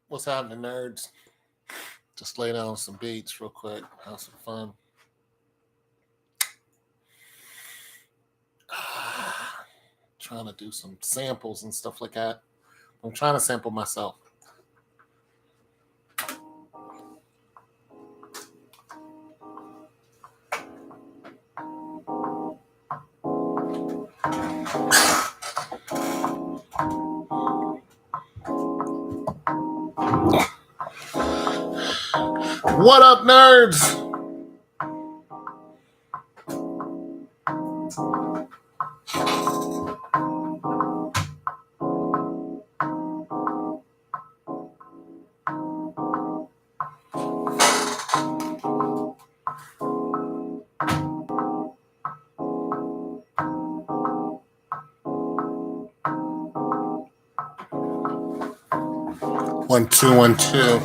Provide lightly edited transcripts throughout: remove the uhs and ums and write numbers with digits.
What's happening, nerds? Just lay down some beats real quick, have some fun. Trying to do some samples and stuff like that. I'm trying to sample myself. What up, nerds? One two one two.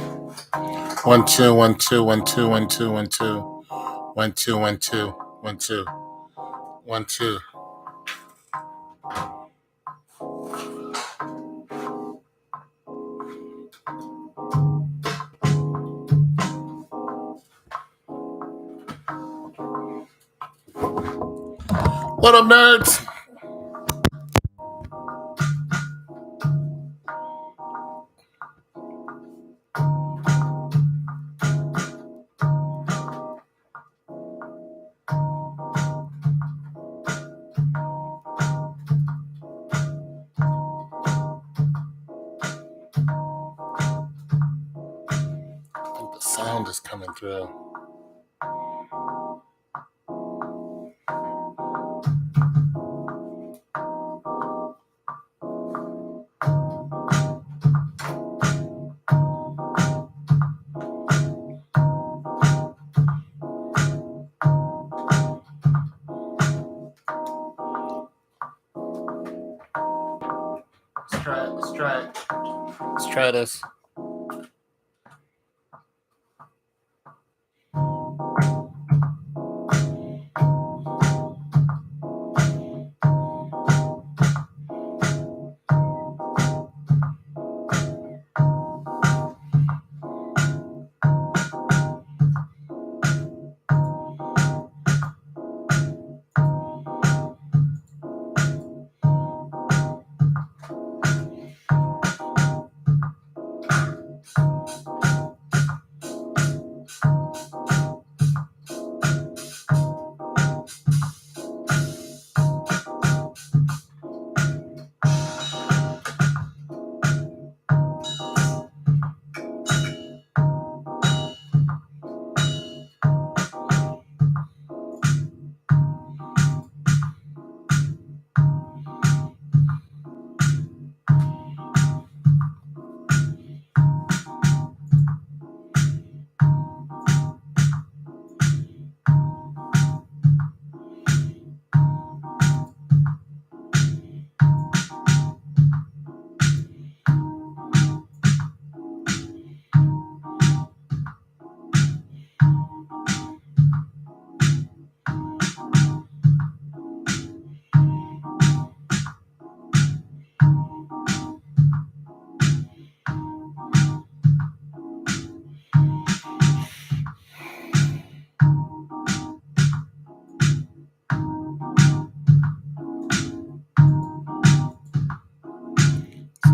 1 2 1 2 1 2 1 2 1 2 1 2 1 2 1 2 1 2. What up, nerds? I think the sound is coming through. Let's try this.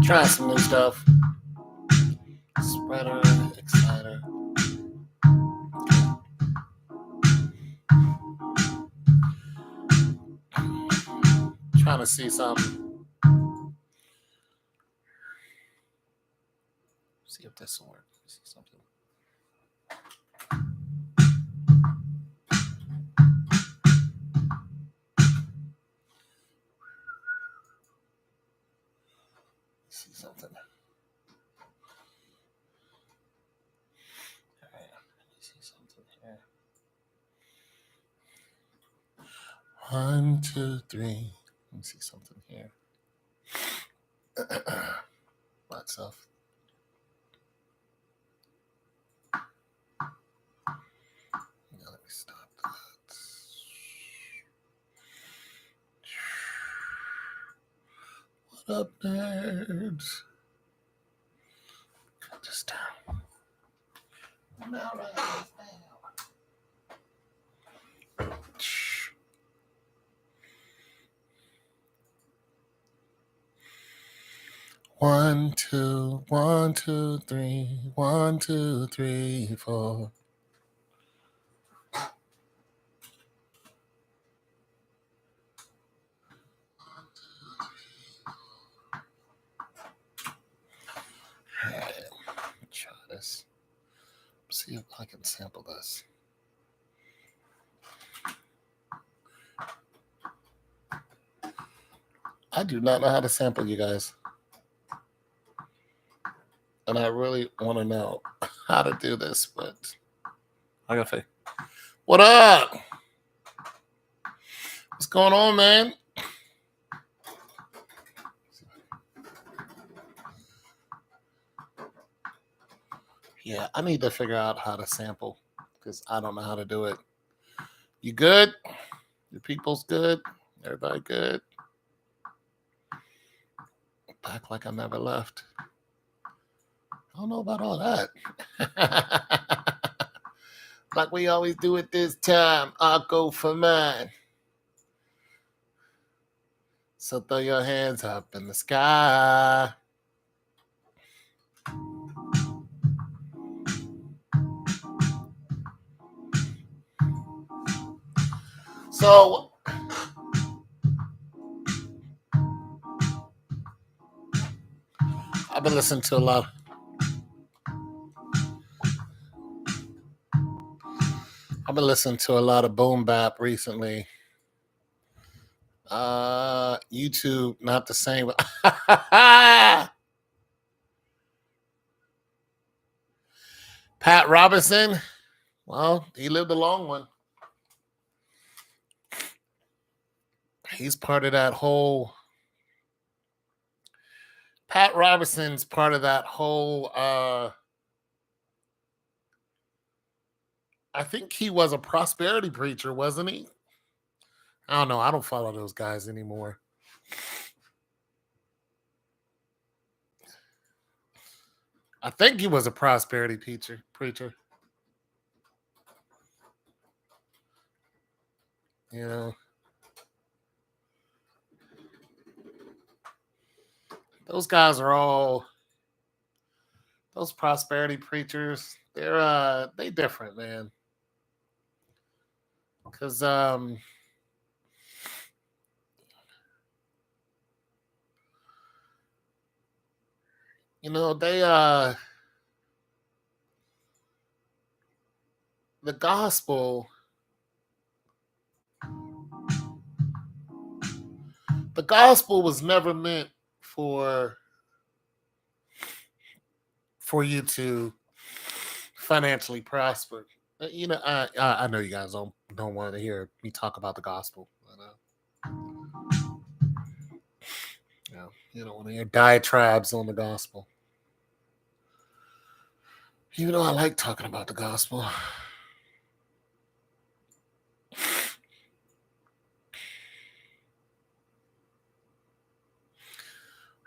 Try some new stuff. Spreader, exciter. Trying to see something. See if this will work. See something. See something. All right, let me see something here. 1 2 3. Let me see something here. Lots of. Let me stop that. What up, nerds? this down. Now write this down. One, two, 1, 2, 3, 1, 2, 3, 4. All right, try this. See if I can sample this. I do not know how to sample, you guys. And I really want to know how to do this, but I gotta figure. What up? What's going on, man? Yeah, I need to figure out how to sample because I don't know how to do it. You good? Your people's good? Everybody good? Back like I never left. I don't know about all that. Like we always do at this time, I'll go for mine. So throw your hands up in the sky. So I've been listening to a lot. I've been listening to a lot of boom bap recently. YouTube, not the same. Pat Robinson, well, he lived a long one. He's part of that whole. Pat Robinson's part of that whole. I think he was a prosperity preacher, wasn't he? I don't know. I don't follow those guys anymore. I think he was a prosperity preacher. You know, those guys are all those prosperity preachers. They're they different, man. Because you know, they the gospel was never meant for you to financially prosper. You know, I know you guys don't want to hear me talk about the gospel. But, you don't want to hear diatribes on the gospel. Even though I like talking about the gospel.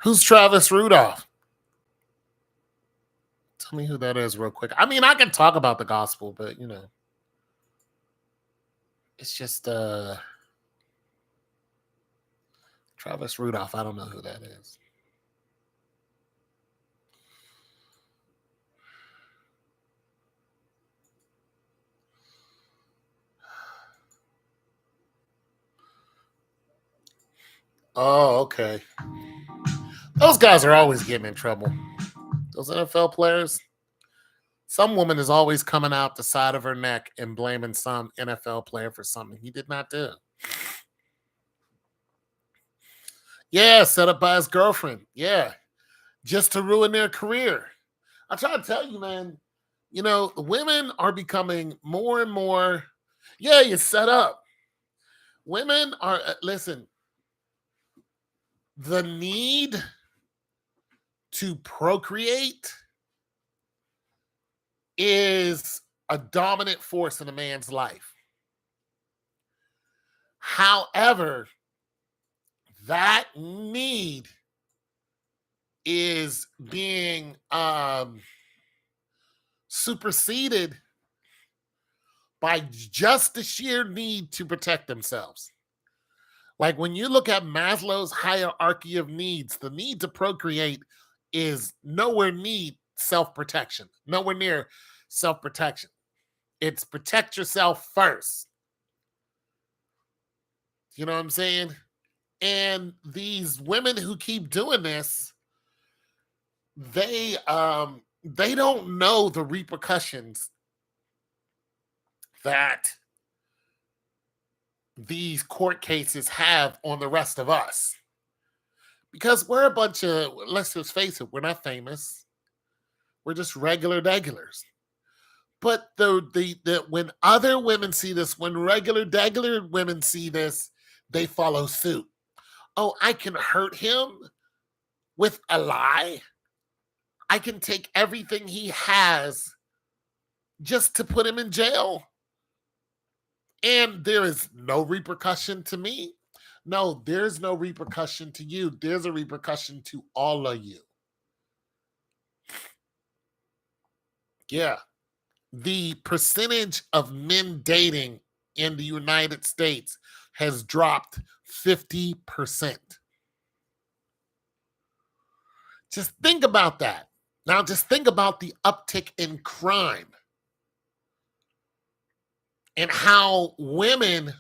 Who's Travis Rudolph? Tell me who that is real quick. I mean, I can talk about the gospel, but you know, it's just Travis Rudolph. I don't know who that is. Oh, okay. Those guys are always getting in trouble. Those NFL players. Some woman is always coming out the side of her neck and blaming some NFL player for something he did not do. Yeah, set up by his girlfriend. Yeah, just to ruin their career. I try to tell you, man, you know, the women are becoming more and more. Yeah, you set up. Women are, listen, the need to procreate is a dominant force in a man's life. However, that need is being superseded by just the sheer need to protect themselves. Like when you look at Maslow's hierarchy of needs, the need to procreate is nowhere near self protection, nowhere near self protection. It's protect yourself first. You know what I'm saying? And these women who keep doing this, they don't know the repercussions that these court cases have on the rest of us. Because we're a bunch of, let's just face it, we're not famous. We're just regulars. But the when other women see this, when regular women see this, they follow suit. Oh, I can hurt him with a lie. I can take everything he has just to put him in jail. And there is no repercussion to me. No, there's no repercussion to you. There's a repercussion to all of you. Yeah. The percentage of men dating in the United States has dropped 50%. Just think about that. Now, just think about the uptick in crime and how women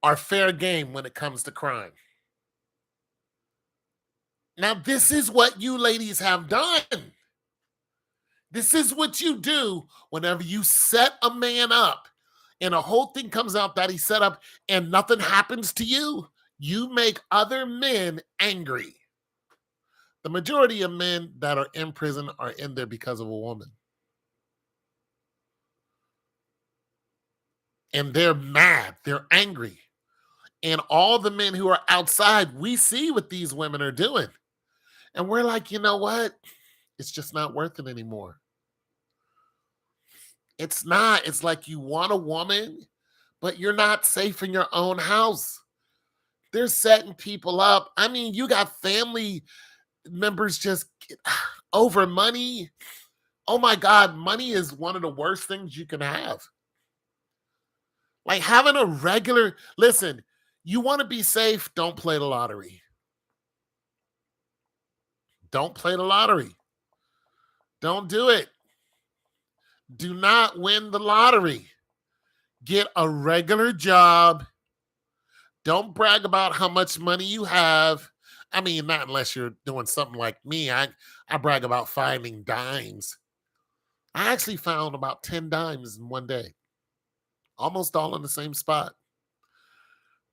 are fair game when it comes to crime. Now, this is what you ladies have done. This is what you do whenever you set a man up and a whole thing comes out that he set up and nothing happens to you. You make other men angry. The majority of men that are in prison are in there because of a woman. And they're mad. They're angry. And all the men who are outside, we see what these women are doing. And we're like, you know what? It's just not worth it anymore. It's not. It's like you want a woman, but you're not safe in your own house. They're setting people up. I mean, you got family members just over money. Oh my God, money is one of the worst things you can have. Like having a regular, listen, you want to be safe, don't play the lottery. Don't play the lottery. Don't do it. Do not win the lottery. Get a regular job. Don't brag about how much money you have. I mean, not unless you're doing something like me. I brag about finding dimes. I actually found about 10 dimes in one day, almost all in the same spot.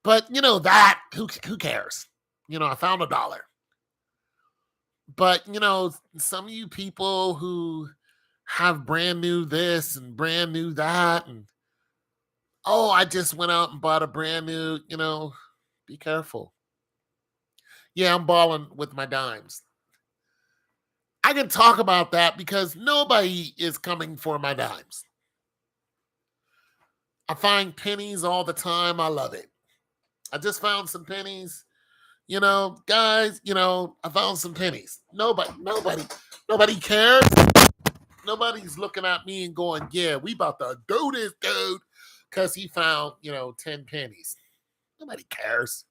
But you know that who cares? You know, I found $1. But you know, some of you people who have brand new this and brand new that, and oh, I just went out and bought a brand new, you know, be careful. Yeah, I'm balling with my dimes. I can talk about that because nobody is coming for my dimes. I find pennies all the time. I love it. I just found some pennies. You know, guys, you know, I found some pennies. Nobody cares. Nobody's looking at me and going, yeah, we about to do this, dude, because he found, you know, 10 pennies. Nobody cares.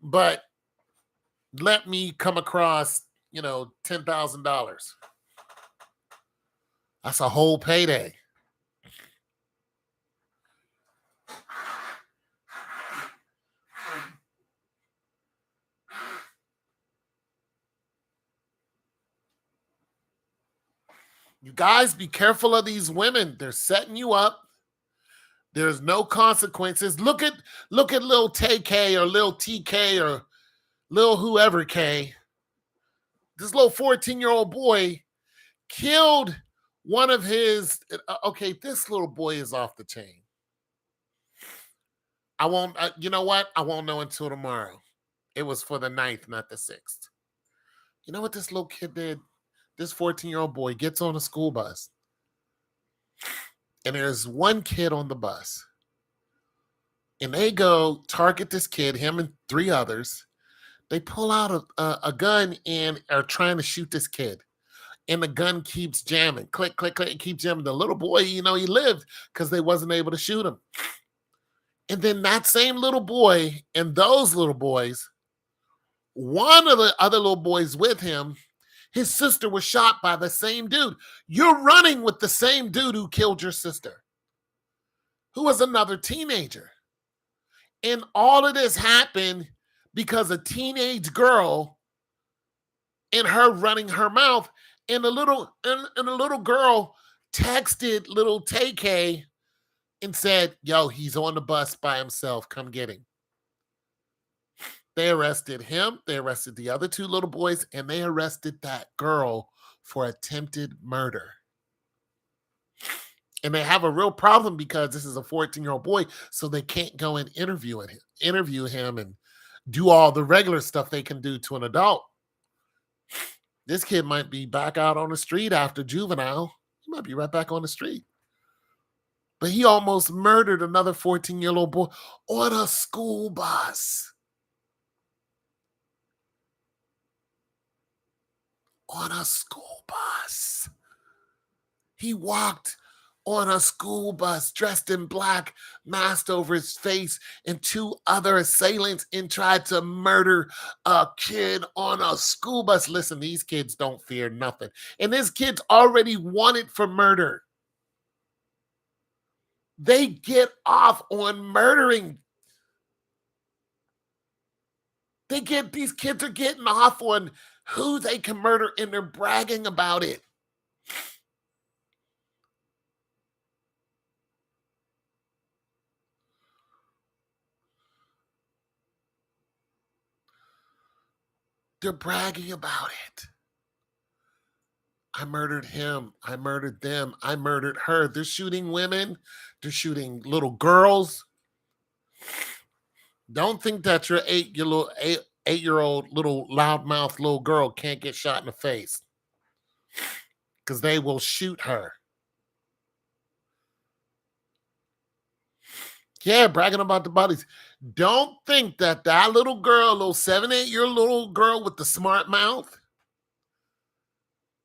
But let me come across, you know, $10,000. That's a whole payday. You guys be careful of these women. They're setting you up. There's no consequences. Look at little TK or little TK or little whoever K. This little 14-year-old boy killed one of his. Okay, this little boy is off the chain. I won't. You know what? I won't know until tomorrow. It was for the 9th, not the 6th. You know what this little kid did? This 14-year-old boy gets on a school bus, and there's one kid on the bus. And they go target this kid, him and 3 others. They pull out a gun and are trying to shoot this kid. and the gun keeps jamming. Click, click, click, it keeps jamming. The little boy, he lived because they wasn't able to shoot him. And then that same little boy and those little boys, one of the other little boys with him, his sister was shot by the same dude. You're running with the same dude who killed your sister, who was another teenager. And all of this happened because a teenage girl and her running her mouth, and a little girl texted little TK and said, "Yo, he's on the bus by himself. Come get him." They arrested him. They arrested the other two little boys, and they arrested that girl for attempted murder. And they have a real problem because this is a 14-year-old boy, so they can't go and interview him and do all the regular stuff they can do to an adult. This kid might be back out on the street after juvenile. He might be right back on the street. But he almost murdered another 14-year-old boy on a school bus. On a school bus. He walked on a school bus dressed in black, masked over his face, and two other assailants, and tried to murder a kid on a school bus. Listen, these kids don't fear nothing. And this kid's already wanted for murder. They get off on murdering. These kids are getting off on who they can murder, and they're bragging about it. They're bragging about it. I murdered him. I murdered them. I murdered her. They're shooting women. They're shooting little girls. Don't think that your eight-year-old little loudmouth little girl can't get shot in the face, because they will shoot her. Yeah, bragging about the bodies. Don't think that little girl, little 7, 8-year little girl with the smart mouth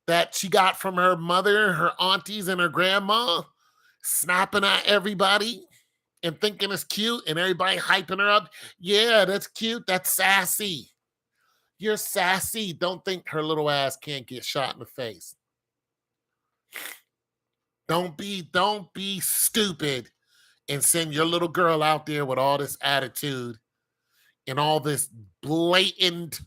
that she got from her mother, her aunties, and her grandma, snapping at everybody and thinking it's cute, and everybody hyping her up. Yeah, that's cute. That's sassy. You're sassy. Don't think her little ass can't get shot in the face. Don't be stupid and send your little girl out there with all this attitude and all this blatant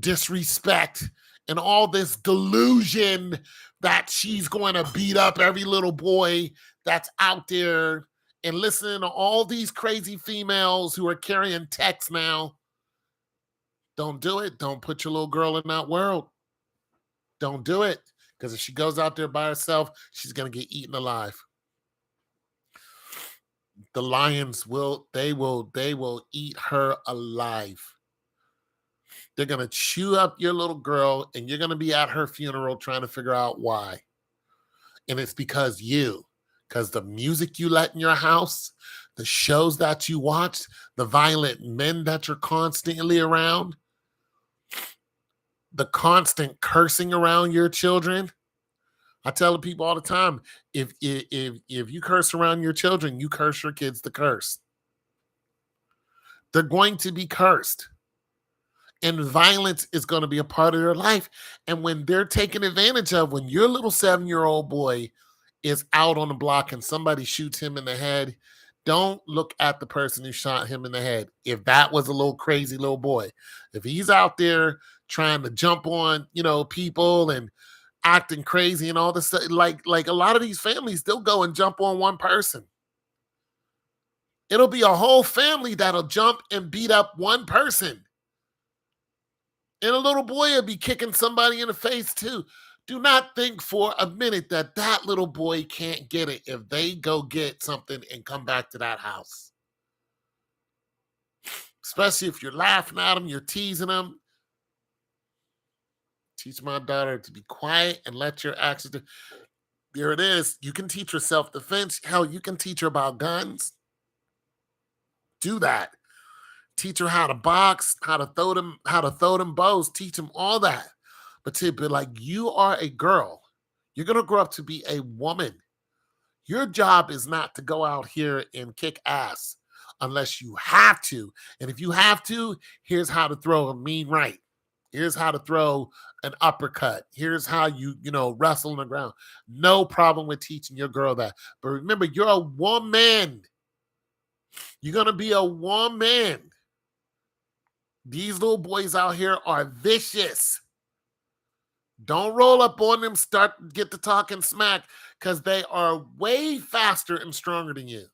disrespect and all this delusion that she's going to beat up every little boy that's out there, and listening to all these crazy females who are carrying texts now. Don't do it. Don't put your little girl in that world. Don't do it. Because if she goes out there by herself, she's going to get eaten alive. The lions will eat her alive. They're going to chew up your little girl, and you're going to be at her funeral trying to figure out why. And it's because the music you let in your house, the shows that you watch, the violent men that you're constantly around, the constant cursing around your children. I tell the people all the time, if you curse around your children, you curse your kids to curse. They're going to be cursed. And violence is going to be a part of their life. And when they're taken advantage of, when your little 7-year-old boy is out on the block and somebody shoots him in the head, don't look at the person who shot him in the head. If that was a little crazy little boy, if he's out there trying to jump on, people and acting crazy and all this, like a lot of these families, they'll go and jump on one person. It'll be a whole family that'll jump and beat up one person. And a little boy will be kicking somebody in the face too. Do not think for a minute that little boy can't get it if they go get something and come back to that house. Especially if you're laughing at them, you're teasing them. Teach my daughter to be quiet and let your actions. There it is. You can teach her self-defense. Hell, you can teach her about guns. Do that. Teach her how to box, how to throw them bows. Teach them all that. but to be like, you are a girl. You're going to grow up to be a woman. Your job is not to go out here and kick ass unless you have to. And if you have to, here's how to throw a mean right. Here's how to throw an uppercut. Here's how wrestle on the ground. No problem with teaching your girl that. But remember, you're a woman. You're going to be a woman. These little boys out here are vicious. Don't roll up on them, get to talking smack, because they are way faster and stronger than you.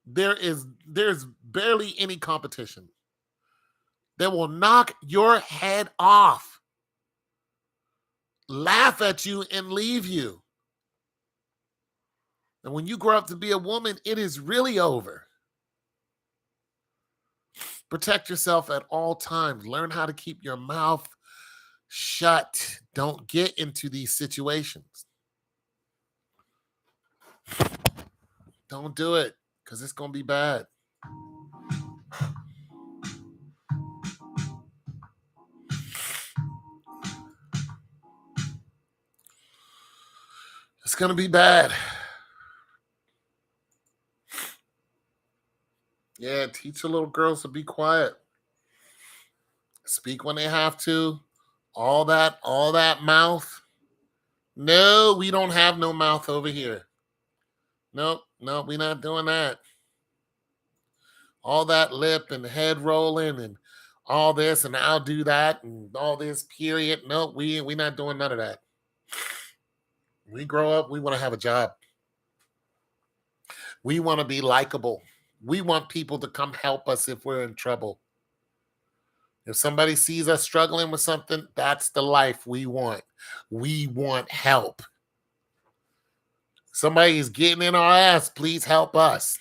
There's barely any competition. They will knock your head off, laugh at you, and leave you. And when you grow up to be a woman, it is really over. Protect yourself at all times. Learn how to keep your mouth shut. Don't get into these situations. Don't do it, because it's going to be bad. It's going to be bad. Yeah, teach the little girls to be quiet. Speak when they have to. All that mouth. No, we don't have no mouth over here. Nope, we're not doing that. All that lip and head rolling and all this and I'll do that and all this period. No, we're not doing none of that. We grow up, we want to have a job. We want to be likable. We want people to come help us if we're in trouble. If somebody sees us struggling with something, that's the life we want. We want help. Somebody's getting in our ass, please help us.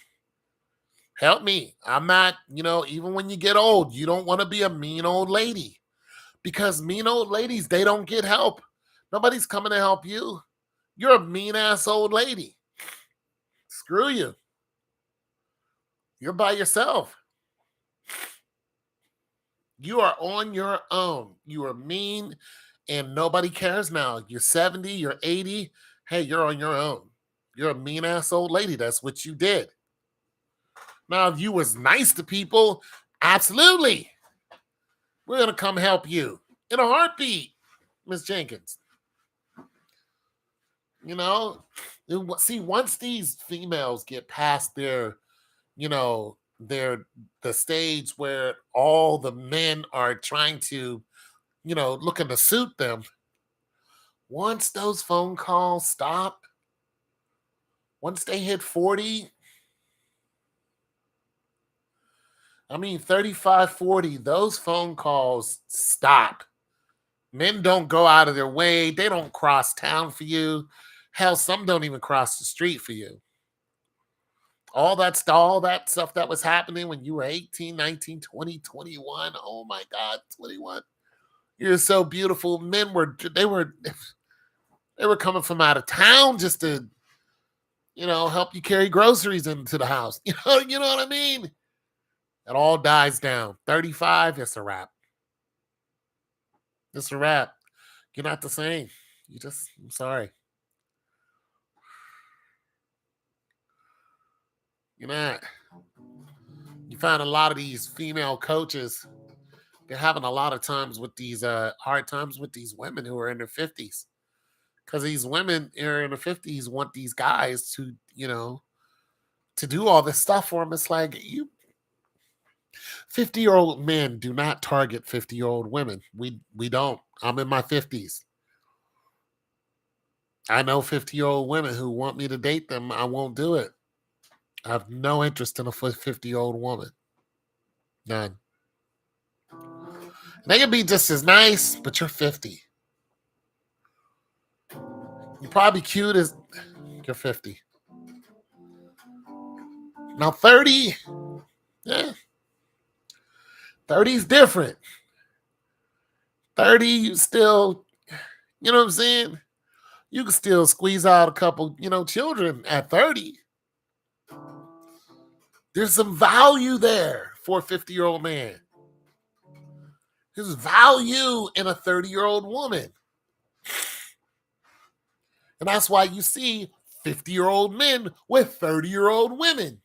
Help me. I'm not, even when you get old, you don't want to be a mean old lady. Because mean old ladies, they don't get help. Nobody's coming to help you. You're a mean ass old lady. Screw you. You're by yourself. You are on your own. You are mean and nobody cares now. You're 70, you're 80. Hey, you're on your own. You're a mean ass old lady. That's what you did. Now, if you was nice to people, absolutely. We're going to come help you in a heartbeat, Miss Jenkins. See, once these females get past their the stage where all the men are trying to, looking to suit them. Once those phone calls stop, once they hit 40, 35, 40, those phone calls stop. Men don't go out of their way. They don't cross town for you. Hell, some don't even cross the street for you. All that stuff that was happening when you were 18, 19, 20, 21. Oh my God, 21. You're so beautiful. Men were coming from out of town just to, help you carry groceries into the house. You know what I mean? It all dies down. 35, it's a wrap. It's a wrap. You're not the same. I'm sorry. You're not. You find a lot of these female coaches, they're having a lot of times with these hard times with these women who are in their 50s. Because these women who are in their 50s want these guys to, to do all this stuff for them. It's like, 50-year-old men do not target 50-year-old women. We don't. I'm in my 50s. I know 50-year-old women who want me to date them. I won't do it. I have no interest in a 50-year-old woman. None. They can be just as nice, but you're 50. You're probably cute as you're 50. Now 30, yeah. 30 is different. 30, you still, you know what I'm saying? You can still squeeze out a couple, children at 30. There's some value there for a 50-year-old man. There's value in a 30-year-old woman. And that's why you see 50-year-old men with 30-year-old women,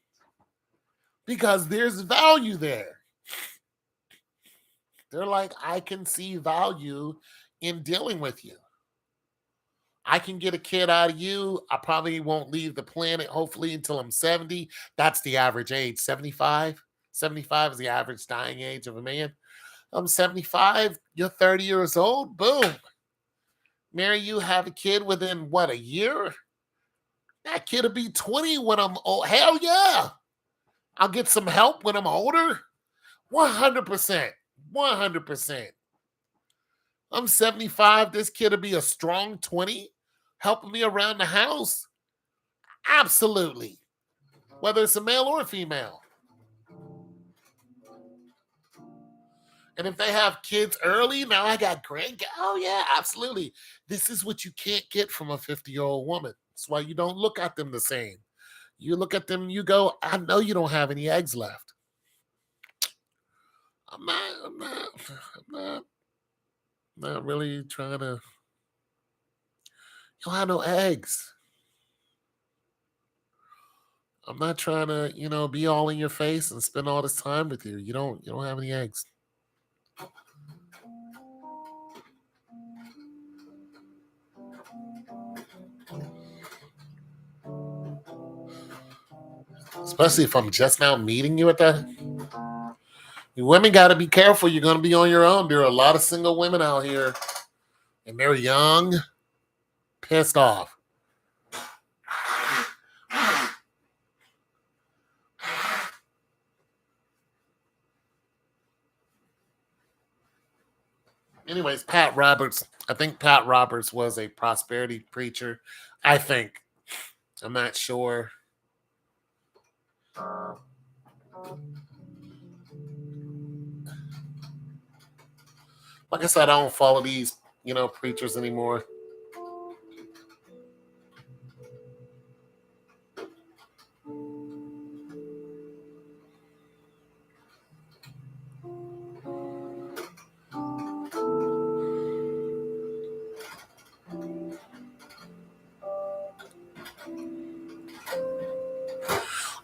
because there's value there. They're like, I can see value in dealing with you. I can get a kid out of you. I probably won't leave the planet, hopefully, until I'm 70. That's the average age, 75. 75 is the average dying age of a man. I'm 75, you're 30 years old, boom. Marry you, have a kid within what, a year? That kid will be 20 when I'm old. Hell yeah. I'll get some help when I'm older. 100%. 100%. I'm 75. This kid will be a strong 20, helping me around the house. Absolutely. Whether it's a male or a female. And if they have kids early, now I got grandkids. Oh, yeah, absolutely. This is what you can't get from a 50-year-old woman. That's why you don't look at them the same. You look at them and you go, I know you don't have any eggs left. I'm not really trying to. You don't have no eggs. I'm not trying to, be all in your face and spend all this time with you. You don't have any eggs. Especially if I'm just now meeting you at that. You women got to be careful. You're going to be on your own. There are a lot of single women out here, and they're young, pissed off. Anyways, Pat Roberts. I think Pat Roberts was a prosperity preacher. I think. I'm not sure. Like I said, I don't follow these, preachers anymore.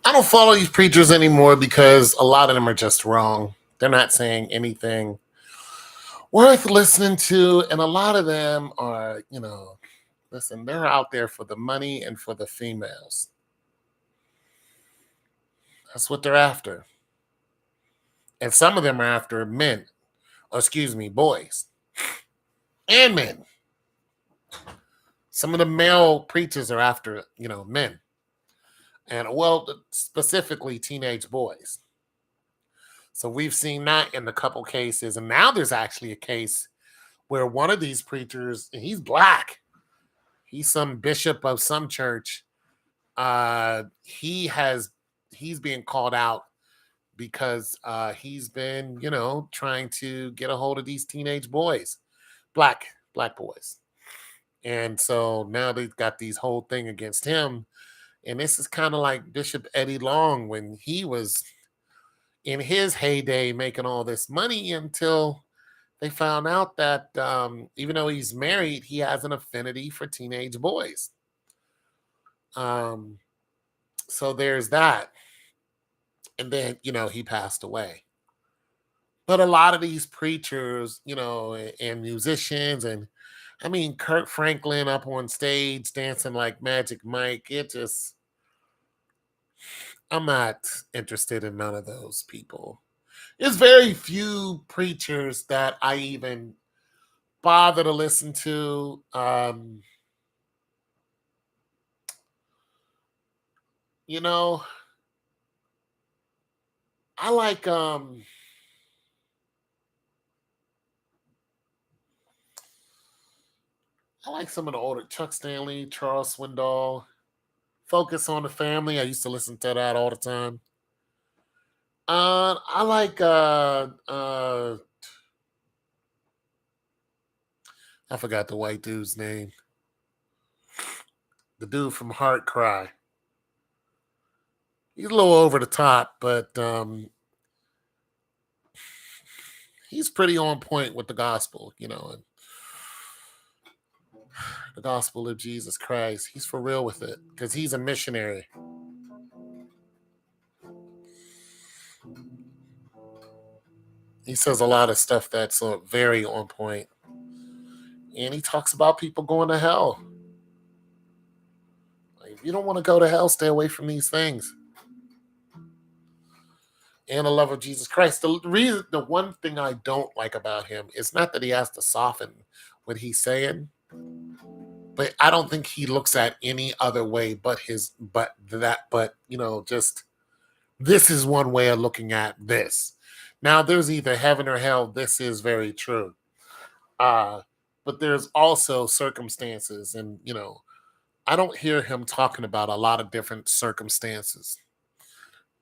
I don't follow these preachers anymore because a lot of them are just wrong. They're not saying anything worth listening to. And a lot of them are, listen, they're out there for the money and for the females. That's what they're after. And some of them are after men, or excuse me, boys and men. Some of the male preachers are after, men. And well, specifically teenage boys. So we've seen that in a couple cases. And now there's actually a case where one of these preachers, he's black. He's some bishop of some church. He's being called out because he's been, trying to get a hold of these teenage boys, black boys. And so now they've got these whole thing against him. And this is kind of like Bishop Eddie Long when he was in his heyday making all this money until they found out that even though he's married, he has an affinity for teenage boys. So there's that. And then, he passed away. But a lot of these preachers, and musicians, and I mean, Kirk Franklin up on stage dancing like Magic Mike, I'm not interested in none of those people. There's very few preachers that I even bother to listen to. You know, I like some of the older Chuck Stanley, Charles Swindoll, Focus on the Family. I used to listen to that all the time. I like I forgot the white dude's name. The dude from Heart Cry. He's a little over the top, but he's pretty on point with the gospel, and the gospel of Jesus Christ. He's for real with it because he's a missionary. He says a lot of stuff that's very on point, and he talks about people going to hell. Like, if you don't want to go to hell, stay away from these things. And the love of Jesus Christ. The one thing I don't like about him is not that he has to soften what he's saying, but I don't think he looks at any other way but just this is one way of looking at this. Now there's either heaven or hell. This is very true. Uh, but there's also circumstances, and I don't hear him talking about a lot of different circumstances.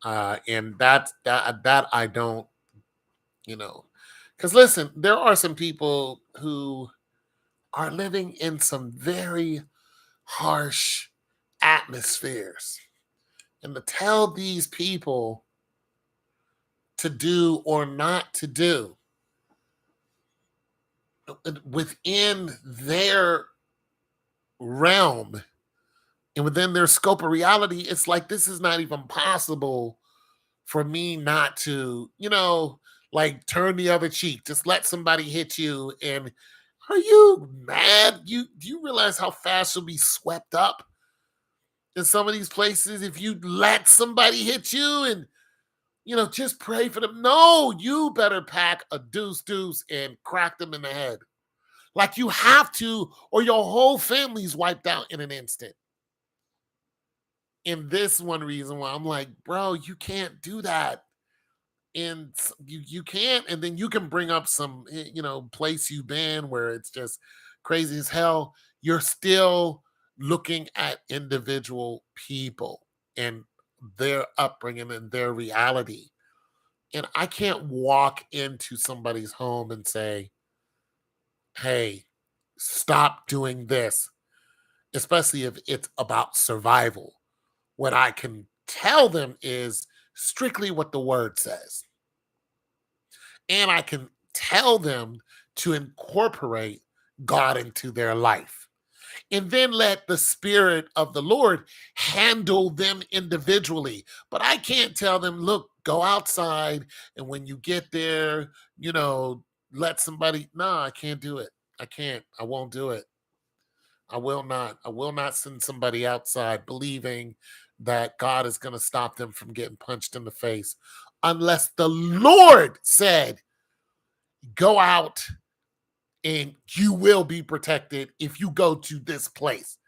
And that I don't, you know, because listen, there are some people who are living in some very harsh atmospheres, and to tell these people to do or not to do within their realm and within their scope of reality, it's like this is not even possible for me not to, like turn the other cheek. Just let somebody hit you. And are you mad? Do you realize how fast you'll be swept up in some of these places if you let somebody hit you and just pray for them? No, you better pack a deuce and crack them in the head. Like you have to, or your whole family's wiped out in an instant. And this one reason why I'm like, bro, you can't do that. And you can't, and then you can bring up some place you've been where it's just crazy as hell. You're still looking at individual people and their upbringing and their reality. And I can't walk into somebody's home and say, hey, stop doing this, especially if it's about survival. What I can tell them is strictly what the word says. And I can tell them to incorporate God into their life. And then let the Spirit of the Lord handle them individually. But I can't tell them, look, go outside. And when you get there, let somebody, no, I can't do it. I can't. I won't do it. I will not. I will not send somebody outside believing that God is going to stop them from getting punched in the face unless the Lord said, go out and you will be protected if you go to this place.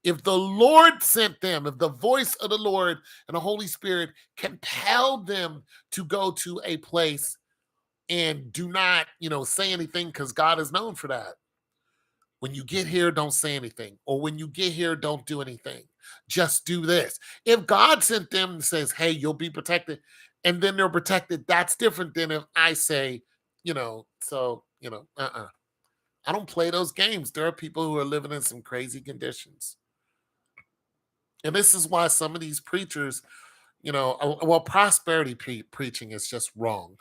If the Lord sent them, if the voice of the Lord and the Holy Spirit compelled them to go to a place, and do not, say anything, because God is known for that. When you get here, don't say anything. Or when you get here, don't do anything. Just do this. If God sent them and says, hey, you'll be protected, and then they're protected, that's different than if I say, I don't play those games. There are people who are living in some crazy conditions. And this is why some of these preachers, prosperity preaching is just wrong.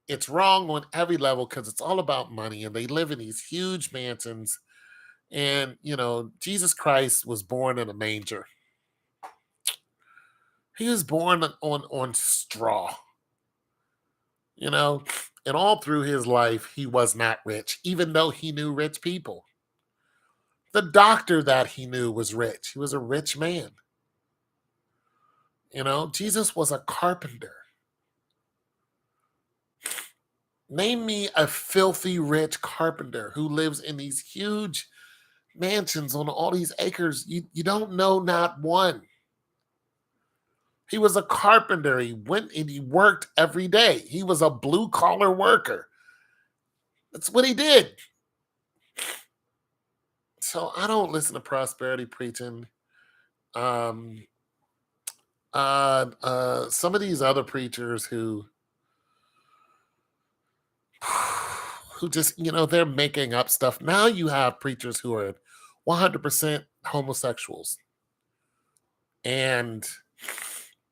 It's wrong on every level because it's all about money, and they live in these huge mansions. And Jesus Christ was born in a manger. He was born on straw. And all through his life he was not rich, even though he knew rich people. The doctor that he knew was rich. He was a rich man. Jesus was a carpenter. Name me a filthy rich carpenter who lives in these huge mansions on all these acres. You don't know not one. He was a carpenter. He went and he worked every day. He was a blue collar worker. That's what he did. So I don't listen to prosperity preaching. Um, some of these other preachers who just, they're making up stuff. Now you have preachers who are 100% homosexuals. And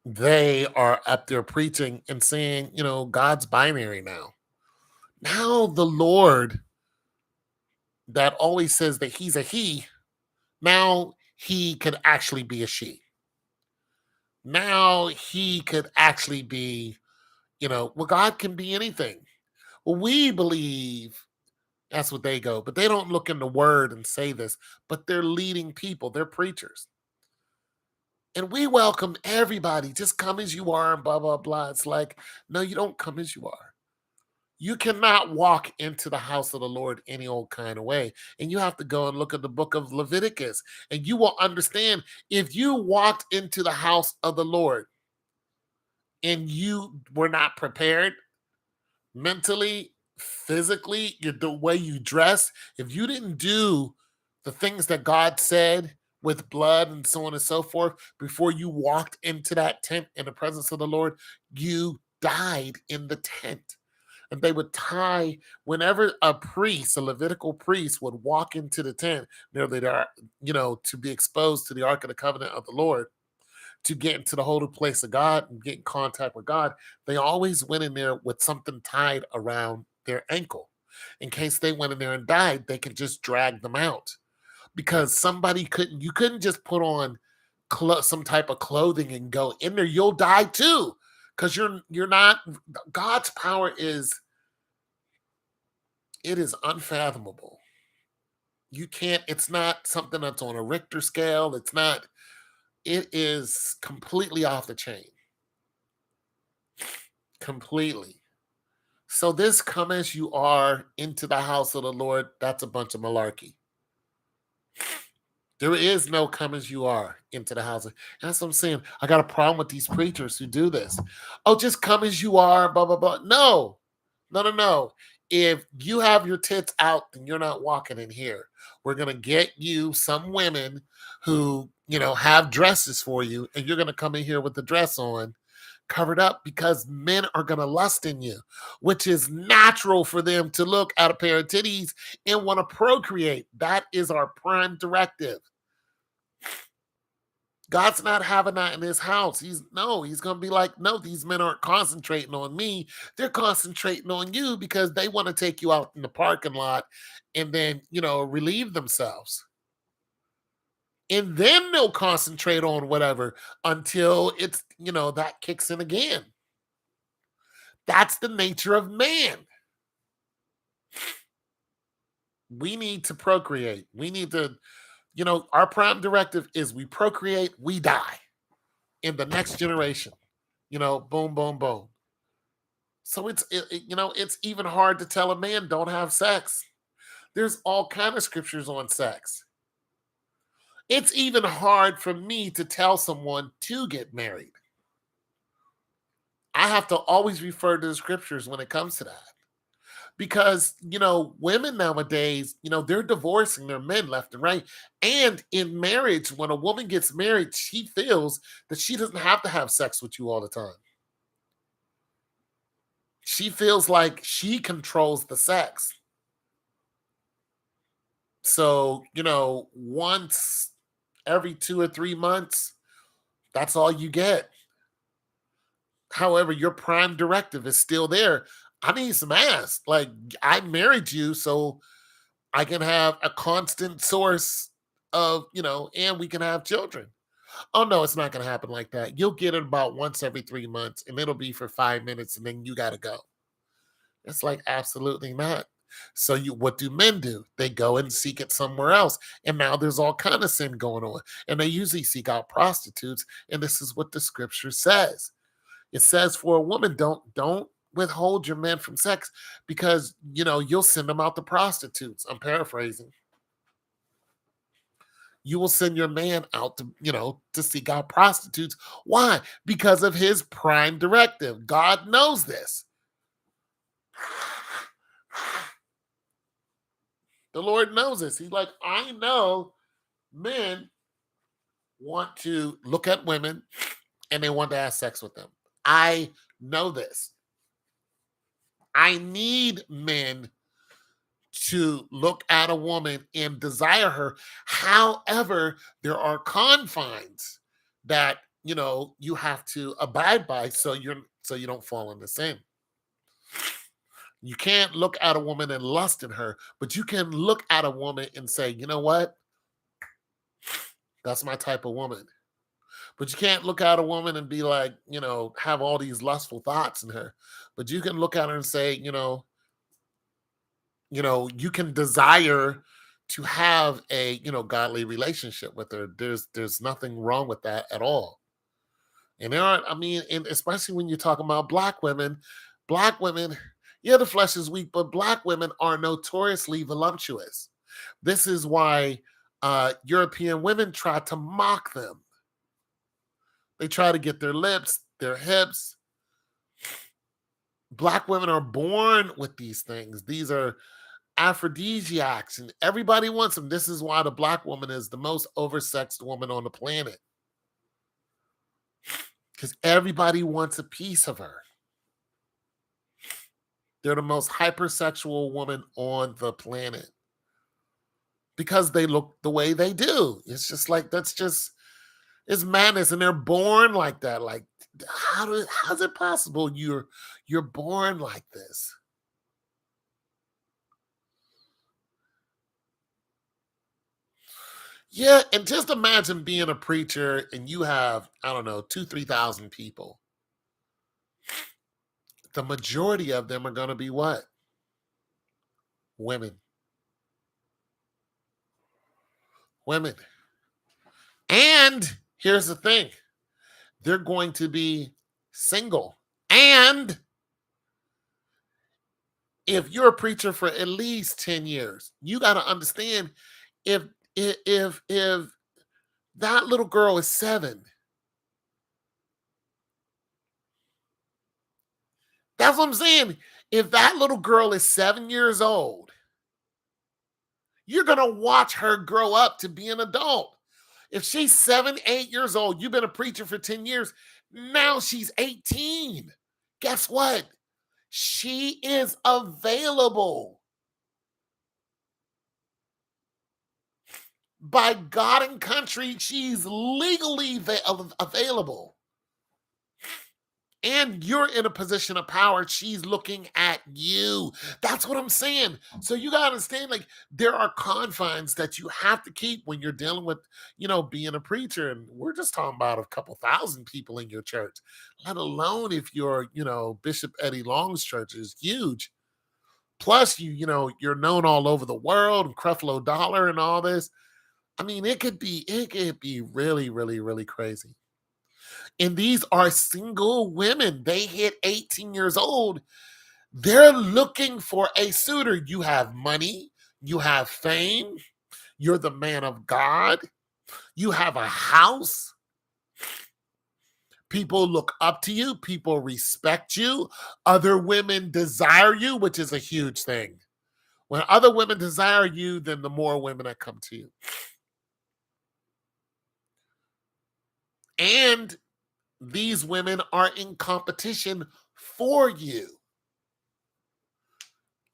they are up there preaching and saying, God's binary now. Now the Lord that always says that he's a he, now he could actually be a she. Now he could actually be, well, God can be anything. Well, we believe that's what they go, but they don't look in the word and say this, but they're leading people, they're preachers. And we welcome everybody, just come as you are and blah, blah, blah. It's like, no, you don't come as you are. You cannot walk into the house of the Lord any old kind of way. And you have to go and look at the book of Leviticus, and you will understand if you walked into the house of the Lord and you were not prepared mentally, physically, the way you dress, if you didn't do the things that God said with blood and so on and so forth before you walked into that tent in the presence of the Lord, you died in the tent. And they would tie whenever a priest, a Levitical priest, would walk into the tent, there they are, to be exposed to the Ark of the Covenant of the Lord, to get into the holy place of God and get in contact with God, they always went in there with something tied around their ankle. In case they went in there and died, they could just drag them out. Because you couldn't just put on some type of clothing and go in there. You'll die too. Because you're not, God's power it is unfathomable. You can't, it's not something that's on a Richter scale. It is completely off the chain. Completely. So this come as you are into the house of the Lord, that's a bunch of malarkey. There is no come as you are into the house. That's what I'm saying. I got a problem with these preachers who do this. Oh, just come as you are, blah, blah, blah. No, no, no, no. If you have your tits out, then you're not walking in here. We're going to get you some women who, have dresses for you, and you're going to come in here with the dress on, covered up, because men are going to lust in you, which is natural for them to look at a pair of titties and want to procreate. That is our prime directive. God's not having that in his house. He's going to be like, no, these men aren't concentrating on me. They're concentrating on you because they want to take you out in the parking lot and then, relieve themselves. And then they'll concentrate on whatever until it's, that kicks in again. That's the nature of man. We need to procreate. We need to, our prime directive is we procreate, we die in the next generation. Boom, boom, boom. So it's even hard to tell a man don't have sex. There's all kind of scriptures on sex. It's even hard for me to tell someone to get married. I have to always refer to the scriptures when it comes to that. Because, women nowadays, they're divorcing their men left and right. And in marriage, when a woman gets married, she feels that she doesn't have to have sex with you all the time. She feels like she controls the sex. So, once every 2 or 3 months, that's all you get. However, your prime directive is still there. I need some ass. Like, I married you so I can have a constant source of, and we can have children. Oh, no, it's not going to happen like that. You'll get it about once every 3 months, and it'll be for 5 minutes, and then you got to go. It's like, absolutely not. So what do men do? They go and seek it somewhere else. And now there's all kind of sin going on. And they usually seek out prostitutes. And this is what the scripture says. It says for a woman, don't withhold your men from sex because, you'll send them out to prostitutes. I'm paraphrasing. You will send your man out to seek out prostitutes. Why? Because of his prime directive. God knows this. The Lord knows this. He's like, I know men want to look at women and they want to have sex with them. I know this. I need men to look at a woman and desire her. However, there are confines that, you have to abide by, so you don't fall in the sin. You can't look at a woman and lust in her, but you can look at a woman and say, you know what? That's my type of woman. But you can't look at a woman and be like, have all these lustful thoughts in her. But you can look at her and say, you can desire to have a, godly relationship with her. There's nothing wrong with that at all. And there are, I mean, and especially when you're talking about black women, yeah, the flesh is weak, but black women are notoriously voluptuous. This is why European women try to mock them. They try to get their lips, their hips. Black women are born with these things. These are aphrodisiacs, and everybody wants them. This is why the black woman is the most oversexed woman on the planet, because everybody wants a piece of her. They're the most hypersexual woman on the planet because they look the way they do. It's just like it's madness, and they're born like that. Like, how's it possible you're born like this? Yeah, and just imagine being a preacher and you have, I don't know, 3,000 people. The majority of them are going to be what? Women. Women. And here's the thing, they're going to be single. And if you're a preacher for at least 10 years, you got to understand, if if that little girl is 7, that's what I'm saying. If that little girl is 7 years old, you're going to watch her grow up to be an adult. If she's 7, 8 years old, you've been a preacher for 10 years, now she's 18. Guess what? She is available. By God and country, she's legally available. And you're in a position of power. She's looking at you. That's what I'm saying. So you got to understand, like, there are confines that you have to keep when you're dealing with, being a preacher. And we're just talking about a couple thousand people in your church, let alone if Bishop Eddie Long's church is huge. Plus, you're known all over the world, and Creflo Dollar and all this. I mean, it could be really, really, really crazy. And these are single women. They hit 18 years old. They're looking for a suitor. You have money, you have fame, you're the man of God, you have a house. People look up to you, people respect you. Other women desire you, which is a huge thing. When other women desire you, then the more women that come to you. And these women are in competition for you.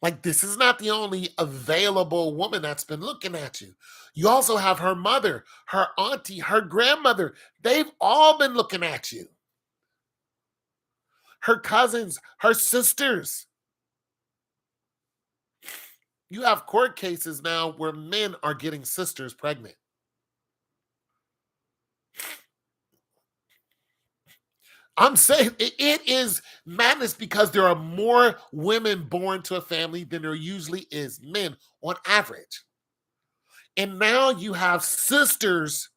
Like, this is not the only available woman that's been looking at you. You also have her mother, her auntie, her grandmother. They've all been looking at you. Her cousins, her sisters. You have court cases now where men are getting sisters pregnant. I'm saying it is madness because there are more women born to a family than there usually is men on average. And now you have sisters.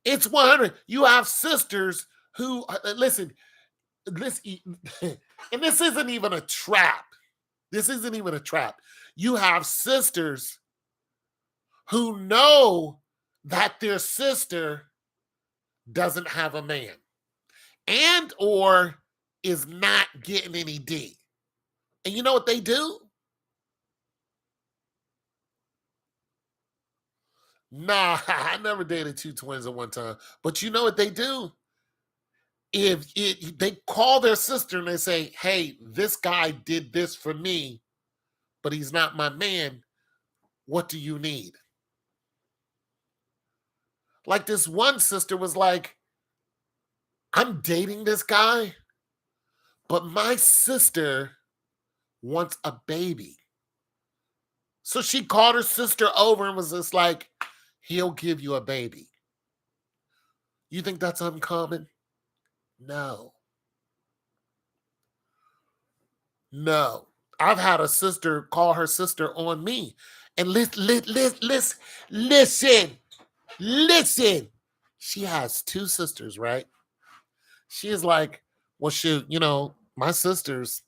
It's 100. You have sisters who, listen, and this isn't even a trap. This isn't even a trap. You have sisters who know that their sister doesn't have a man and or is not getting any D. And you know what they do? Nah, I never dated 2 twins at one time. But you know what they do? If they call their sister and they say, "Hey, this guy did this for me, but he's not my man. What do you need?" Like this one sister was like, I'm dating this guy, but my sister wants a baby. So she called her sister over and was just like, he'll give you a baby. You think that's uncommon? No. No. I've had a sister call her sister on me. And listen. She has two sisters, right? She is like, well, shoot, my sisters,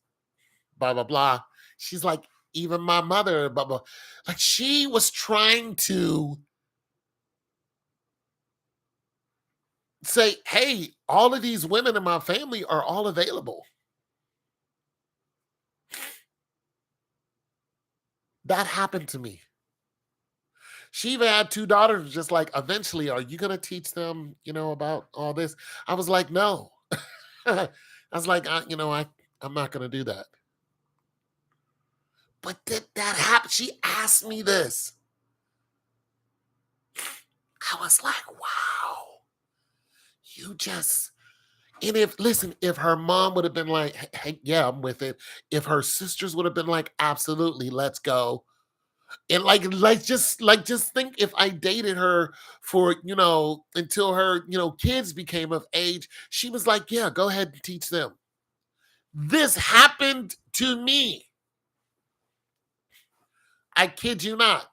blah, blah, blah. She's like, even my mother, blah, blah. Like she was trying to say, hey, all of these women in my family are all available. That happened to me. She even had two daughters, just like, eventually, are you going to teach them, about all this? I was like, no. I was like, I'm not going to do that. But did that happen? She asked me this. I was like, wow, you just, and if her mom would have been like, hey, yeah, I'm with it. If her sisters would have been like, absolutely, let's go. And just think if I dated her for, until her, kids became of age, she was like, yeah, go ahead and teach them. This happened to me. I kid you not.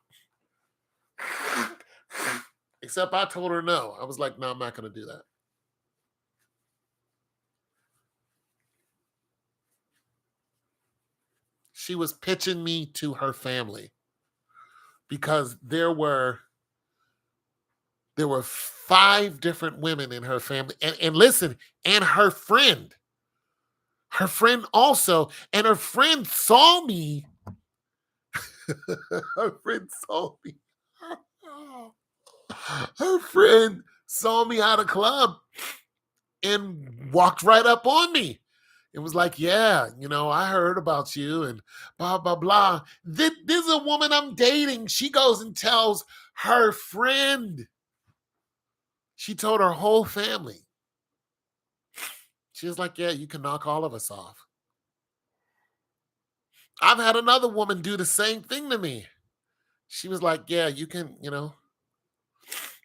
Except I told her no. I was like, no, I'm not going to do that. She was pitching me to her family because there were 5 different women in her family. And listen, and her friend also, and her friend saw me. Her friend saw me. Her friend saw me at a club and walked right up on me. It was like, yeah, I heard about you and blah, blah, blah. This is a woman I'm dating. She goes and tells her friend. She told her whole family. She was like, yeah, you can knock all of us off. I've had another woman do the same thing to me. She was like, yeah, you can,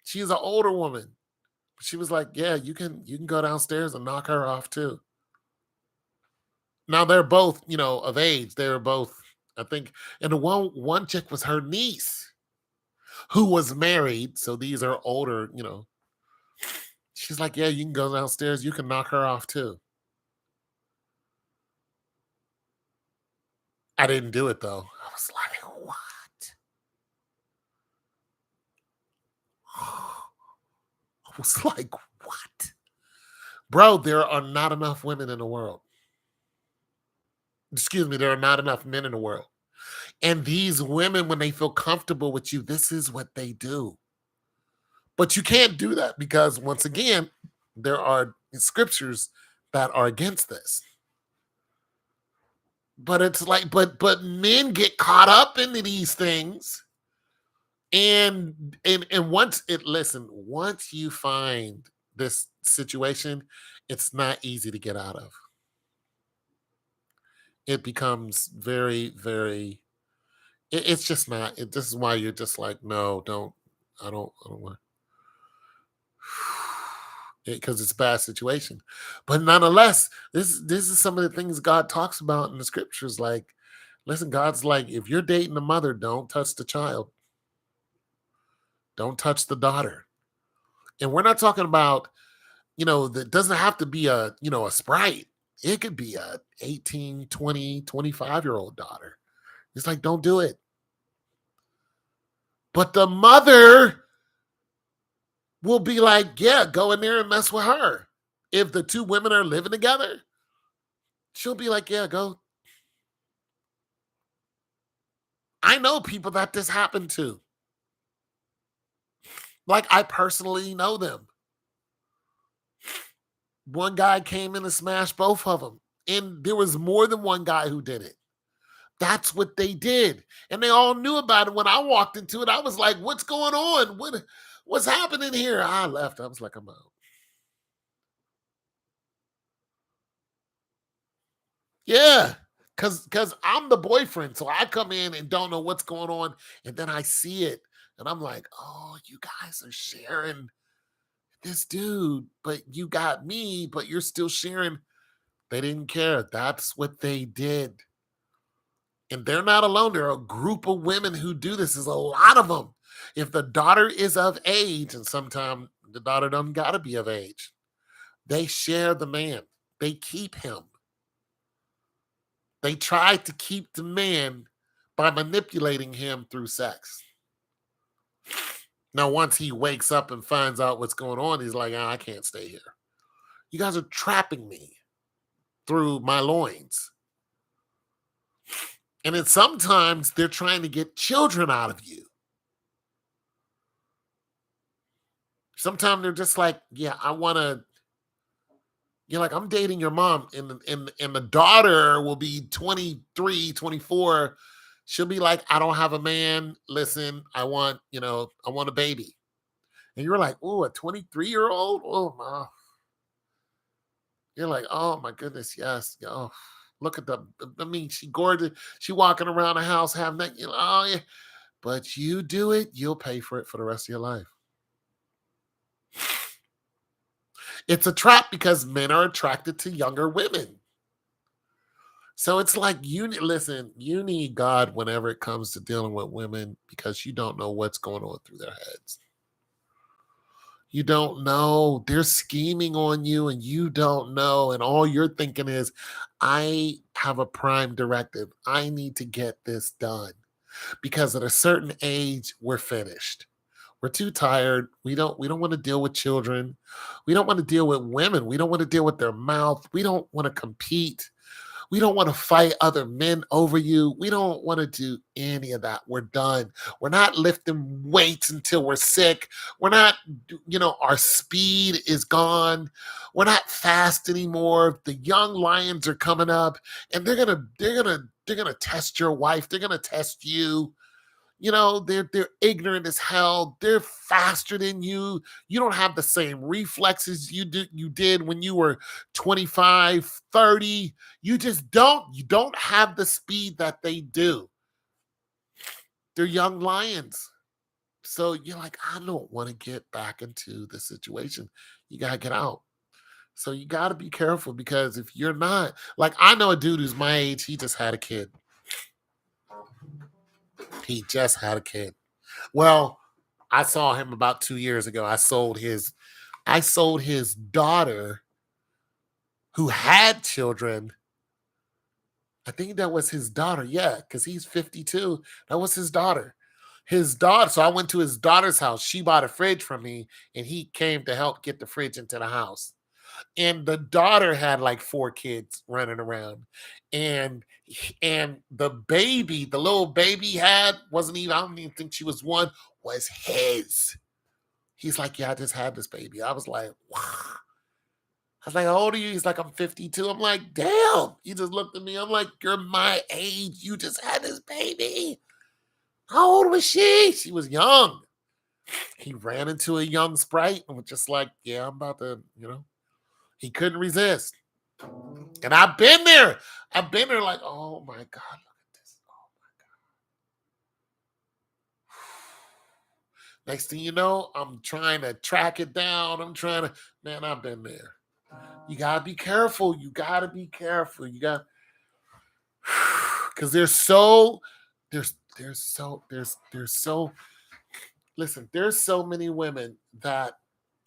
she's an older woman. She was like, yeah, you can go downstairs and knock her off too. Now they're both, of age. They were both, I think, and the one chick was her niece who was married. So these are older. She's like, yeah, you can go downstairs. You can knock her off too. I didn't do it though. I was like, what? I was like, what? Bro, there are not enough women in the world. Excuse me, there are not enough men in the world. And these women, when they feel comfortable with you, this is what they do. But you can't do that because, once again, there are scriptures that are against this. But it's like, but men get caught up into these things. And once you find this situation, it's not easy to get out of. It becomes very, very, it's just not. This is why you're just like, no, don't. I don't want, because it's a bad situation. But nonetheless, this is some of the things God talks about in the scriptures. Like, listen, God's like, if you're dating a mother, don't touch the child, don't touch the daughter. And we're not talking about, that doesn't have to be a sprite. It could be a 18, 20, 25-year-old daughter. It's like, don't do it. But the mother will be like, yeah, go in there and mess with her. If the two women are living together, she'll be like, yeah, go. I know people that this happened to. Like, I personally know them. One guy came in and smashed both of them. And there was more than one guy who did it. That's what they did. And they all knew about it. When I walked into it, I was like, what's going on? What's happening here? I left. I was like, I'm out. Yeah. Cause I'm the boyfriend. So I come in and don't know what's going on. And then I see it. And I'm like, oh, you guys are sharing this dude, but you got me, but you're still sharing. They didn't care. That's what they did. And they're not alone. There are a group of women who do this. There's a lot of them. If the daughter is of age, and sometimes the daughter doesn't gotta be of age, they share the man. They keep him. They try to keep the man by manipulating him through sex. Now, once he wakes up and finds out what's going on, he's like, "Ah, I can't stay here. You guys are trapping me through my loins." And then sometimes they're trying to get children out of you. Sometimes they're just like, yeah, I want to. You're like, I'm dating your mom, and the daughter will be 23, 24. She'll be like, I don't have a man. Listen, I want a baby. And you're like, oh, a 23-year-old? Oh my. You're like, oh my goodness, yes. Oh, look at I mean, she gorgeous. She walking around the house having that, oh yeah. But you do it, you'll pay for it for the rest of your life. It's a trap because men are attracted to younger women. So it's like listen, you need God whenever it comes to dealing with women because you don't know what's going on through their heads. You don't know. They're scheming on you and you don't know. And all you're thinking is, I have a prime directive. I need to get this done because at a certain age, we're finished. We're too tired. We don't want to deal with children. We don't want to deal with women. We don't want to deal with their mouth. We don't want to compete. We don't want to fight other men over you. We don't want to do any of that. We're done. We're not lifting weights until we're sick. We're not, our speed is gone. We're not fast anymore. The young lions are coming up and they're gonna test your wife. They're gonna test you. They're ignorant as hell. They're faster than you. You don't have the same reflexes you did when you were 25, 30. You don't have the speed that they do. They're young lions. So you're like, I don't want to get back into the situation. You gotta get out. So you gotta be careful because if you're not, like, I know a dude who's my age, he just had a kid. He just had a kid. Well, I saw him about 2 years ago. I sold his daughter who had children. I think that was his daughter. Yeah, because he's 52. That was his daughter. His daughter. So I went to his daughter's house. She bought a fridge from me, and he came to help get the fridge into the house. And the daughter had like four kids running around. And the baby, the little baby had wasn't even, I don't even think she was one, was his. He's like, yeah, I just had this baby. I was like, wow. I was like, how old are you? He's like, I'm 52. I'm like, damn. He just looked at me. I'm like, you're my age. You just had this baby. How old was she? She was young. He ran into a young sprite and was just like, yeah, I'm about to. He couldn't resist. And I've been there. I've been there like, oh my God, look at this. Oh my God. Next thing you know, I'm trying to track it down. Man, I've been there. You gotta be careful. You gotta be careful. You got because there's so listen, there's so many women that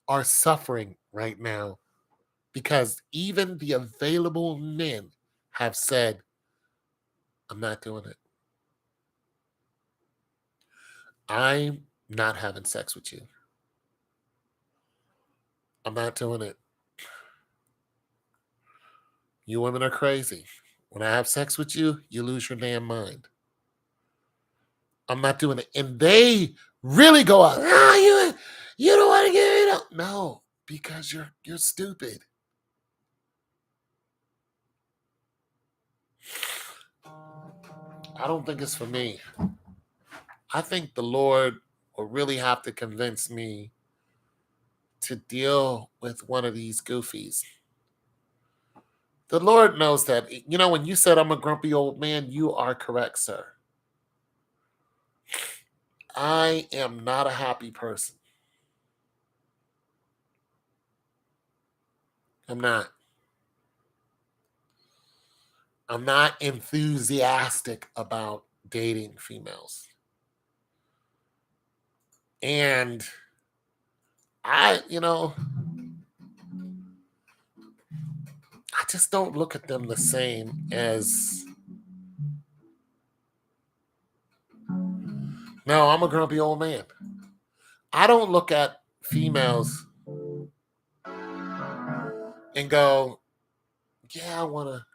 are suffering right now because even the available men have said, I'm not doing it. I'm not having sex with you. I'm not doing it. You women are crazy. When I have sex with you, you lose your damn mind. I'm not doing it. And they really go out. You don't want to get it up. No, because you're stupid. I don't think it's for me. I think the Lord or really have to convince me to deal with one of these goofies. The Lord knows that. When you said I'm a grumpy old man, you are correct, sir. I am not a happy person. I'm not. I'm not enthusiastic about dating females. And I just don't look at them the same as. No, I'm a grumpy old man. I don't look at females and go, yeah, I want to.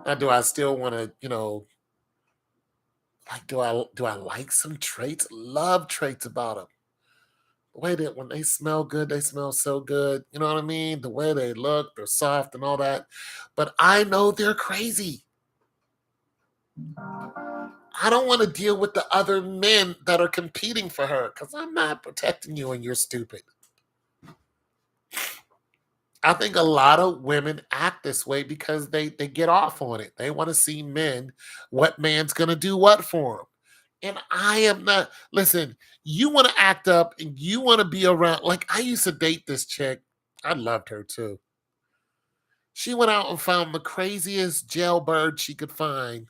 Now, do I still want to, like, do I like some traits? Love traits about them. The way that when they smell good, they smell so good. You know what I mean? The way they look, they're soft and all that. But I know they're crazy. I don't want to deal with the other men that are competing for her because I'm not protecting you and you're stupid. I think a lot of women act this way because they get off on it. They want to see men, what man's going to do what for them. And I am not. Listen, you want to act up and you want to be around. Like, I used to date this chick. I loved her too. She went out and found the craziest jailbird she could find,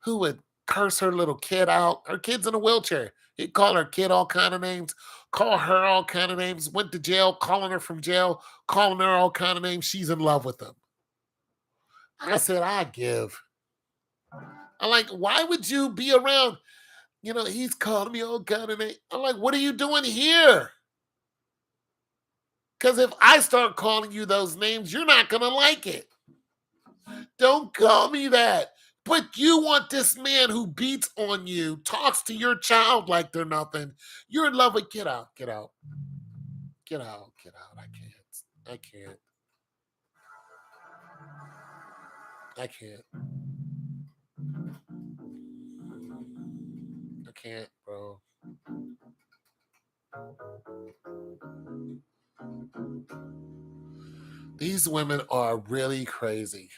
who would curse her little kid out. Her kid's in a wheelchair. He'd call her kid all kind of names, call her all kind of names, went to jail, calling her from jail, calling her all kind of names. She's in love with him. I said, I give. I'm like, why would you be around? He's calling me all kind of names. I'm like, what are you doing here? Because if I start calling you those names, you're not going to like it. Don't call me that. But you want this man who beats on you, talks to your child like they're nothing. You're in love with. Get out, get out, get out, get out. I can't. I can't. I can't. I can't, bro. These women are really crazy.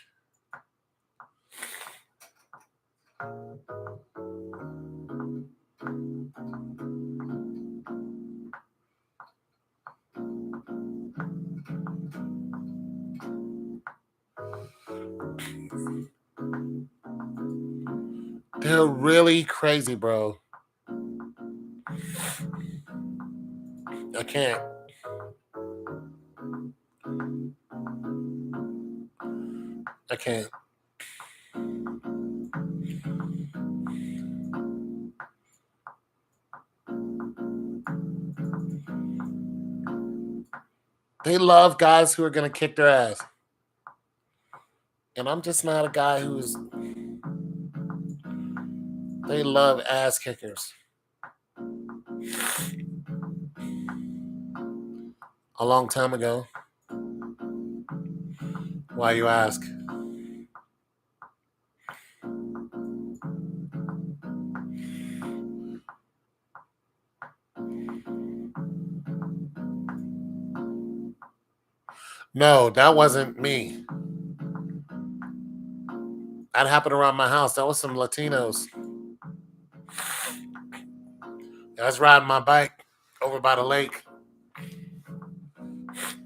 They're really crazy, bro. I can't. I can't. They love guys who are going to kick their ass. And I'm just not a guy who's. They love ass kickers. A long time ago. Why you ask? No, that wasn't me. That happened around my house. That was some Latinos. I was riding my bike over by the lake,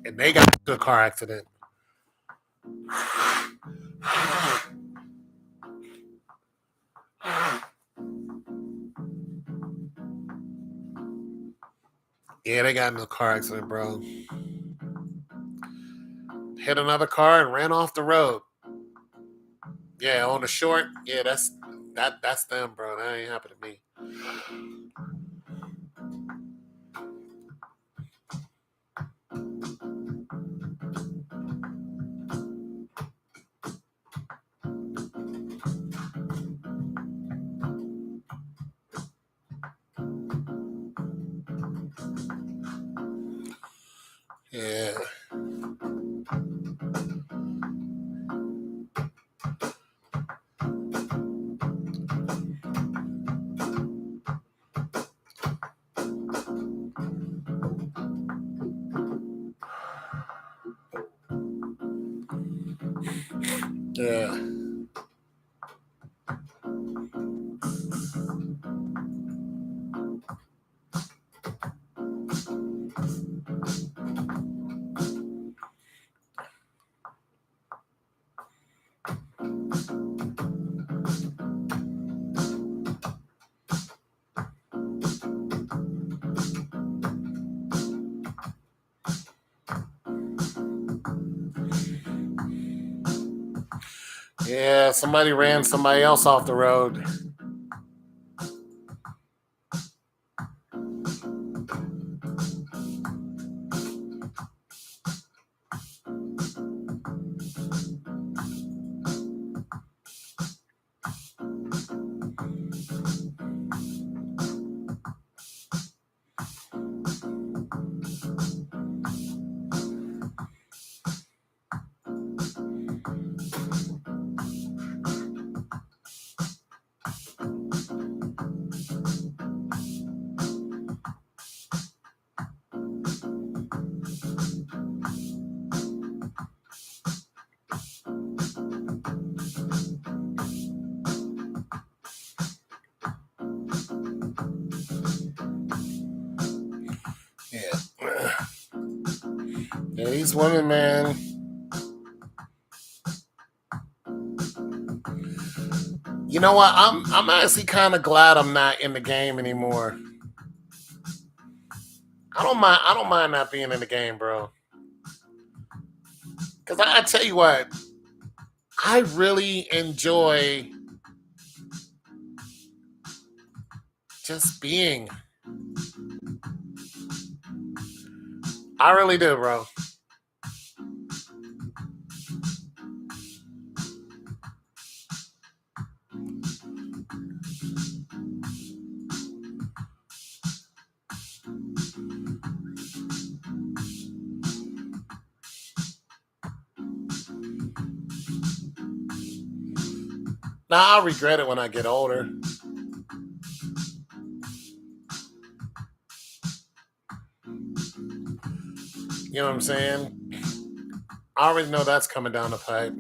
and they got into a car accident. Yeah, they got in a car accident, bro. Hit another car and ran off the road. Yeah, on the short. Yeah, that's them, bro. That ain't happened to me. Yeah. Yeah. Yeah, somebody ran somebody else off the road. Yeah. Yeah, these women, man. You know what? I'm actually kind of glad I'm not in the game anymore. I don't mind not being in the game, bro. Cause I tell you what, I really enjoy just being. I really do, bro. Now I'll regret it when I get older. You know what I'm saying? I already know that's coming down the pipe.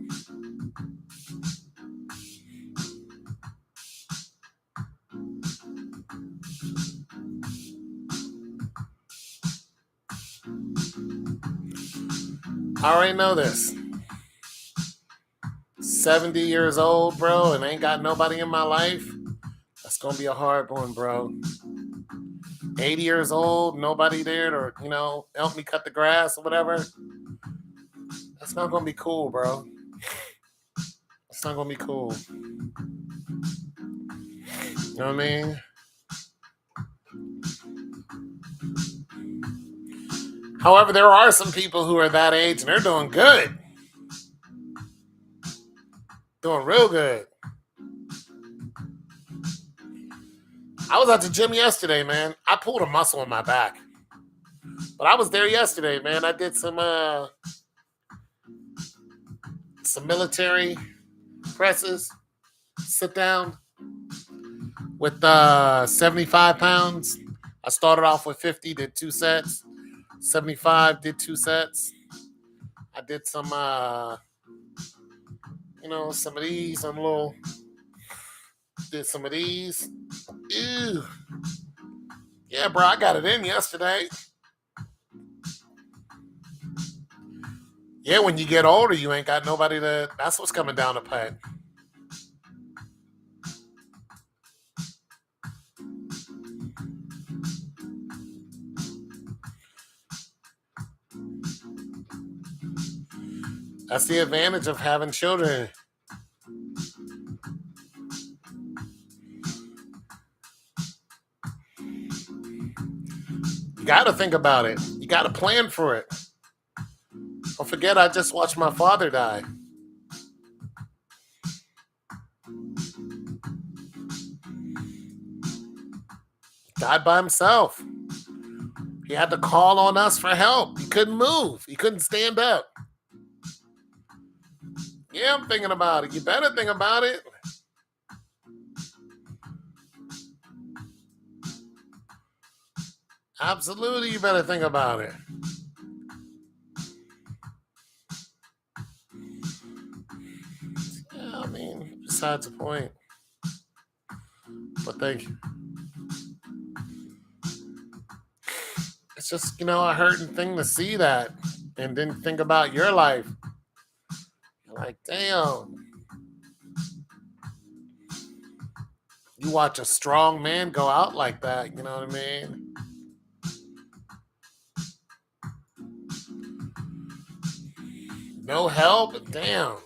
I already know this. 70 years old, bro, and ain't got nobody in my life. That's gonna be a hard one, bro. 80 years old, nobody there to, help me cut the grass or whatever. That's not gonna be cool, bro. It's not gonna be cool. You know what I mean? However, there are some people who are that age and they're doing good. Doing real good. I was at the gym yesterday, man. I pulled a muscle in my back. But I was there yesterday, man. I did some military presses, sit down with 75 pounds. I started off with 50, did 2 sets. 75, did 2 sets. I did some of these, did some of these. Ew. Yeah, bro, I got it in yesterday. Yeah, when you get older, you ain't got nobody that's what's coming down the pipe. That's the advantage of having children. You got to think about it. You got to plan for it. Don't forget, I just watched my father die. Died by himself. He had to call on us for help. He couldn't move. He couldn't stand up. Yeah, I'm thinking about it. You better think about it. Absolutely, you better think about it. mean, besides the point. But thank you. It's just, a hurting thing to see that and then think about your life. You're like, damn. You watch a strong man go out like that, you know what I mean? No help, damn.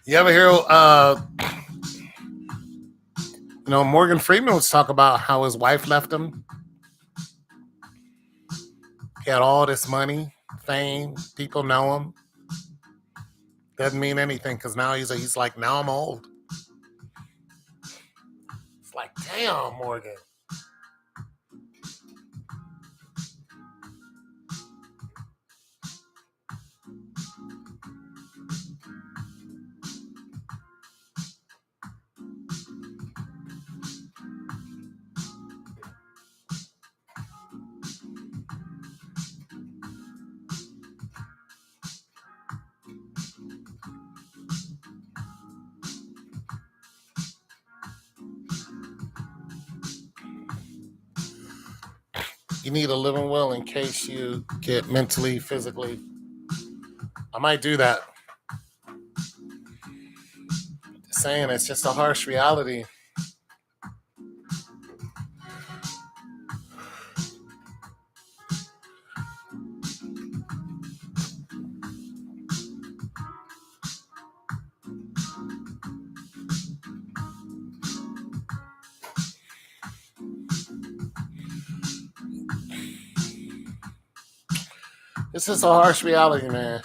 You ever hear Morgan Freeman was talk about how his wife left him. He had all this money, fame, people know him. Doesn't mean anything because now he's like, now I'm old. It's like, damn, Morgan. You need a living will in case you get mentally, physically. I might do that. Just saying, it's just a harsh reality. This is a harsh reality, man.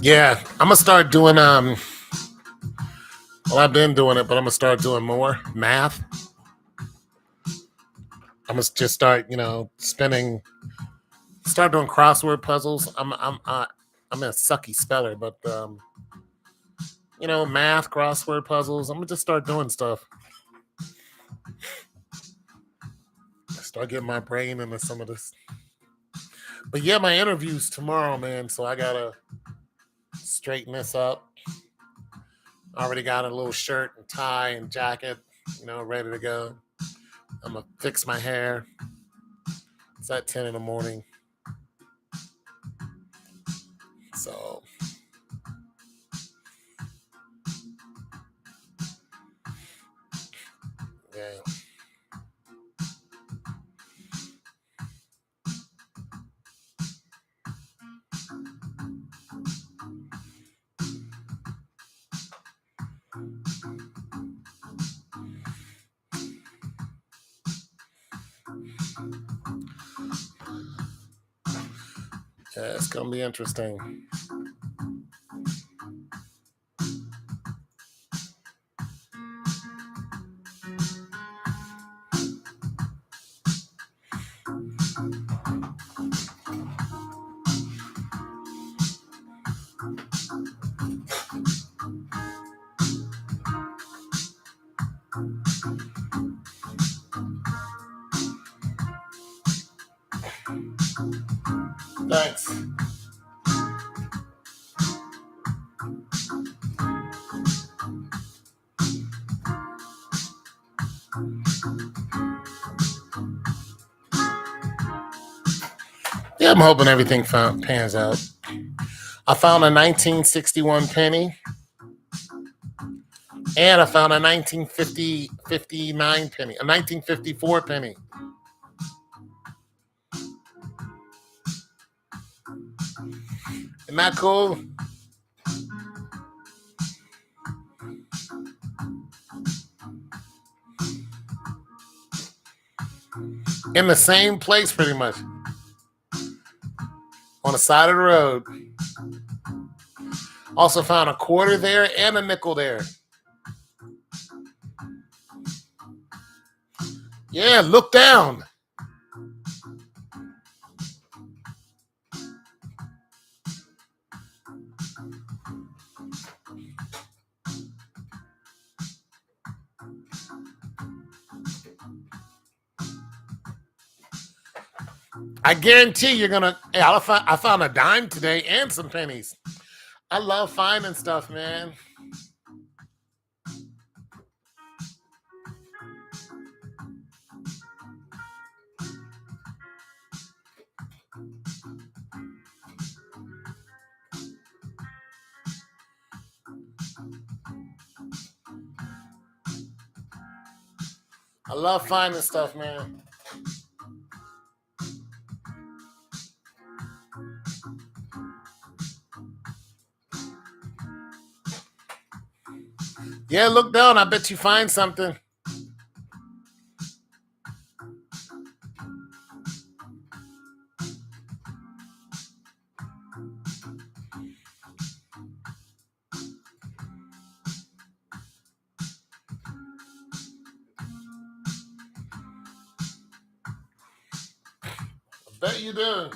Yeah, I'm gonna start doing well, I've been doing it, but I'm gonna start doing more math. I'm gonna just start, start doing crossword puzzles. I'm a sucky speller, but math, crossword puzzles. I'm gonna just start doing stuff. Start getting my brain into some of this. But yeah, my interview's tomorrow, man. So I gotta straighten this up. I already got a little shirt and tie and jacket, ready to go. I'm gonna fix my hair. It's at 10 in the morning. So yeah. Yeah, it's gonna be interesting. Thanks. Yeah, I'm hoping everything pans out. I found a 1961 penny And I found a 1959 penny, a 1954 penny. Isn't that cool? In the same place, pretty much. On the side of the road. Also found a quarter there and a nickel there. Yeah, look down. I guarantee you're gonna. Hey, I found a dime today and some pennies. I love finding stuff, man. I love finding stuff, man. Yeah, look down. I bet you find something. I bet you do.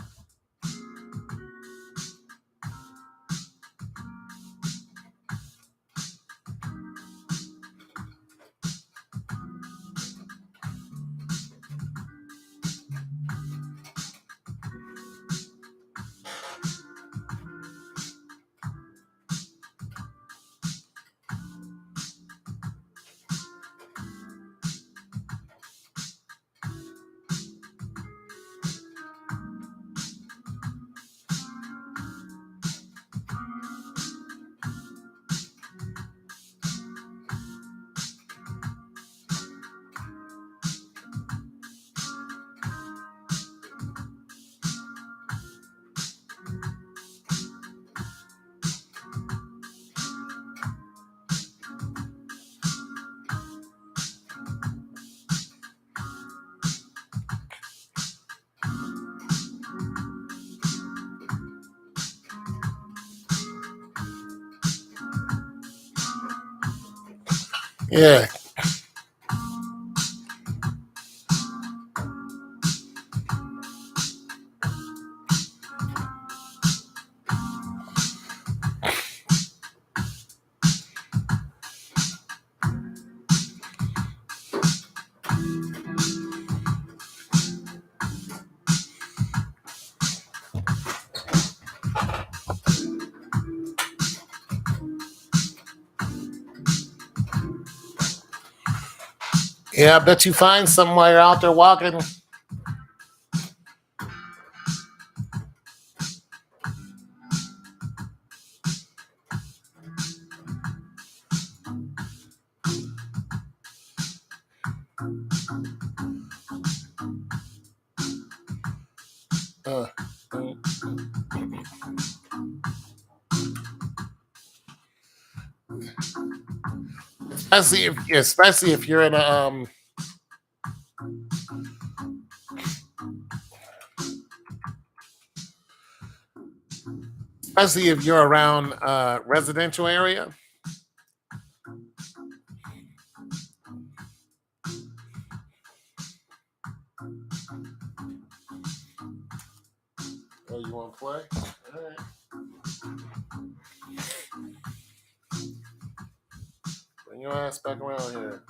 Yeah. Yeah, I bet you find something while you're out there walking. Uh, especially if you're in a especially if you're around residential area. Oh, you want to play? All right. Bring your ass back around here.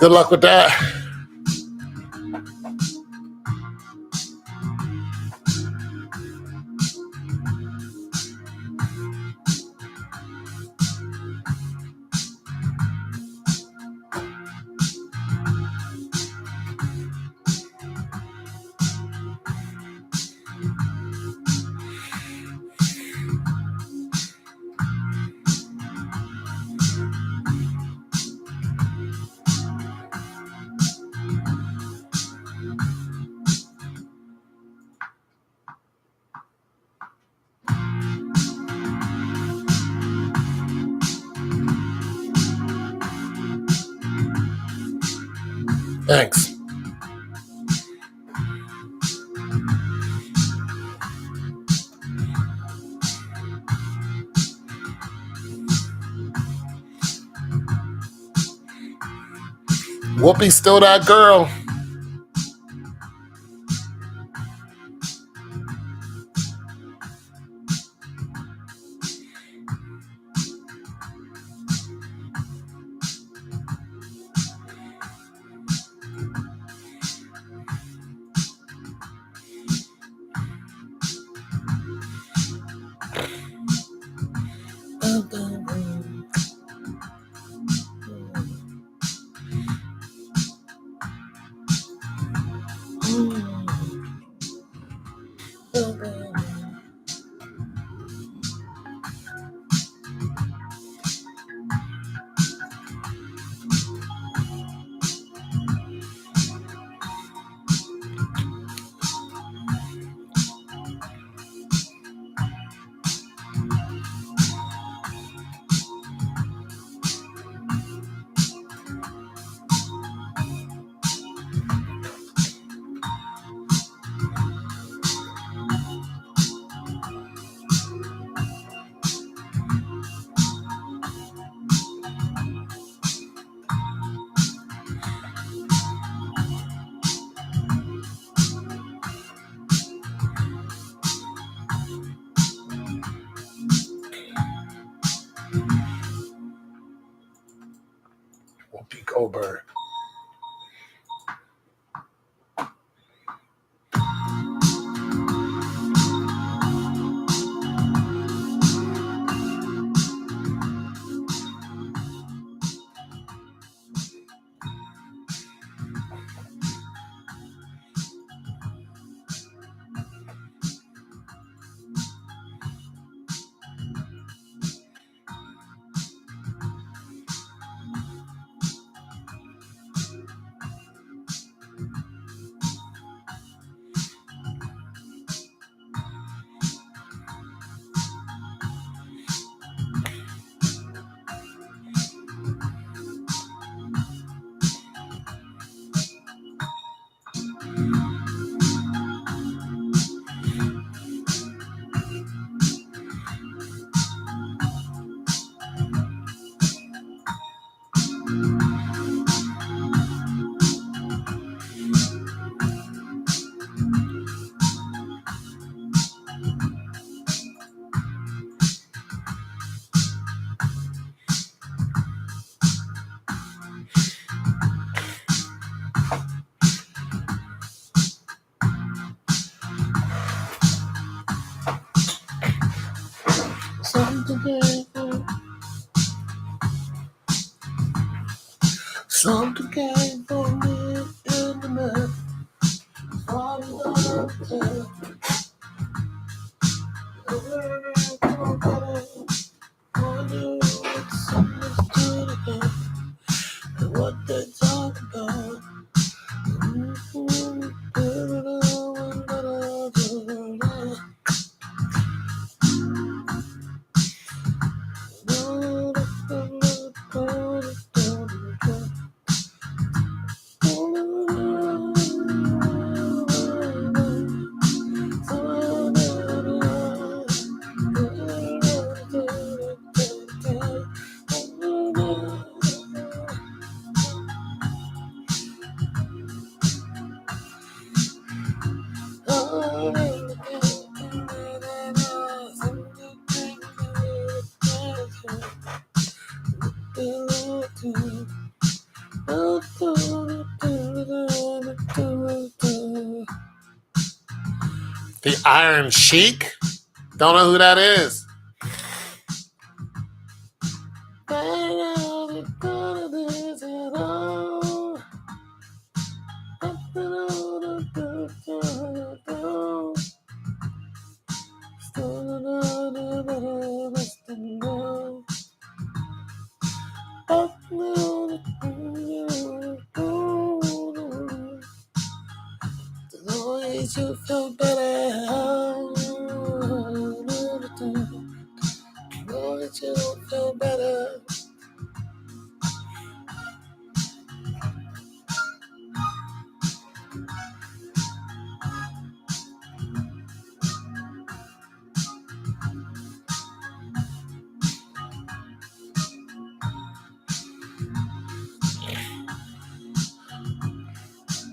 Good luck with that. Thanks. Whoopi's still that girl. Whoopi Goldberg. Something came for me in the night. The Iron Sheik? Don't know who that is. You feel better. Know that you don't feel better.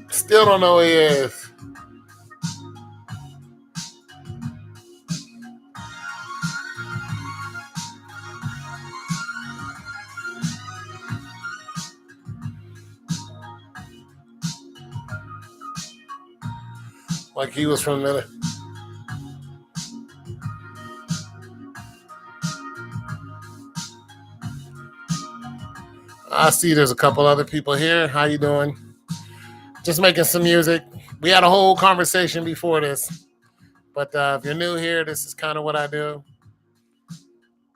Still don't know who he is. Like he was from the. I see there's a couple other people here. How you doing? Just making some music. We had a whole conversation before this. But if you're new here, this is kind of what I do.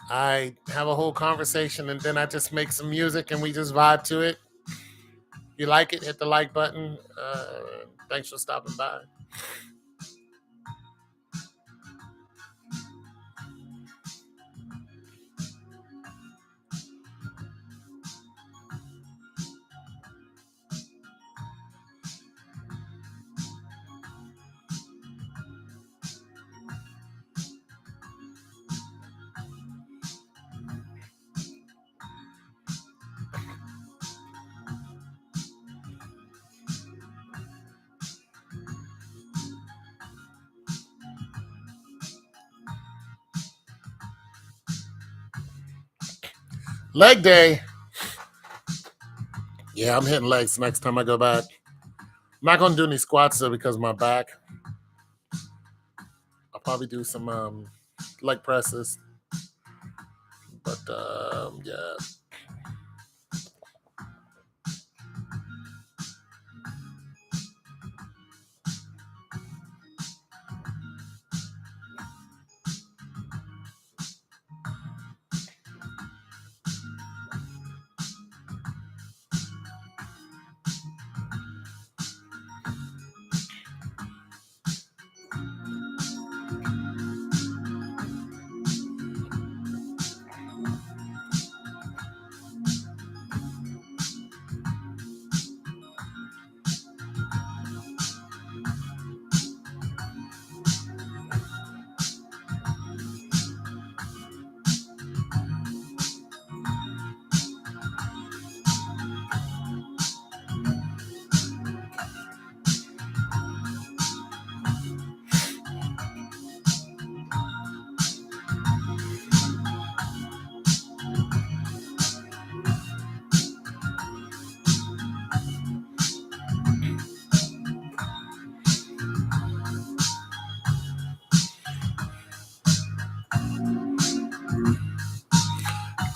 I have a whole conversation and then I just make some music and we just vibe to it. If you like it, hit the like button. Thanks for stopping by. Leg day. Yeah, I'm hitting legs next time I go back. I'm not going to do any squats though because of my back. I'll probably do some leg presses. But yeah.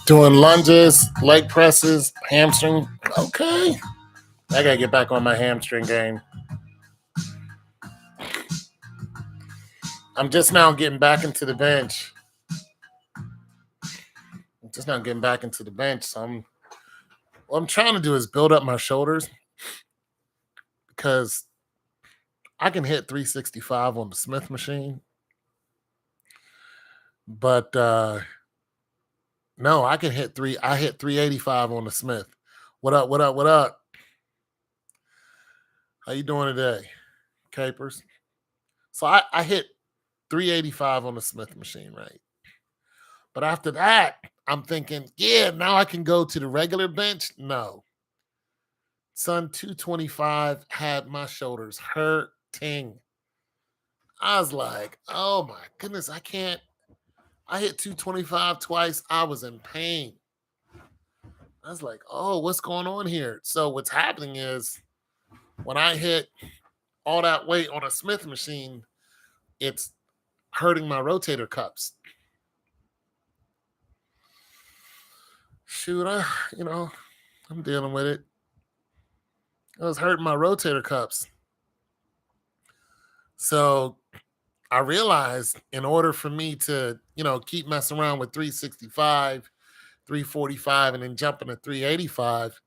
Doing lunges, leg presses, hamstring. Okay. I got to get back on my hamstring game. I'm just now getting back into the bench. So what I'm trying to do is build up my shoulders because I can hit 365 on the Smith machine. But no, I can hit I hit 385 on the Smith. What up? How you doing today, Capers? So I hit 385 on the Smith machine, right? But after that, I'm thinking, yeah, now I can go to the regular bench. No. Son, 225 had my shoulders hurting. I was like, oh my goodness, I can't. I hit 225 twice. I was in pain. I was like, oh, what's going on here? So what's happening is when I hit all that weight on a Smith machine, it's hurting my rotator cuffs. Shoot, I'm dealing with it. It was hurting my rotator cuffs. So I realized in order for me to, keep messing around with 365, 345, and then jumping to 385,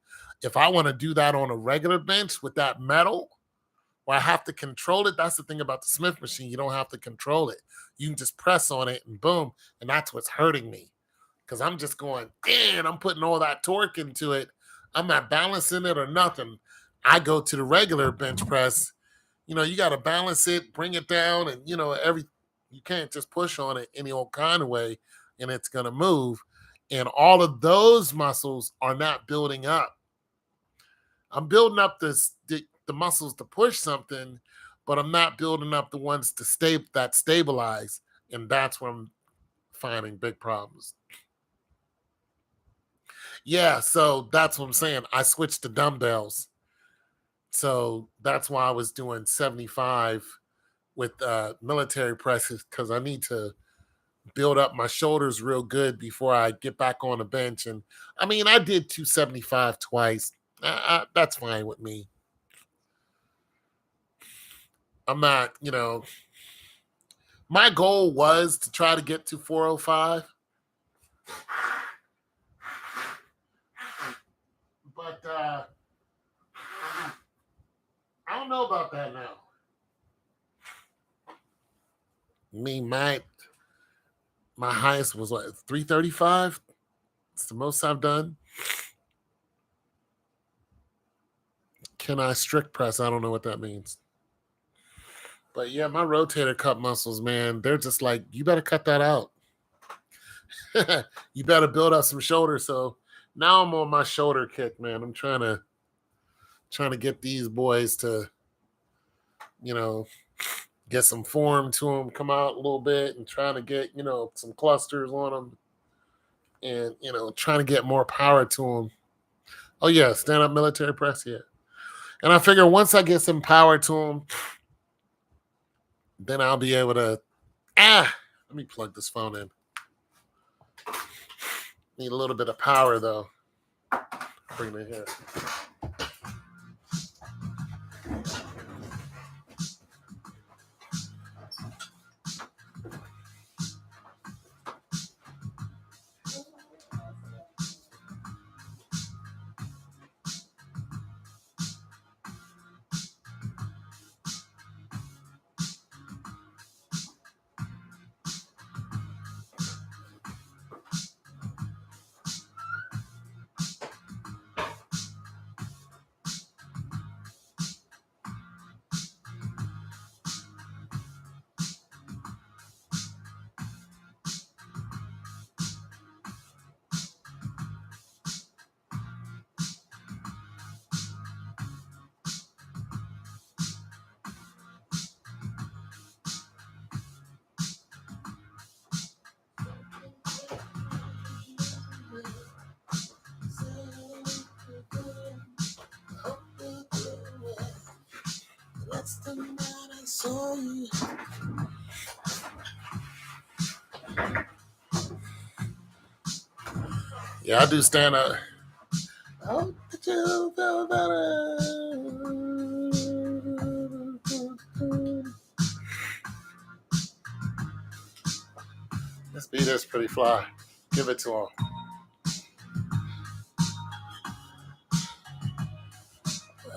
if I want to do that on a regular bench with that metal, where I have to control it, that's the thing about the Smith machine. You don't have to control it. You can just press on it and boom, and that's what's hurting me. Because I'm just going, damn, I'm putting all that torque into it. I'm not balancing it or nothing. I go to the regular bench press. You got to balance it, bring it down, and you can't just push on it any old kind of way, and it's gonna move. And all of those muscles are not building up. I'm building up the muscles to push something, but I'm not building up the ones to stabilize, and that's where I'm finding big problems. Yeah, so that's what I'm saying. I switched to dumbbells. So that's why I was doing 75 with military presses because I need to build up my shoulders real good before I get back on the bench. And I mean, I did 275 twice. That's fine with me. I'm not, my goal was to try to get to 405. But I don't know about that now. My highest was what, 335? It's the most I've done. Can I strict press? I don't know what that means. But yeah, my rotator cuff muscles, man, they're just like, you better cut that out. You better build up some shoulders. So now I'm on my shoulder kick, man. I'm trying to get these boys to, get some form to them, come out a little bit, and trying to get, some clusters on them, and trying to get more power to them. Oh yeah, stand up military press, yeah. And I figure once I get some power to them, then I'll be able to. Let me plug this phone in. Need a little bit of power though. Bring it here. That's the night I saw you. Yeah, I do stand up. Oh, did you feel better? This beat is pretty fly. Give it to him.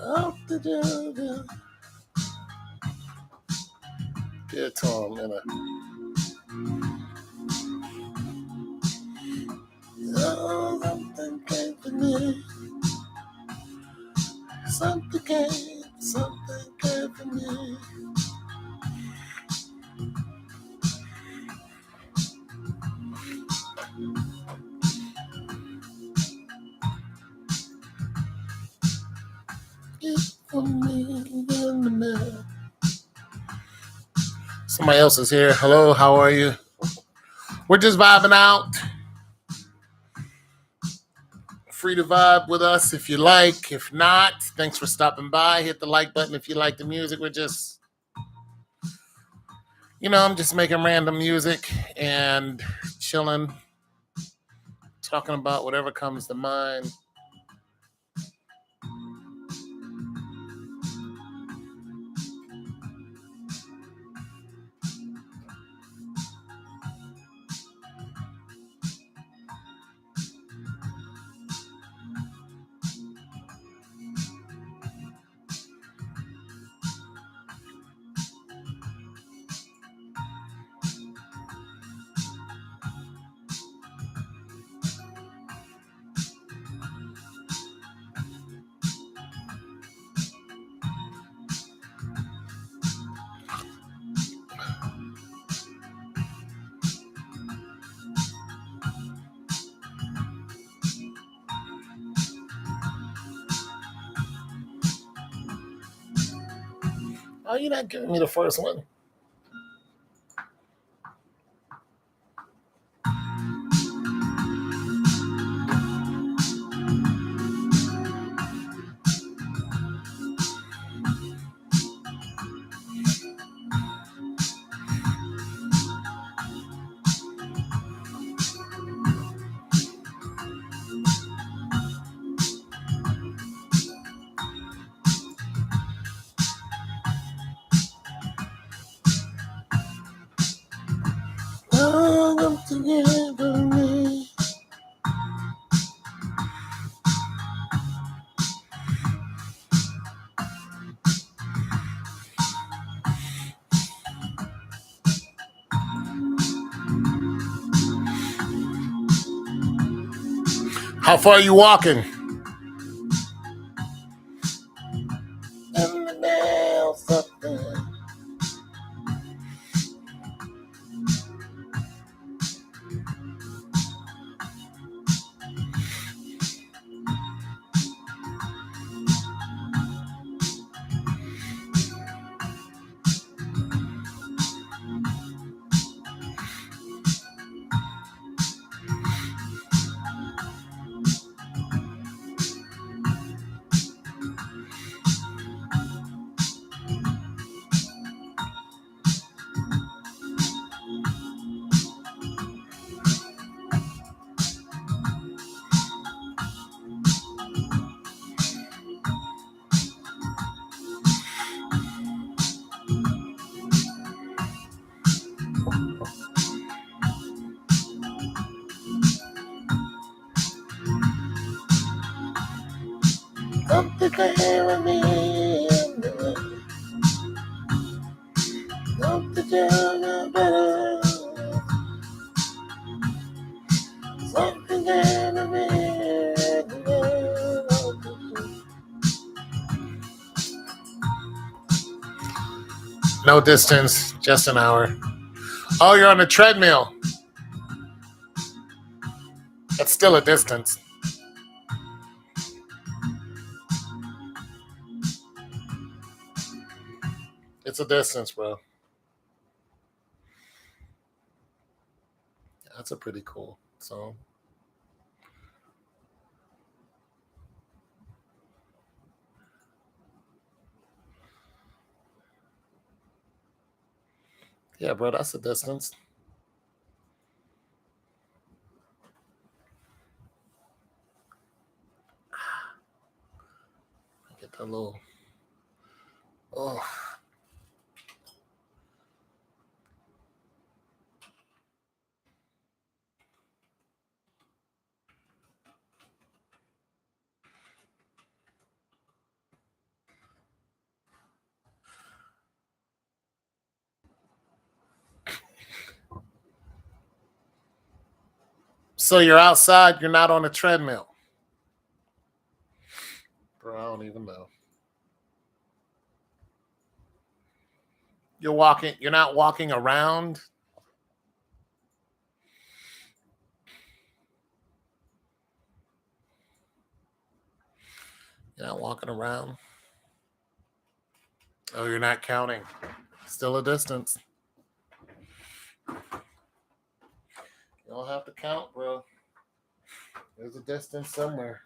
Oh, did you feel? Give it to him in a. Oh, something came to me. Something came for me. It's for me in the night. Somebody else is here. Hello, how are you? We're just vibing out. Free to vibe with us if you like. If not, thanks for stopping by. Hit the like button if you like the music. We're just, I'm just making random music and chilling, talking about whatever comes to mind. Oh, you're not giving me the first one. How far are you walking? Something can hear me. Something can better. Something can me. No distance, just an hour. Oh, you're on a treadmill. That's still a distance. It's a distance, bro. That's a pretty cool song. Yeah, bro, that's a distance. Get that little. Oh. So you're outside, you're not on a treadmill. Bro, I don't even know. You're not walking around. You're not walking around. Oh, you're not counting. Still a distance. You don't have to count, bro. There's a distance somewhere.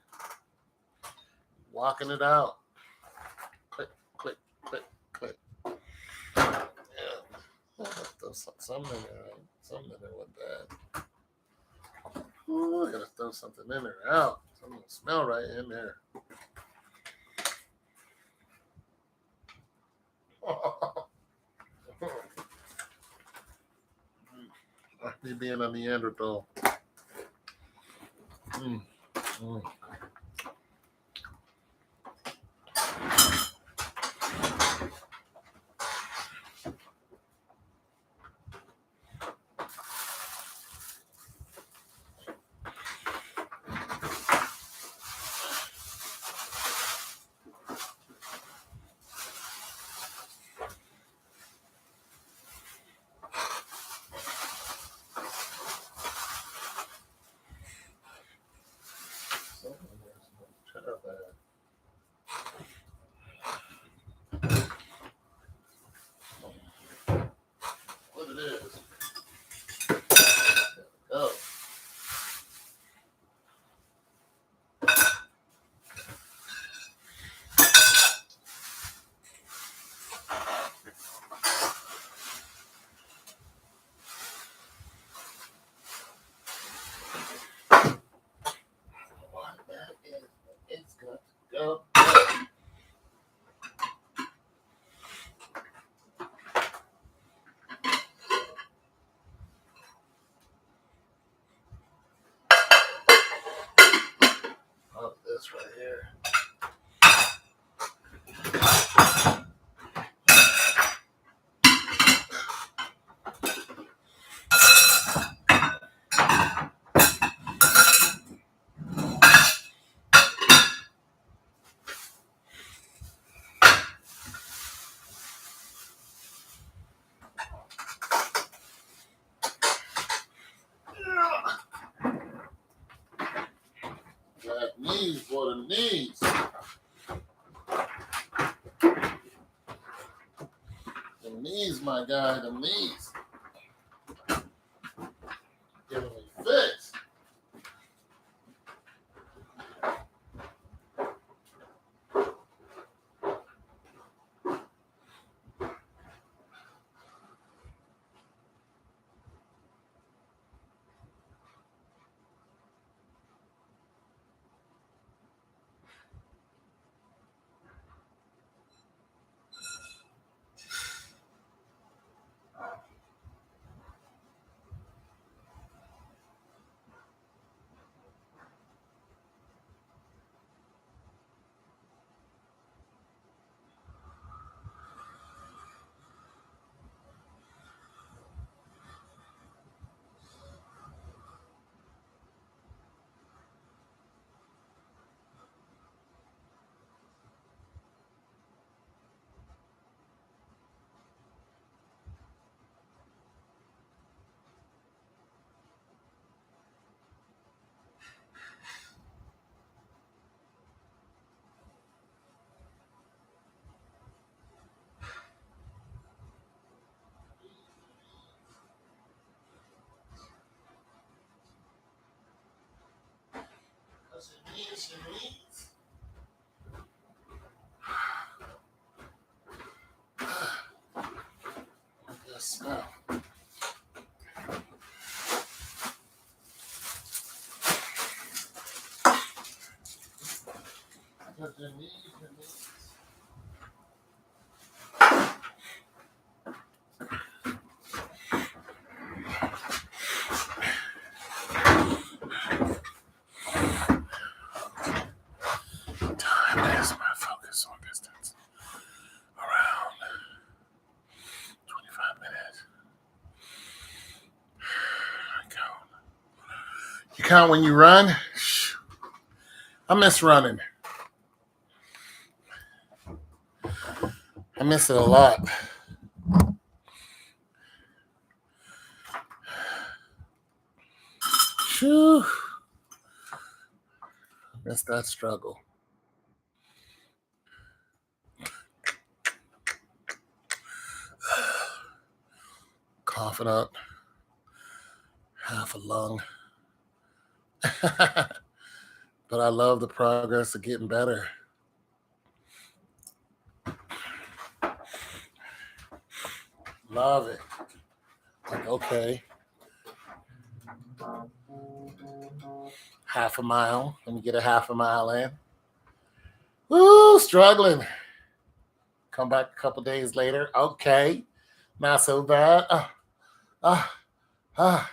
Walking it out. Click, click, click, click. Yeah. There's something in there. Something in there went bad. Ooh, I gotta throw something in there out. Something will smell right in there. Me being a Neanderthal. Mm, mm. Something in there smells terrible. What it is? Oh. What that is? It's got to go. Oh, this right here. That knees, boy, the knees. The knees, my guy, the knees. Giving me fits. That's your knees, your knees. That smell. That's your knees, your knees. Time is my focus on distance. Around 25 minutes. I count. You count when you run? I miss running. I miss it a lot. Whew. Miss that struggle. Coughing up. half a lung. But I love the progress of getting better. Love it. Like, okay, half a mile. Let me get a half a mile in. Woo, struggling. Come back a couple days later. Okay, not so bad. Ah, ah.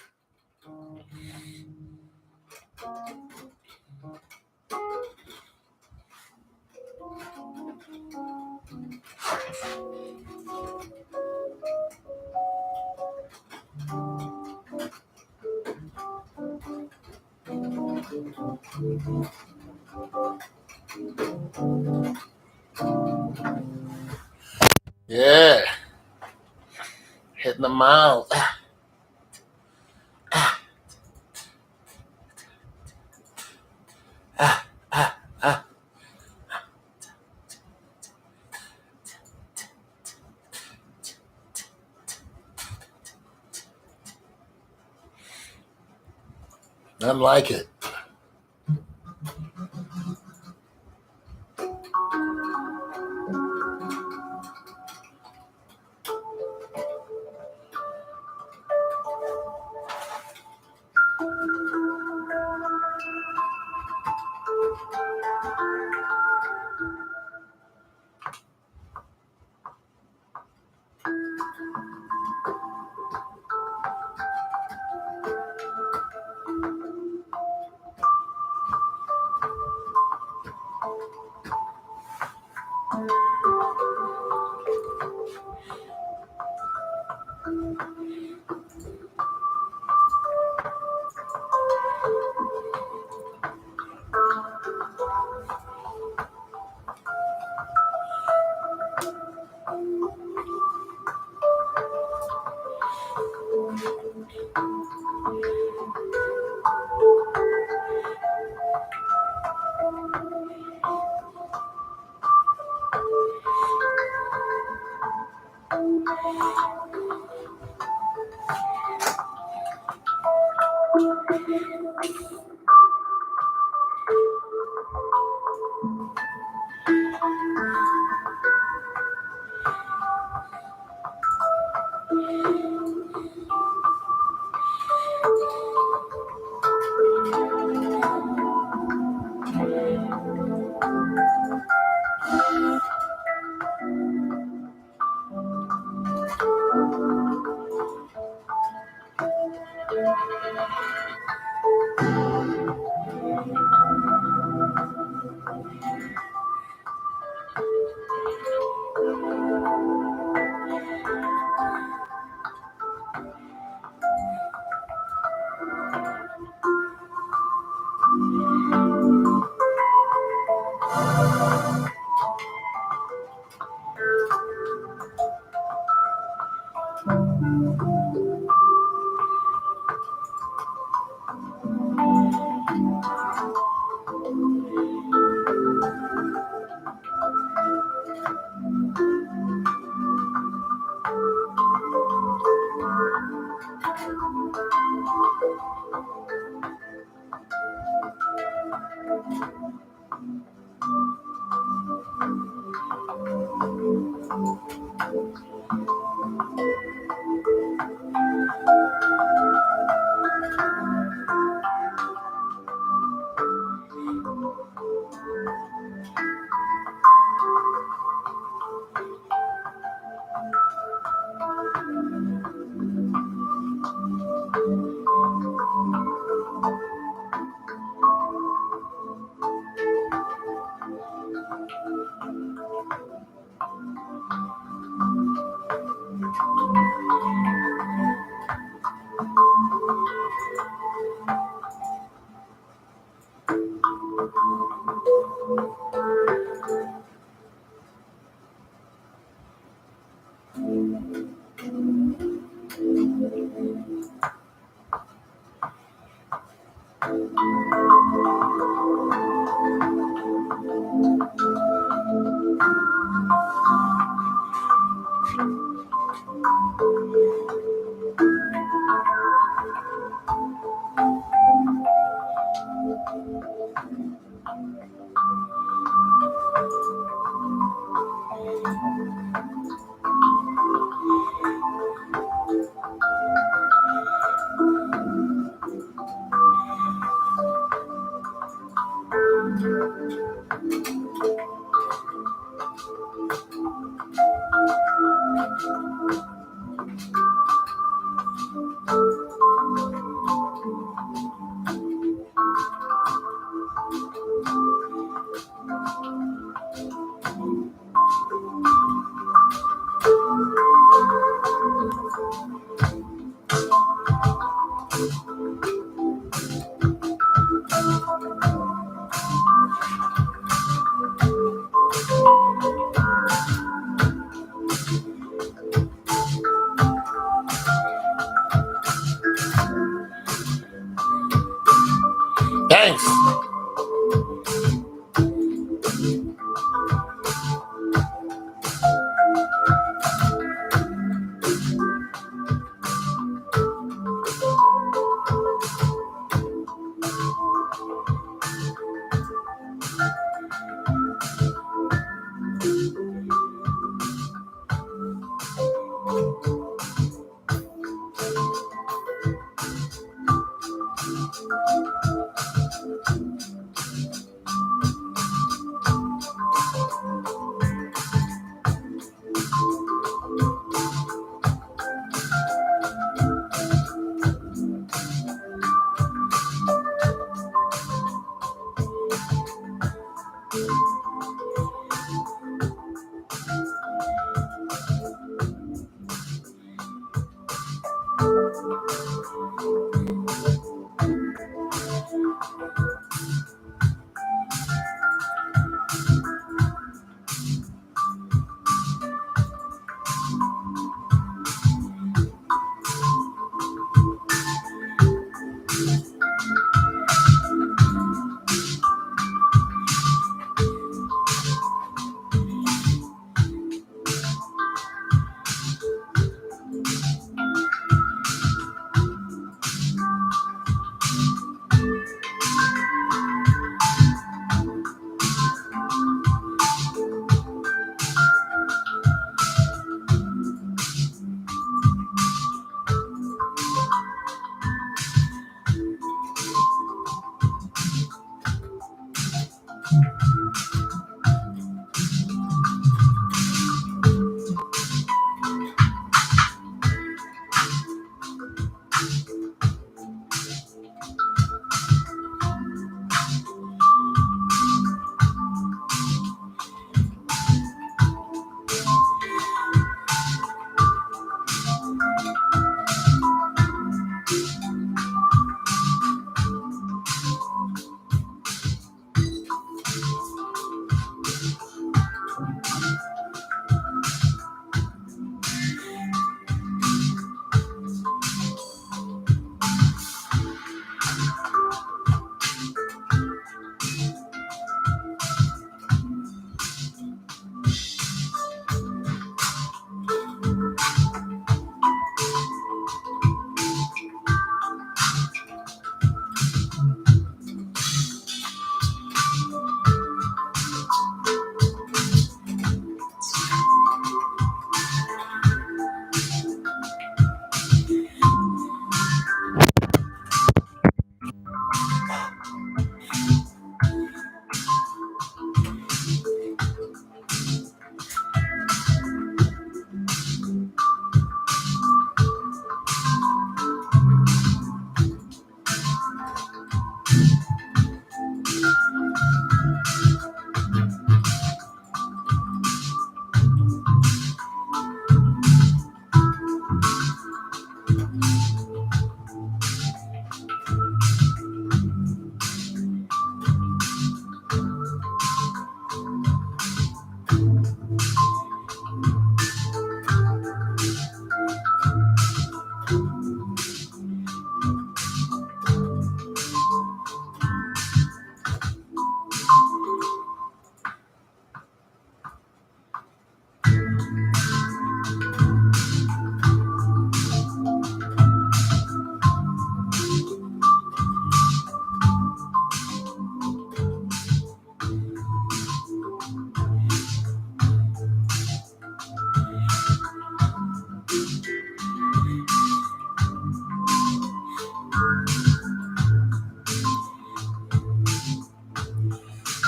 Yeah, hitting the miles. Nothing like it.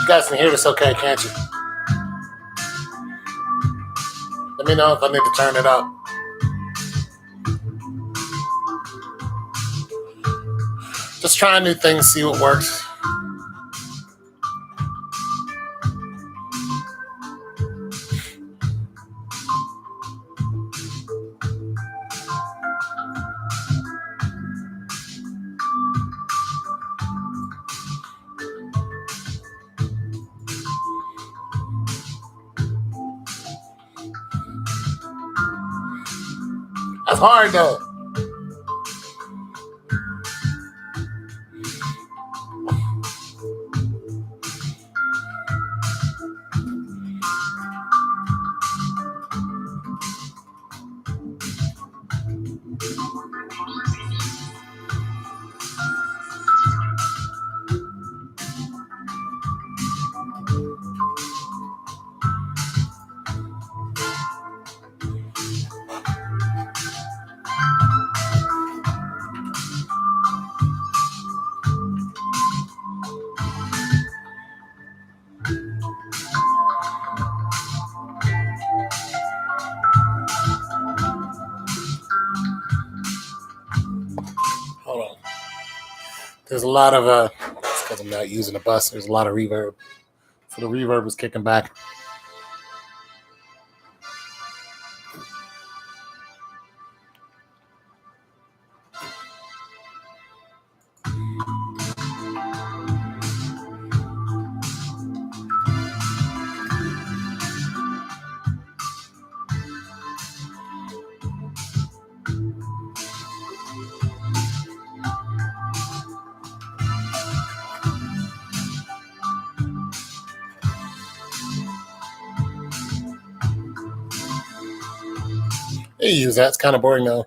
You guys can hear this okay, can't you? Let me know if I need to turn it up. Just trying new things, see what works. That's hard though. Hold on. There's a lot of it's because I'm not using the bus. There's a lot of reverb. So the reverb is kicking back. Hey, use that. It's kind of boring though.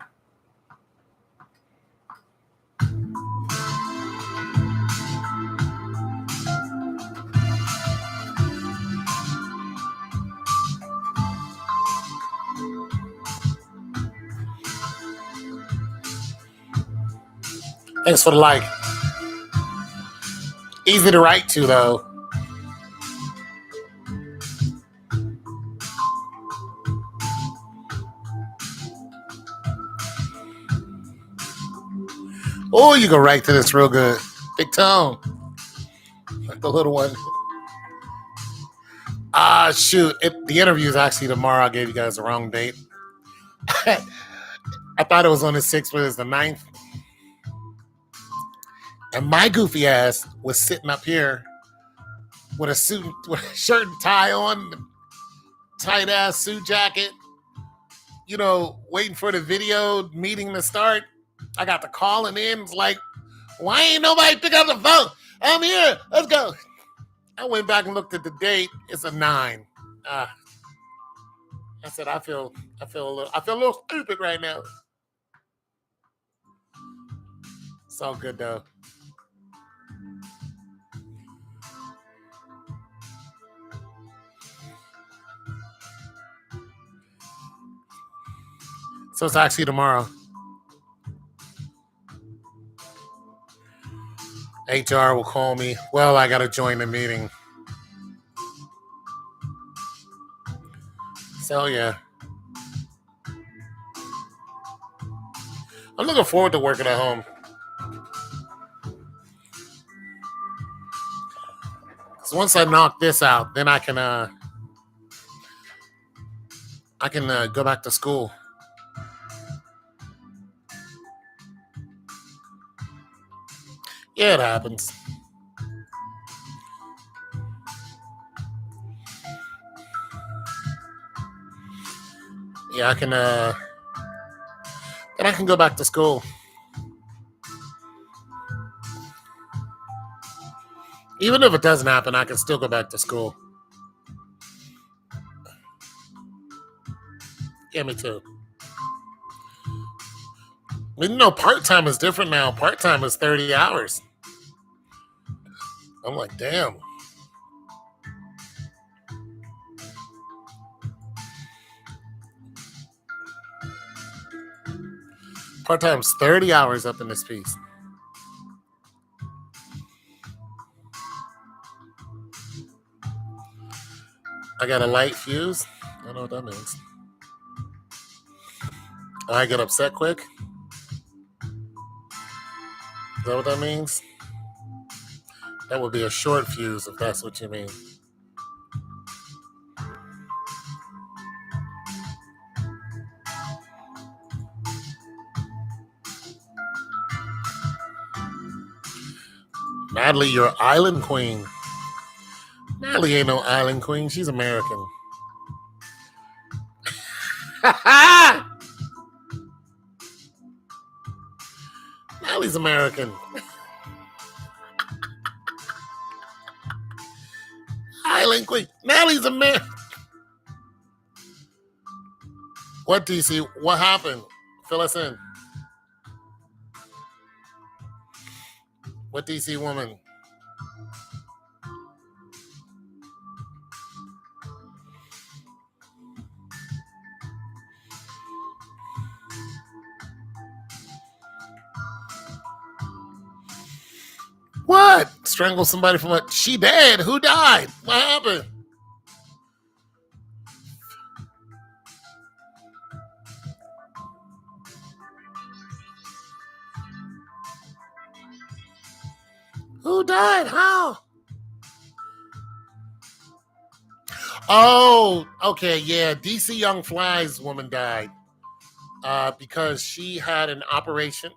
Thanks for the like. Easy to write to though. Oh, you go right to this real good. Big Tone. Like the little one. Shoot. The interview is actually tomorrow. I gave you guys the wrong date. I thought it was on the 6th, but it's the 9th. And my goofy ass was sitting up here with a suit, with a shirt and tie on, tight ass suit jacket, you know, waiting for the video meeting to start. I got the calling in. It's like, why ain't nobody pick up the phone? I'm here. Let's go. I went back and looked at the date. It's a 9. I said, I feel a little stupid right now. It's all good though. So it's actually tomorrow. HR will call me. Well, I got to join the meeting. So, yeah. I'm looking forward to working at home. Because once I knock this out, then I can go back to school. Yeah, it happens. Yeah, then I can go back to school. Even if it doesn't happen, I can still go back to school. Yeah, me too. You know, part-time is different now. Part-time is 30 hours. I'm like, damn. Part-time's 30 hours up in this piece. I got a light fuse. I don't know what that means. I get upset quick. Is that what that means? That would be a short fuse if that's what you mean. Natalie, you're island queen. Natalie ain't no island queen. She's American. Natalie's American. Island queen. Natalie's American. What, DC? What happened? Fill us in. What, DC woman? What? Strangle somebody from what? She dead. Who died? What happened? Who died? How? Oh, okay, yeah. DC Young Fly's woman died because she had an operation.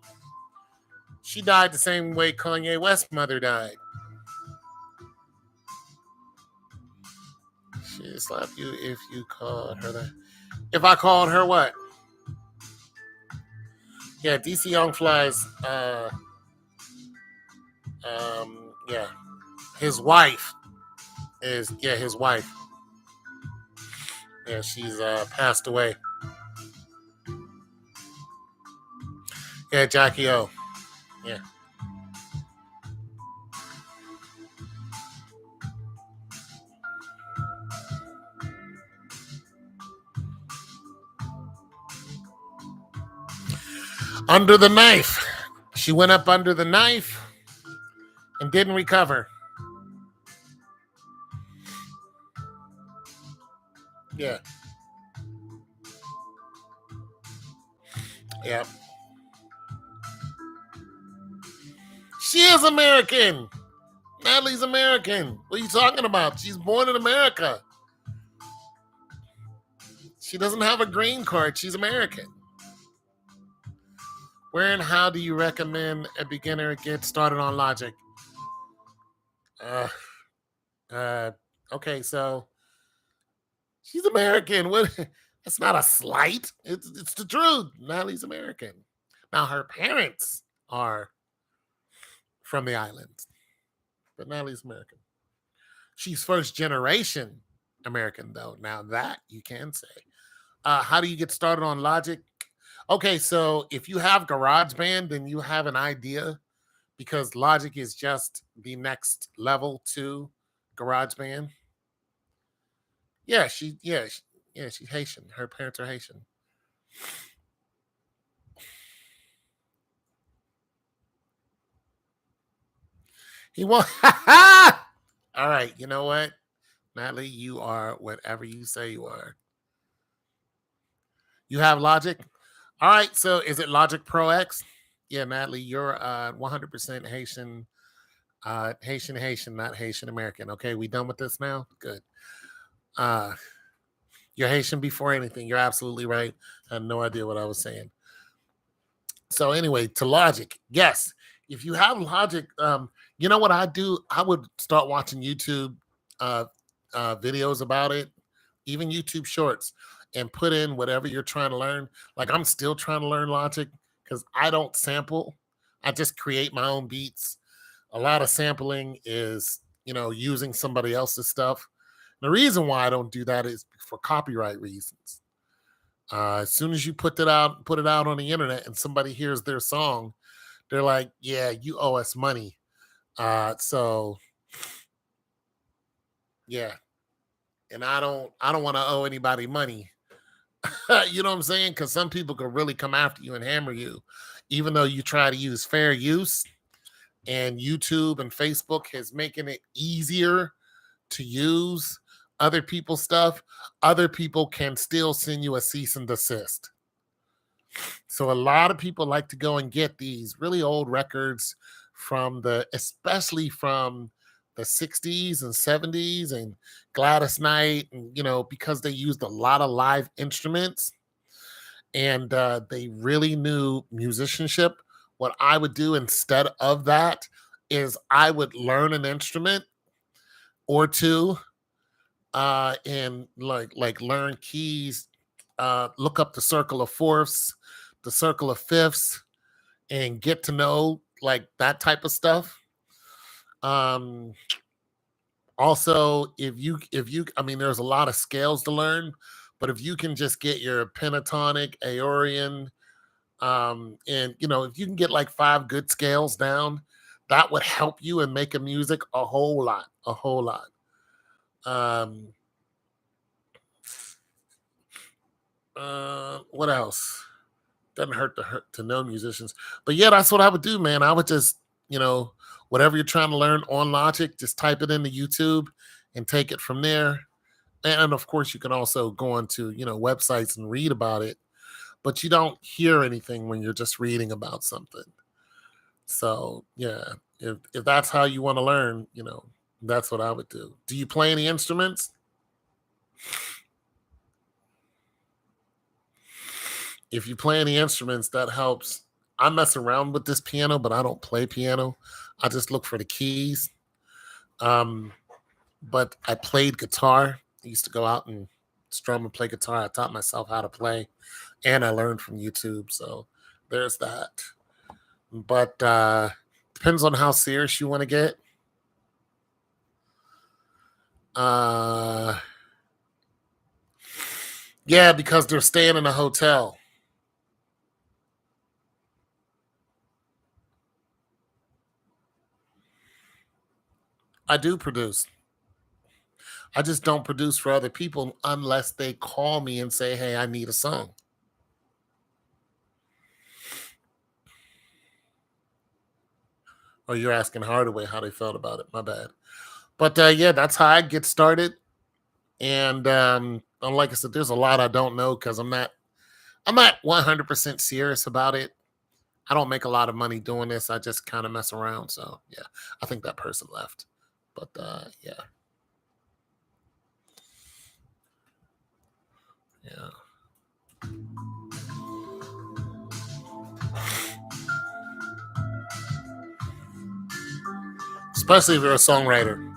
She died the same way Kanye West's mother died. She'd slap you if you called her that. If I called her what? Yeah, DC Young Fly's yeah. His wife is his wife. Yeah, she's passed away. Yeah, Jackie O. Yeah. Under the knife. She went up under the knife and didn't recover. Yeah. Yeah. She is American. Natalie's American. What are you talking about? She's born in America. She doesn't have a green card. She's American. Where and how do you recommend a beginner get started on Logic? Okay, so she's American. What? That's not a slight. It's the truth. Natalie's American. Now her parents are from the islands, but Natalie's American. She's first generation American though. Now that you can say. How do you get started on Logic? Okay, so if you have GarageBand, then you have an idea because Logic is just the next level to GarageBand. Yeah, she's Haitian. Her parents are Haitian. He won't. All right, you know what, Natalie, you are whatever you say you are. You have Logic. All right, so is it Logic Pro X? Yeah, Natalie, you're 100% Haitian, Haitian, not Haitian American. Okay, we done with this now? Good. Uh, you're Haitian before anything. You're absolutely right. I had no idea what I was saying. So anyway, to Logic, yes. If you have Logic, you know what I do? I would start watching YouTube videos about it, even YouTube Shorts, and put in whatever you're trying to learn. Like I'm still trying to learn Logic because I don't sample. I just create my own beats. A lot of sampling is, using somebody else's stuff. The reason why I don't do that is for copyright reasons. As soon as you put it out on the internet, and somebody hears their song, they're like, "Yeah, you owe us money." So yeah, and I don't want to owe anybody money. You know what I'm saying? Because some people could really come after you and hammer you, even though you try to use fair use. And YouTube and Facebook is making it easier to use other people's stuff, other people can still send you a cease and desist. So a lot of people like to go and get these really old records from especially from the 60s and 70s and Gladys Knight, and because they used a lot of live instruments and they really knew musicianship. What I would do instead of that is I would learn an instrument or two, and like learn keys, look up the circle of fourths, the circle of fifths, and get to know like that type of stuff. Um, Also, if you I mean, there's a lot of scales to learn, but if you can just get your pentatonic, Aeolian, and if you can get like five good scales down, that would help you and make a music a whole lot. Um, what else? Doesn't hurt to know musicians, but yeah, that's what I would do, man. I would just, whatever you're trying to learn on Logic, just type it into YouTube and take it from there. And of course, you can also go onto websites and read about it, but you don't hear anything when you're just reading about something. So yeah, if that's how you want to learn, that's what I would do. Do you play any instruments? If you play any instruments, that helps. I mess around with this piano, but I don't play piano. I just look for the keys. Um, but I played guitar. I used to go out and strum and play guitar. I taught myself how to play, and I learned from YouTube. So there's that. But depends on how serious you want to get. Yeah, because they're staying in a hotel. I do produce. I just don't produce for other people unless they call me and say, "Hey, I need a song." Or you're asking Hardaway how they felt about it. My bad. But yeah, that's how I get started. And like I said, there's a lot I don't know because I'm not 100% serious about it. I don't make a lot of money doing this. I just kind of mess around. So yeah, I think that person left. But yeah, yeah. Especially if you're a songwriter.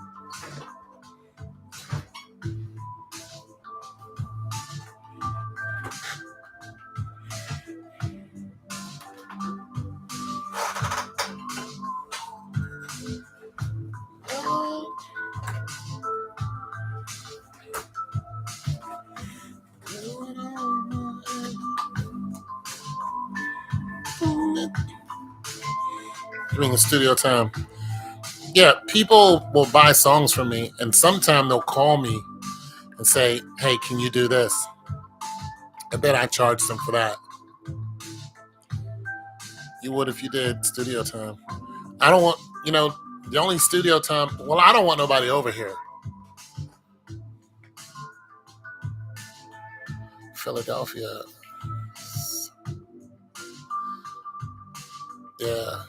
During the studio time. Yeah, people will buy songs from me, and sometimes they'll call me and say, "Hey, can you do this?" And then I charge them for that. You would if you did studio time. I don't want, the only studio time. Well, I don't want nobody over here. Philadelphia. Yeah.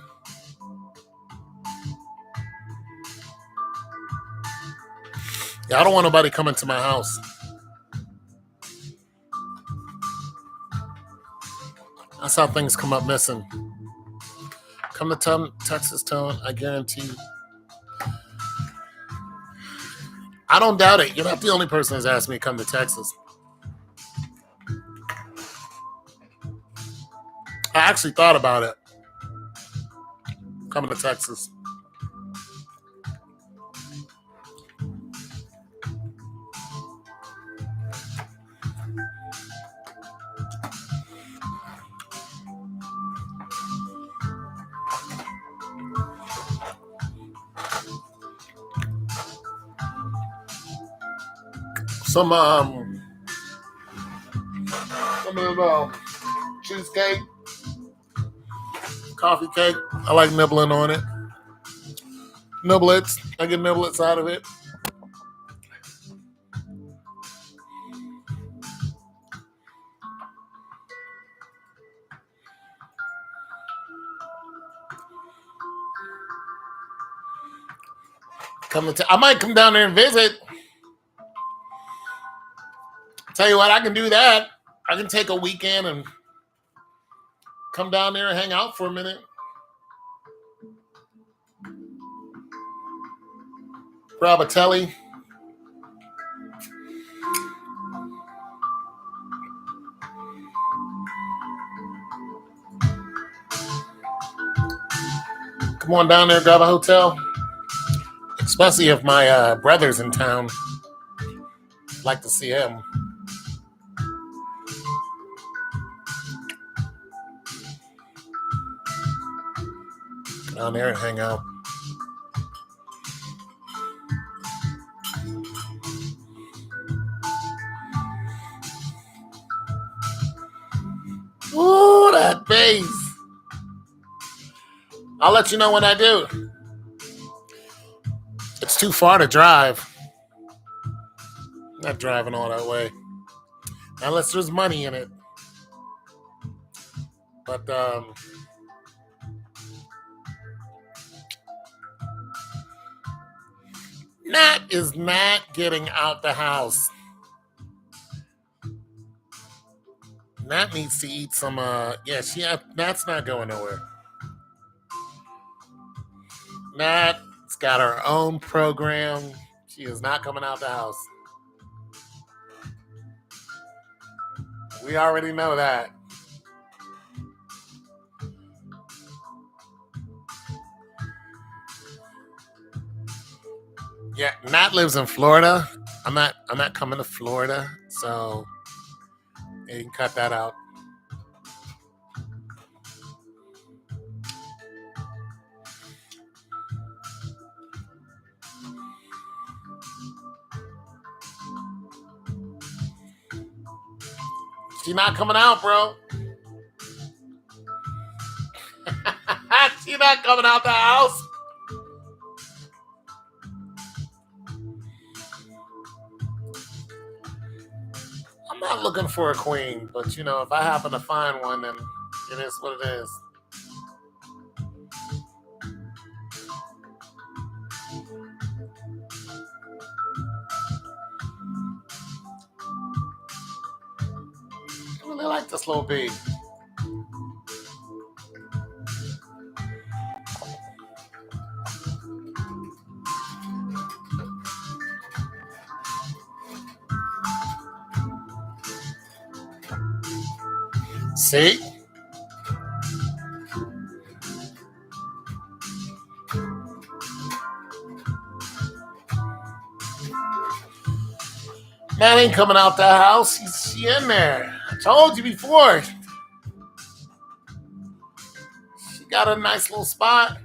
Yeah, I don't want nobody coming to my house. That's how things come up missing. Come to Texas Tone, I guarantee you. I don't doubt it. You're not the only person that's asked me to come to Texas. I actually thought about it, coming to Texas. Some cheesecake, coffee cake. I like nibbling on it. Niblets. I get niblets out of it. I might come down there and visit. Tell you what, I can do that. I can take a weekend and come down there and hang out for a minute. Grab a telly. Come on down there, grab a hotel. Especially if my brother's in town. I'd like to see him. Come down there and hang out. Ooh, that bass. I'll let you know when I do. It's too far to drive. I'm not driving all that way. Unless there's money in it. But, Nat is not getting out the house. Nat needs to eat some, Nat's not going nowhere. Nat's got her own program. She is not coming out the house. We already know that. Yeah, Nat lives in Florida. I'm not coming to Florida, so you can cut that out. She's not coming out, bro. She's not coming out the house. I'm not looking for a queen, but if I happen to find one, then it is what it is. I really like this little baby. See? Man ain't coming out the house. She in there. I told you before. She got a nice little spot.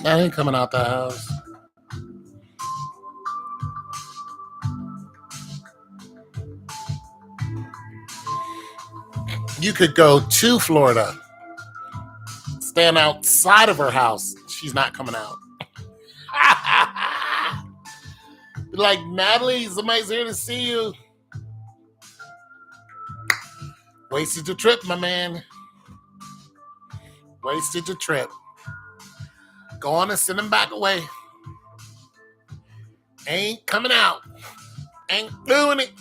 I ain't coming out the house. You could go to Florida, stand outside of her house. She's not coming out. Like, Natalie, somebody's here to see you. Wasted your trip, my man. Wasted your trip. Go on and send him back away. Ain't coming out. Ain't doing it.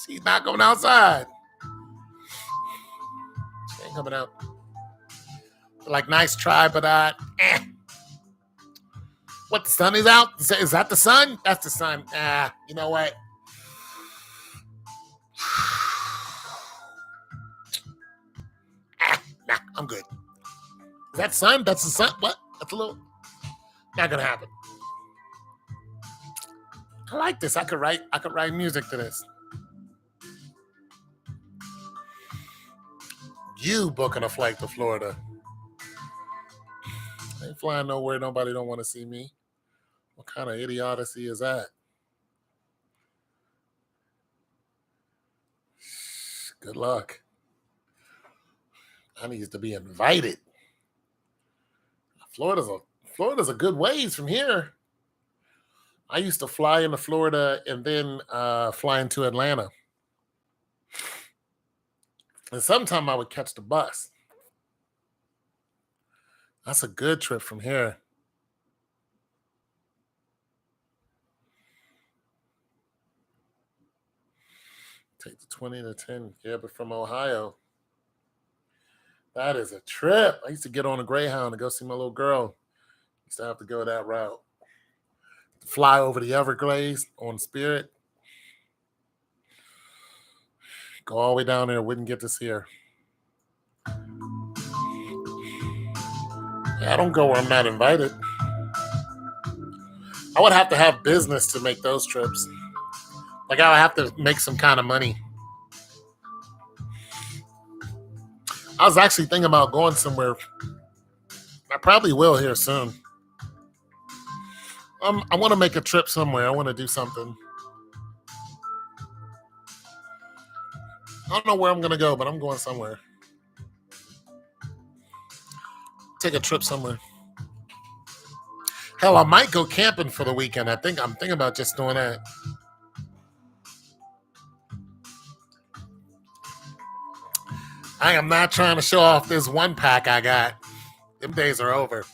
She's not going outside. She ain't coming out. Like, nice try, but What, the sun is out? Is that the sun? That's the sun. You know what? Nah, I'm good. Is that sun? That's the sun? What? That's a little... Not gonna happen. I like this. I could write music to this. You booking a flight to Florida. I ain't flying nowhere. Nobody don't want to see me. What kind of idiocy is that? Good luck. I need to be invited. Florida's a Florida's a good ways from here. I used to fly into Florida and then fly into Atlanta. And sometime I would catch the bus. That's a good trip from here. Take the 20 to 10. Yeah, but from Ohio. That is a trip. I used to get on a Greyhound to go see my little girl. Used to have to go that route. Fly over the Everglades on Spirit. Go all the way down there. Wouldn't get to see her. Yeah, I don't go where I'm not invited. I would have to have business to make those trips. Like I would have to make some kind of money. I was actually thinking about going somewhere. I probably will here soon. I want to make a trip somewhere. I want to do something. I don't know where I'm gonna go, but I'm going somewhere. Take a trip somewhere. Hell, I might go camping for the weekend. I'm thinking about just doing that. I am not trying to show off this one pack I got. Them days are over.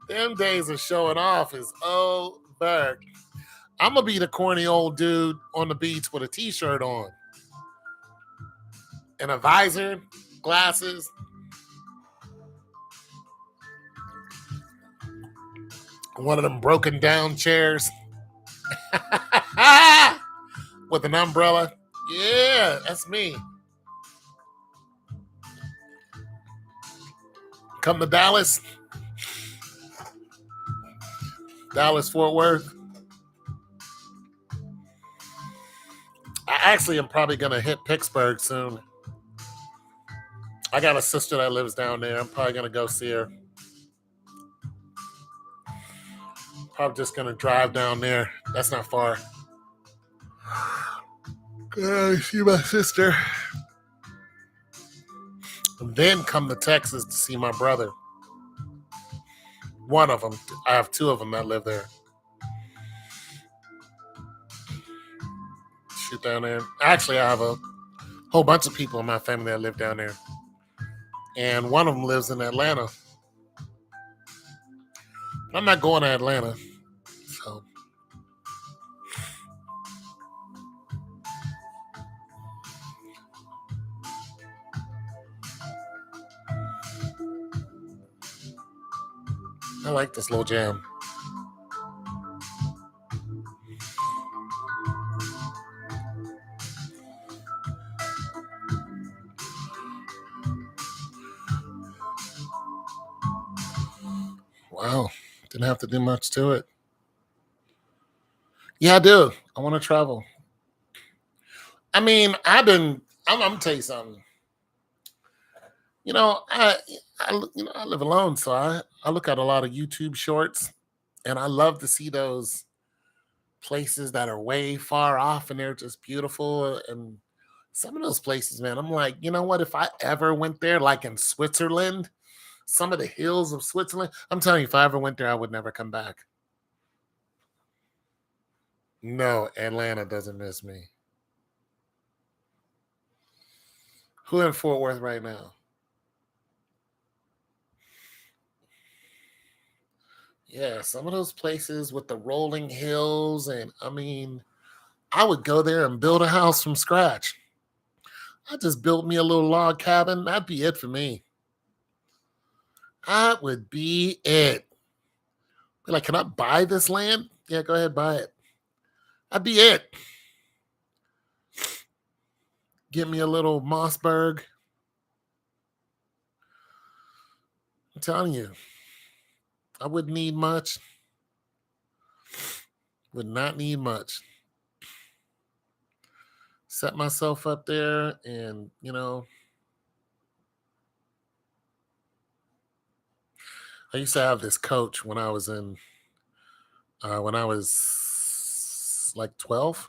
Them days of showing off is over. I'm gonna be the corny old dude on the beach with a t-shirt on and a visor, glasses, one of them broken down chairs with an umbrella. Yeah, that's me. Come to Dallas, Fort Worth. I actually am probably gonna hit Pittsburgh soon. I got a sister that lives down there. I'm probably gonna go see her. Probably just gonna drive down there. That's not far. See my sister. And then come to Texas to see my brother. One of them. I have two of them that live there. Shoot down there. Actually, I have a whole bunch of people in my family that live down there. And one of them lives in Atlanta. I'm not going to Atlanta. So I like this little jam. Wow. Didn't have to do much to it. Yeah, I do. I want to travel. I mean, I'm gonna tell you something. You know, I live alone, so I look at a lot of YouTube shorts, and I love to see those places that are way far off, and they're just beautiful. And some of those places, man, I'm like, you know what? If I ever went there, like in Switzerland, some of the hills of Switzerland, I'm telling you, if I ever went there, I would never come back. No, Atlanta doesn't miss me. Who in Fort Worth right now? Yeah, some of those places with the rolling hills, and I mean, I would go there and build a house from scratch. I just built me a little log cabin. That'd be it for me. That would be it. Be like, can I buy this land? Yeah, go ahead, buy it. That'd be it. Get me a little Mossberg. I'm telling you, I wouldn't need much. Would not need much. set myself up there, and I used to have this coach when I was like 12,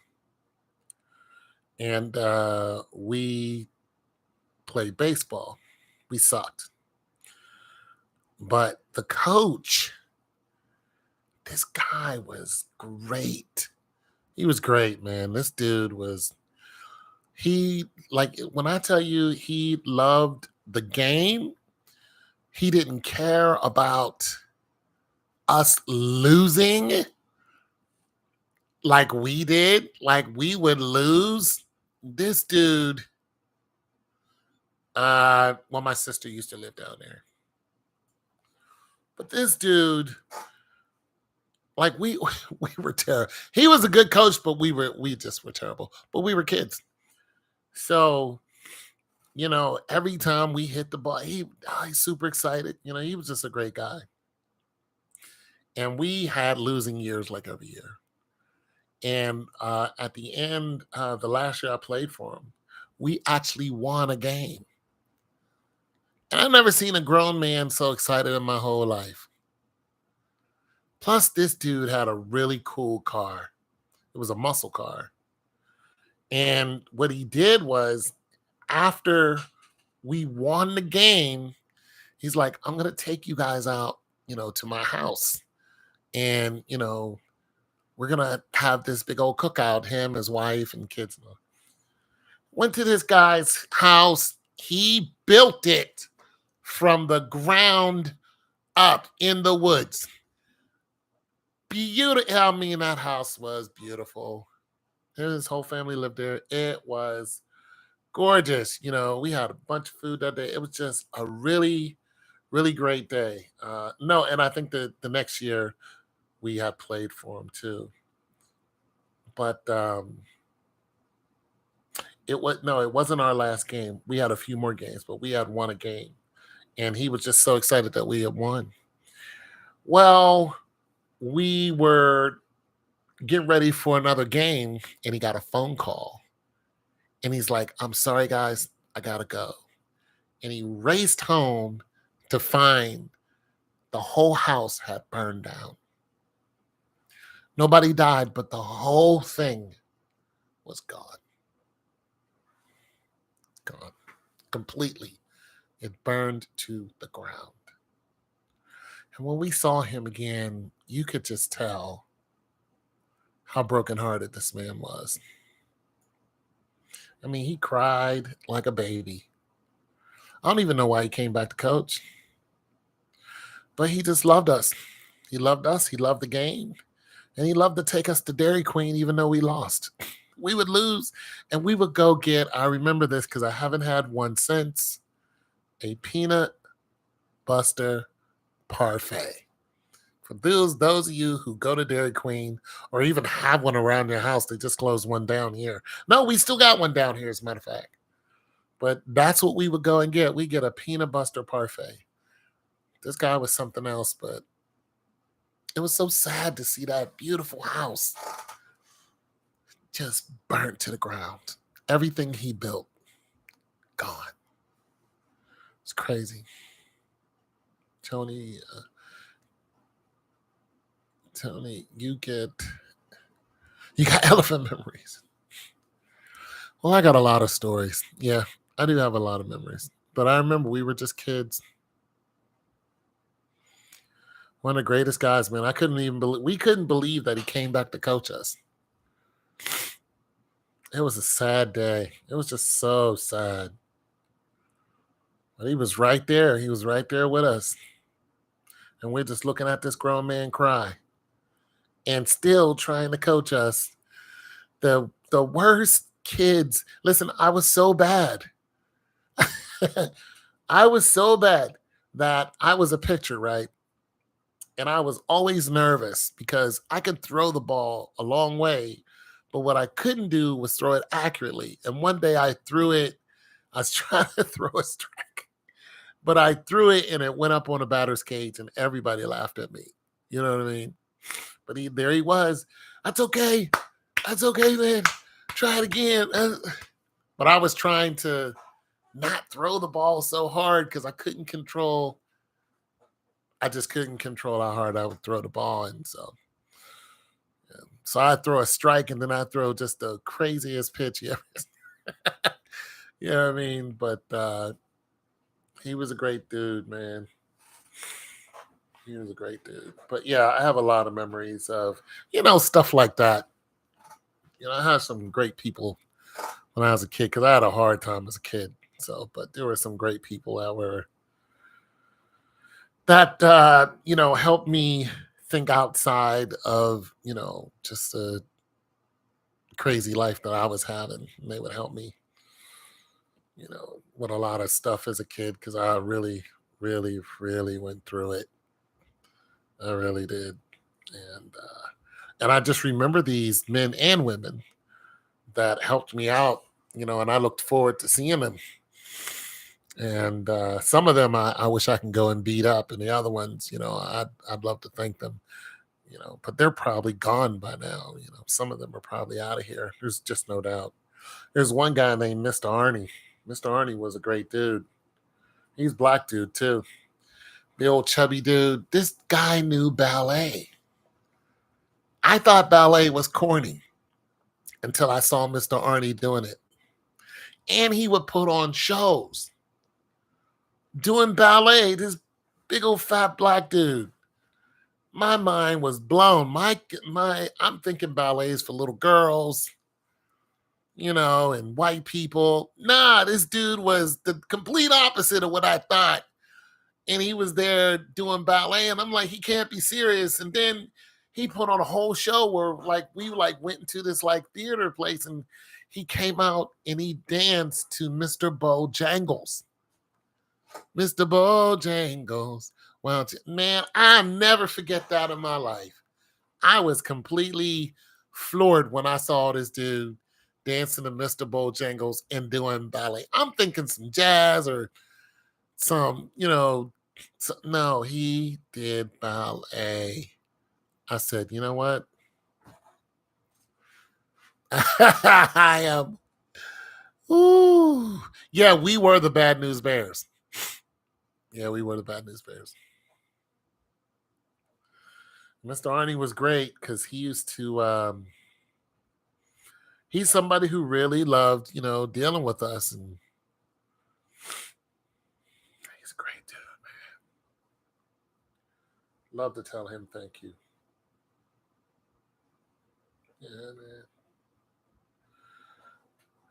and we played baseball. We sucked, but the coach, this guy was great. He was great, man. This dude was he like when I tell you he loved the game, he didn't care about us losing like we did, like we would lose. This dude, well, my sister used to live down there, but this dude, like we were terrible. He was a good coach, but we just were terrible. But we were kids, so every time we hit the ball, he's super excited. He was just a great guy, and we had losing years like every year. And at the end, the last year I played for him, we actually won a game. And I've never seen a grown man so excited in my whole life. Plus, this dude had a really cool car. It was a muscle car. And what he did was, after we won the game, he's like, I'm going to take you guys out, to my house. And, we're going to have this big old cookout, him, his wife, and kids. Went to this guy's house. He built it from the ground up in the woods. Beautiful. I mean, that house was beautiful. His whole family lived there. It was gorgeous. We had a bunch of food that day. It was just a really, really great day. No, and I think that the next year we had played for him too. But it wasn't our last game. We had a few more games, but we had won a game. And he was just so excited that we had won. Well, we were getting ready for another game, and he got a phone call. And he's like, I'm sorry, guys, I gotta go. And he raced home to find the whole house had burned down. Nobody died, but the whole thing was gone. Gone. Completely. It burned to the ground. And when we saw him again, you could just tell how brokenhearted this man was. I mean, he cried like a baby. I don't even know why he came back to coach, but he just loved us. He loved us. He loved the game. And he loved to take us to Dairy Queen, even though we lost. We would lose, and we would go get, I remember this because I haven't had one since, a peanut butter parfait. For those of you who go to Dairy Queen or even have one around your house, they just closed one down here. No, we still got one down here, as a matter of fact. But that's what we would go and get. We get a peanut butter parfait. This guy was something else, but it was so sad to see that beautiful house just burnt to the ground. Everything he built, gone. It's crazy. Tony, you got elephant memories. Well, I got a lot of stories. Yeah, I do have a lot of memories. But I remember we were just kids. One of the greatest guys, man. We couldn't believe that he came back to coach us. It was a sad day. It was just so sad. But he was right there. He was right there with us. And we're just looking at this grown man cry and still trying to coach us. The worst kids. Listen, I was so bad. I was so bad that I was a pitcher, right? And I was always nervous because I could throw the ball a long way, but what I couldn't do was throw it accurately. And one day I was trying to throw a strike, but I threw it and it went up on a batter's cage and everybody laughed at me. You know what I mean? But there he was. That's okay. That's okay, man. try it again. But I was trying to not throw the ball so hard because I just couldn't control how hard I would throw the ball. And so I throw a strike and then I throw just the craziest pitch you ever. You know what I mean? But he was a great dude, man. He was a great dude. But yeah, I have a lot of memories of, stuff like that. I had some great people when I was a kid because I had a hard time as a kid. So, but there were some great people that helped me think outside of, just the crazy life that I was having. And they would help me, with a lot of stuff as a kid because I really, really, really went through it. I really did. And I just remember these men and women that helped me out, and I looked forward to seeing them. And some of them I wish I can go and beat up, and the other ones, I'd love to thank them, but they're probably gone by now. Some of them are probably out of here. There's just no doubt. There's one guy named Mr. Arnie. Mr. Arnie was a great dude. He's a black dude too. The old chubby dude. This guy knew ballet. I thought ballet was corny until I saw Mr. Arnie doing it. And he would put on shows doing ballet. This big old fat black dude. My mind was blown. I'm thinking ballets for little girls, and white people. Nah, this dude was the complete opposite of what I thought. And he was there doing ballet, and I'm like, he can't be serious. And then he put on a whole show where we went into this theater place, and he came out and he danced to Mr. Bojangles. Mr. Bojangles. Well, man, I'll never forget that in my life. I was completely floored when I saw this dude dancing to Mr. Bojangles and ballet. I'm thinking some jazz or some, no, he did ballet. I said, you know what? I am. Ooh. Yeah, we were the Bad News Bears. Yeah, we were the Bad News Bears. Mr. Arnie was great because he used to he's somebody who really loved, dealing with us, and he's a great dude, man. Love to tell him thank you. Yeah, man.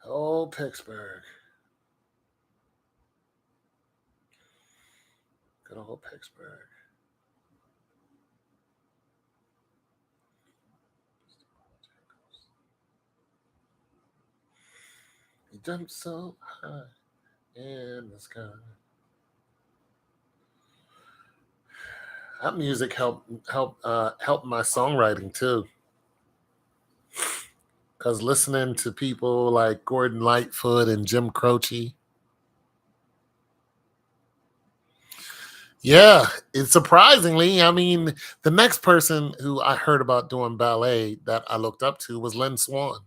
Oh, Pittsburgh. Good old Pittsburgh. He jumped so high in the sky. That music helped my songwriting too. Because listening to people like Gordon Lightfoot and Jim Croce. Yeah, it's surprisingly, the next person who I heard about doing ballet that I looked up to was Lynn Swan.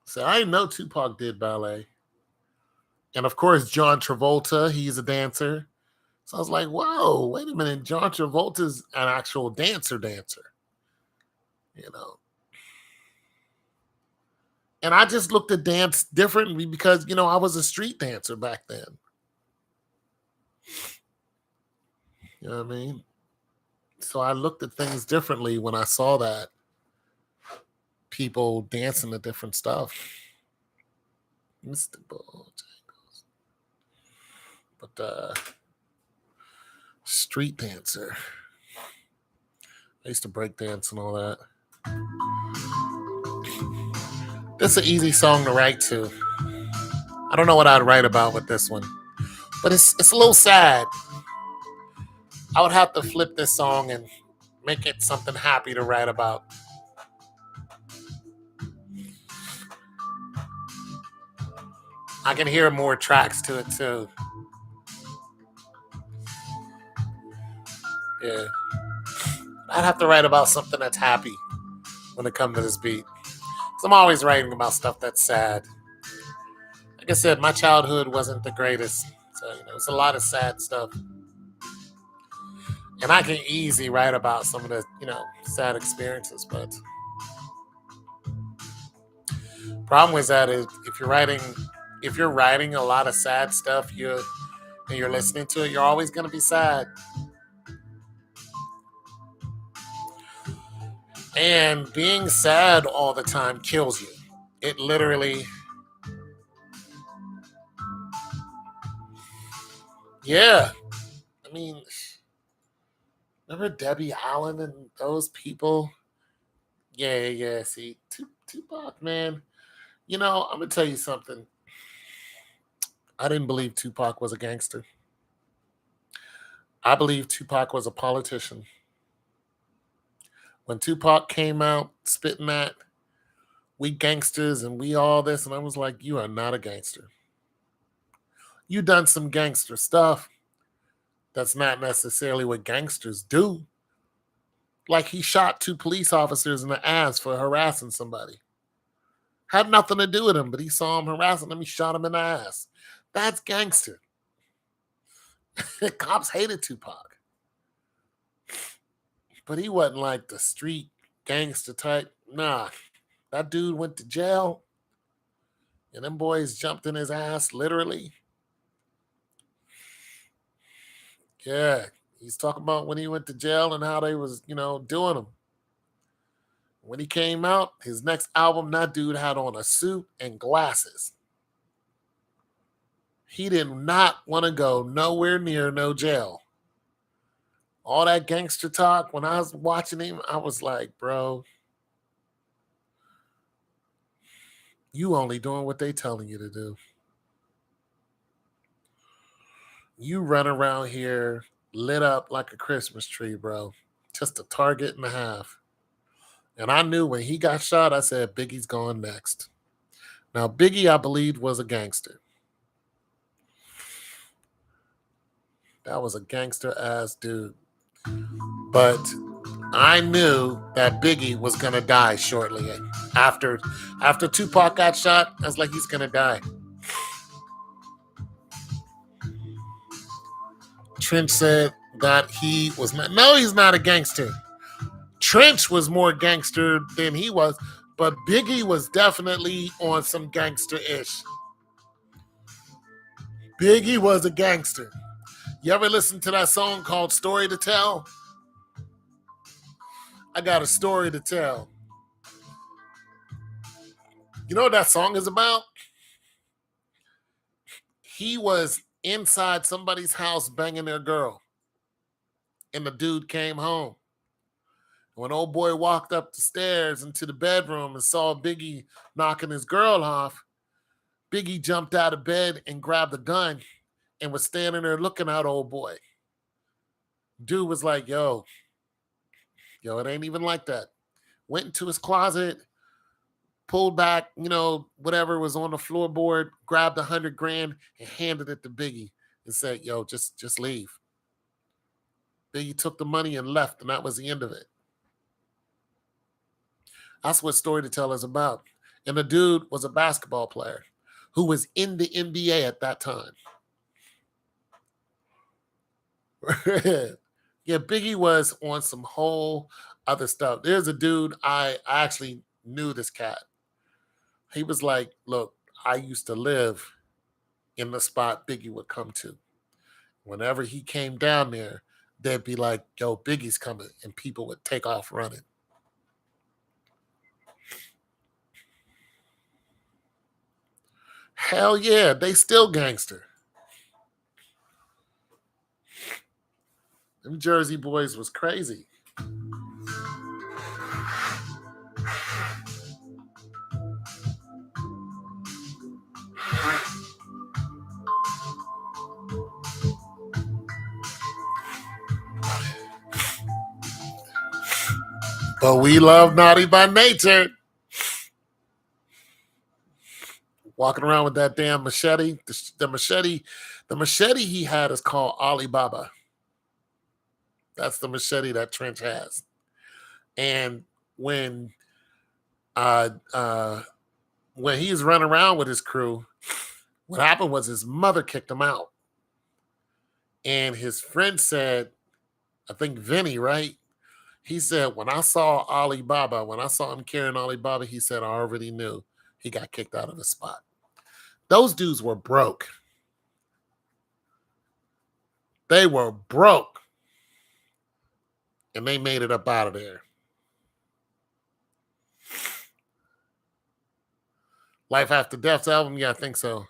So I didn't know Tupac did ballet. And of course, John Travolta, he's a dancer. So I was like, whoa, wait a minute. John Travolta's an actual dancer. And I just looked at dance differently because, I was a street dancer back then. You know what I mean? So I looked at things differently when I saw that. People dancing to different stuff. Mr. Bojangles. But street dancer. I used to break dance and all that. This is an easy song to write to. I don't know what I'd write about with this one, but it's a little sad. I would have to flip this song and make it something happy to write about. I can hear more tracks to it too. Yeah. I'd have to write about something that's happy. when it comes to this beat. So I'm always writing about stuff that's sad. Like I said, my childhood wasn't the greatest. So, it's a lot of sad stuff. And I can easily write about some of the, sad experiences. But problem with that is if you're writing a lot of sad stuff, and you're listening to it, you're always going to be sad. And being sad all the time kills you. It literally, yeah. I mean, remember Debbie Allen and those people? Yeah. See, Tupac, man. I'm going to tell you something. I didn't believe Tupac was a gangster. I believe Tupac was a politician. When Tupac came out spitting that, we gangsters and we all this, and I was like, you are not a gangster. You done some gangster stuff. That's not necessarily what gangsters do. Like he shot 2 police officers in the ass for harassing somebody. Had nothing to do with him, but he saw him harassing him. He shot him in the ass. That's gangster. Cops hated Tupac. But he wasn't like the street gangster type. Nah. That dude went to jail. And them boys jumped in his ass, literally. Yeah. He's talking about when he went to jail and how they was, doing him. When he came out, his next album, that dude had on a suit and glasses. He did not want to go nowhere near no jail. All that gangster talk, when I was watching him, I was like, bro, you only doing what they telling you to do. You run around here lit up like a Christmas tree, bro. Just a target and a half. And I knew when he got shot, I said, Biggie's going next. Now, Biggie, I believed, was a gangster. That was a gangster-ass dude. But I knew that Biggie was going to die shortly. After Tupac got shot, I was like, he's going to die. Trench said that he was not. No, he's not a gangster. Trench was more gangster than he was, but Biggie was definitely on some gangster-ish. Biggie was a gangster. You ever listen to that song called Story to Tell? I got a story to tell. You know what that song is about? He was inside somebody's house banging their girl. And the dude came home. When old boy walked up the stairs into the bedroom and saw Biggie knocking his girl off, Biggie jumped out of bed and grabbed a gun and was standing there looking at old boy. Dude was like, yo, it ain't even like that. Went into his closet, pulled back, whatever was on the floorboard, grabbed $100,000 and handed it to Biggie and said, yo, just leave. Biggie took the money and left, and that was the end of it. That's what Story to Tell is about. And the dude was a basketball player who was in the NBA at that time. Yeah, Biggie was on some whole other stuff. There's a dude, I actually knew this cat. He was like, look, I used to live in the spot Biggie would come to. Whenever he came down there, they'd be like, yo, Biggie's coming, and people would take off running. Hell yeah, they still gangster. Them Jersey boys was crazy. But we love Naughty by Nature. Walking around with that damn machete. The machete he had is called Alibaba. That's the machete that Trench has. And when Uh, uh, when he was running around with his crew, what happened was his mother kicked him out. And his friend said, I think Vinny, right? He said, when I saw Alibaba, when I saw him carrying Alibaba, he said, I already knew he got kicked out of the spot. Those dudes were broke. They were broke. And they made it up out of there. Life After Death's album? Yeah, I think so.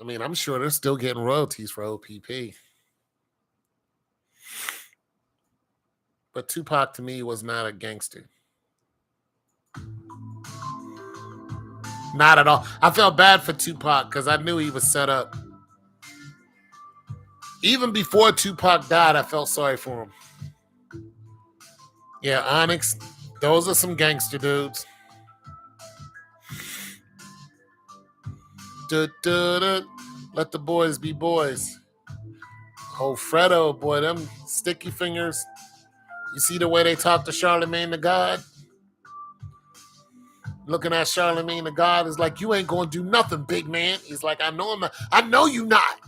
I mean, I'm sure they're still getting royalties for OPP. But Tupac to me was not a gangster. Not at all. I felt bad for Tupac because I knew he was set up. Even before Tupac died, I felt sorry for him. Yeah, Onyx, those are some gangster dudes. Let the boys be boys. Oh, Fredo, boy, them sticky fingers. You see the way they talk to Charlemagne the God? Looking at Charlemagne the God is like, you ain't gonna do nothing, big man. He's like, I know I'm not. I know you not.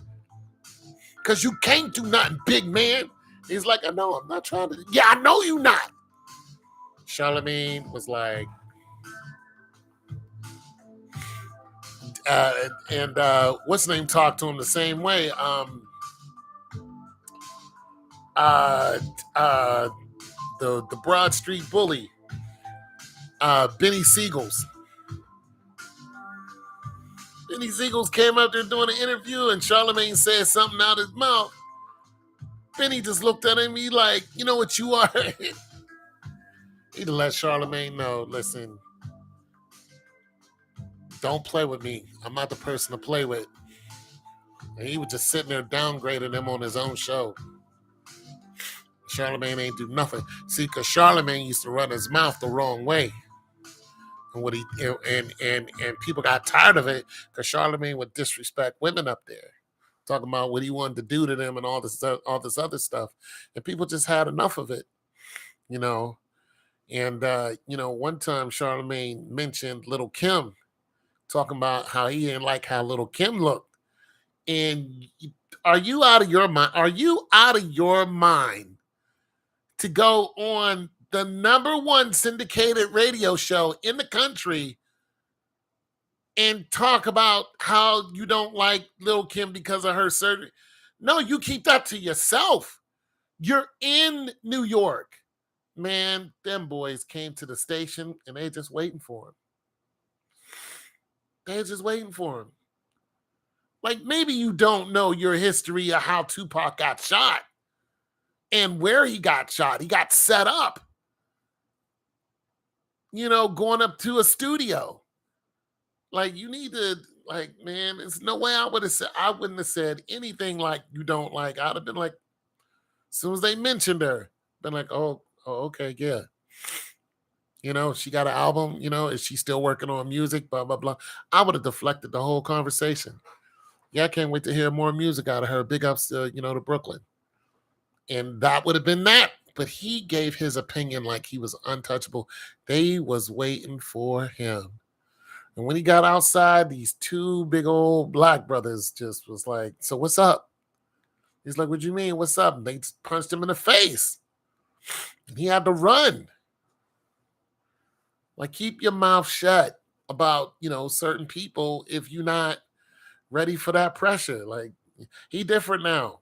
Because you can't do nothing, big man. He's like, I know, I'm not trying to. Yeah, I know you not. Charlemagne was like, and what's his name talked to him the same way. The Broad Street Bully, Benny Siegels. Benny Siegels came up there doing an interview, and Charlemagne said something out his mouth. Benny just looked at him. He like, you know what you are. He'd let Charlemagne know, listen, don't play with me. I'm not the person to play with. And he was just sitting there downgrading him on his own show. Charlemagne ain't do nothing. See, because Charlemagne used to run his mouth the wrong way. And what he and people got tired of it because Charlemagne would disrespect women up there, talking about what he wanted to do to them and all this other stuff. And people just had enough of it, you know. And one time Charlemagne mentioned Little Kim, talking about how he didn't like how Little Kim looked. And are you out of your mind? Are you out of your mind to go on the #1 syndicated radio show in the country and talk about how you don't like Lil' Kim because of her surgery? No, you keep that to yourself. You're in New York. Man, them boys came to the station and they just waiting for him. They're just waiting for him. Like, maybe you don't know your history of how Tupac got shot and where he got shot. He got set up, going up to a studio. Like, you need to, like, man, there's no way I wouldn't have said anything like you don't like. I'd have been like, as soon as they mentioned her, been like, oh, okay, yeah. She got an album, is she still working on music? Blah, blah, blah. I would have deflected the whole conversation. Yeah, I can't wait to hear more music out of her. Big ups to, to Brooklyn. And that would have been that. But he gave his opinion like he was untouchable. They was waiting for him. And when he got outside, these two big old black brothers just was like, so what's up? He's like, what you mean? What's up? And they punched him in the face. And he had to run. Like, keep your mouth shut about, certain people if you're not ready for that pressure. Like, he different now.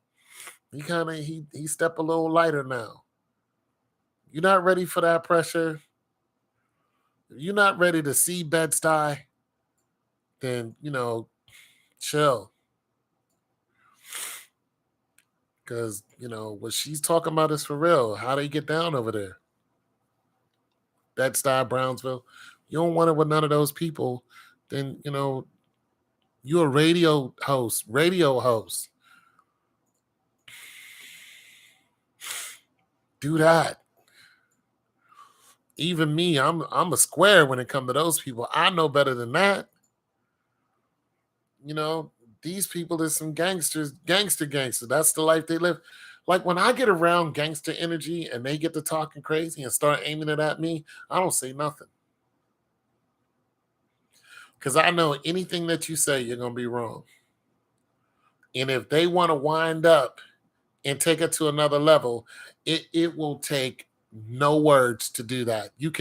He kind of, he step a little lighter now. You're not ready for that pressure. If you're not ready to see Bed-Stuy, then, chill. Because, what she's talking about is for real. How they get down over there. Bed-Stuy, Brownsville. You don't want it with none of those people. Then, you're a radio host. Do that. Even me, I'm a square when it comes to those people. I know better than that. These people are some gangster. That's the life they live. Like when I get around gangster energy and they get to talking crazy and start aiming it at me, I don't say nothing. Because I know anything that you say, you're gonna be wrong. And if they want to wind up and take it to another level, it will take no words to do that. You